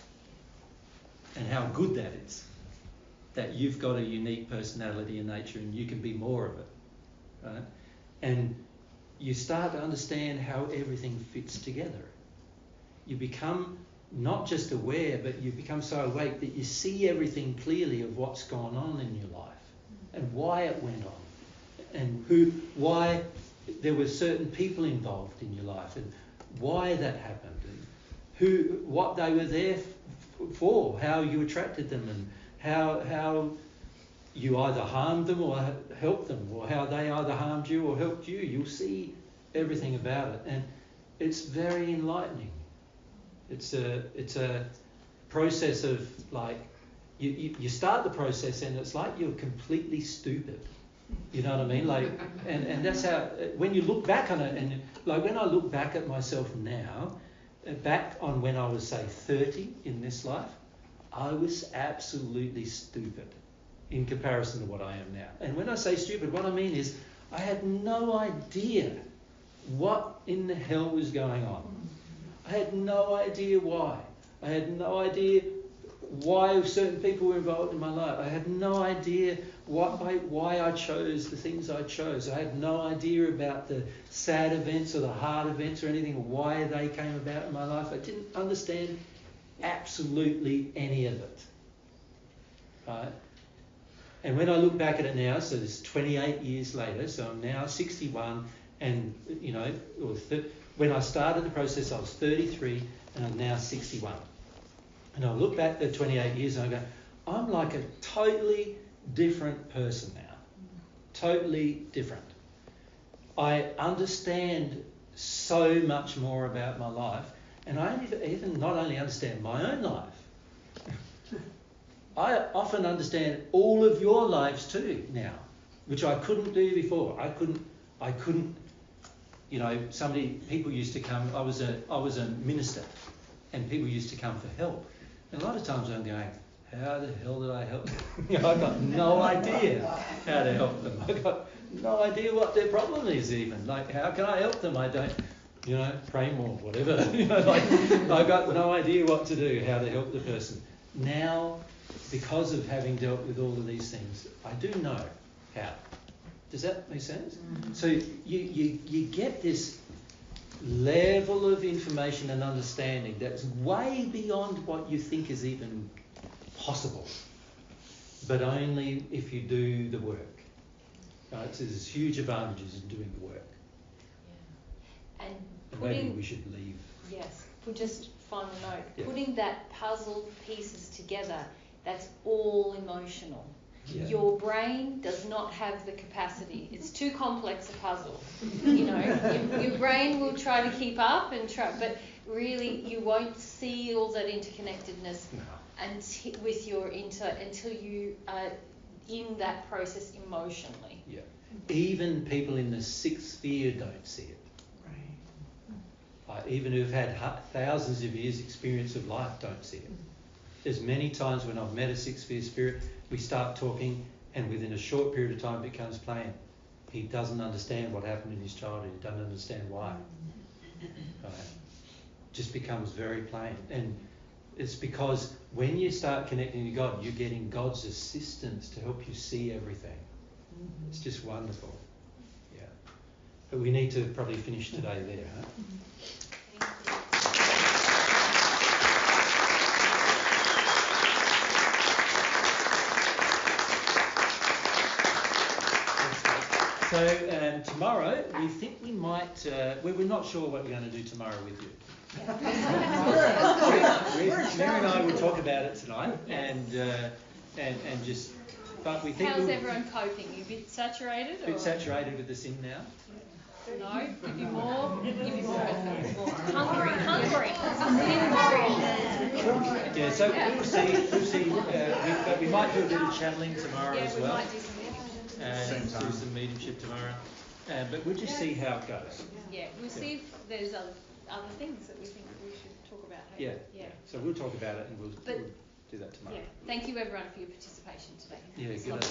and how good that is. That you've got a unique personality and nature and you can be more of it, right? And you start to understand how everything fits together. You become not just aware, but you become so awake that you see everything clearly of what's gone on in your life and why it went on and why there were certain people involved in your life and why that happened and what they were there for, how you attracted them and how you either harmed them or helped them, or how they either harmed you or helped you. You'll see everything about it, and it's very enlightening. It's a process of like you start the process and it's like you're completely stupid. You know what I mean? Like, and that's how when you look back on it, and like when I look back at myself now, back on when I was say 30 in this life, I was absolutely stupid in comparison to what I am now. And when I say stupid, what I mean is I had no idea what in the hell was going on. I had no idea why. I had no idea why certain people were involved in my life. I had no idea why I chose the things I chose. I had no idea about the sad events or the hard events or anything, or why they came about in my life. I didn't understand absolutely any of it. Right? And when I look back at it now, so it's 28 years later, so I'm now 61, and when I started the process I was 33 and I'm now 61. And I look back at 28 years and I go, I'm like a totally different person now. Totally different. I understand so much more about my life. And I even not only understand my own life, I often understand all of your lives too now, which I couldn't do before. I couldn't, people used to come, I was a minister, and people used to come for help. And a lot of times I'm going, how the hell did I help them? I got no idea how to help them. I got no idea what their problem is even. Like, how can I help them? I don't, pray more, whatever. I've got no idea what to do, how to help the person. Now, because of having dealt with all of these things, I do know how. Does that make sense? Mm-hmm. So you get this level of information and understanding that's way beyond what you think is even possible, but only if you do the work. Right? So there's huge advantages in doing the work. Yeah. And maybe we should leave. Yes. Just final note. Yeah. Putting that puzzle pieces together, that's all emotional. Yeah. Your brain does not have the capacity. It's too complex a puzzle. Your brain will try to keep up but really you won't see all that interconnectedness until you are in that process emotionally. Yeah. Even people in the sixth sphere don't see it. Right. Even who've had thousands of years' experience of life don't see it. There's many times when I've met a sixth sphere spirit, we start talking, and within a short period of time it becomes plain. He doesn't understand what happened in his childhood. He doesn't understand why. Right. Just becomes very plain. And it's because when you start connecting to God, you're getting God's assistance to help you see everything. Mm-hmm. It's just wonderful. Yeah. But we need to probably finish today there, huh? So tomorrow, we think we might, we're not sure what we're going to do tomorrow with you. Mary and I will talk about it tonight, and just, but we think. How's everyone coping? You a bit saturated? A bit saturated with the sin now. No, give you more. Hungry. Yeah, so we'll see. But we might do a bit of channeling tomorrow as well. Yeah, we might do some mediumship. Do some mediumship tomorrow. But we'll just see how it goes. Yeah, we'll see if there's other things that we think we should talk about. Hey? Yeah. So we'll talk about it and we'll do that tomorrow. Yeah. Thank you everyone for your participation today. Yeah, good.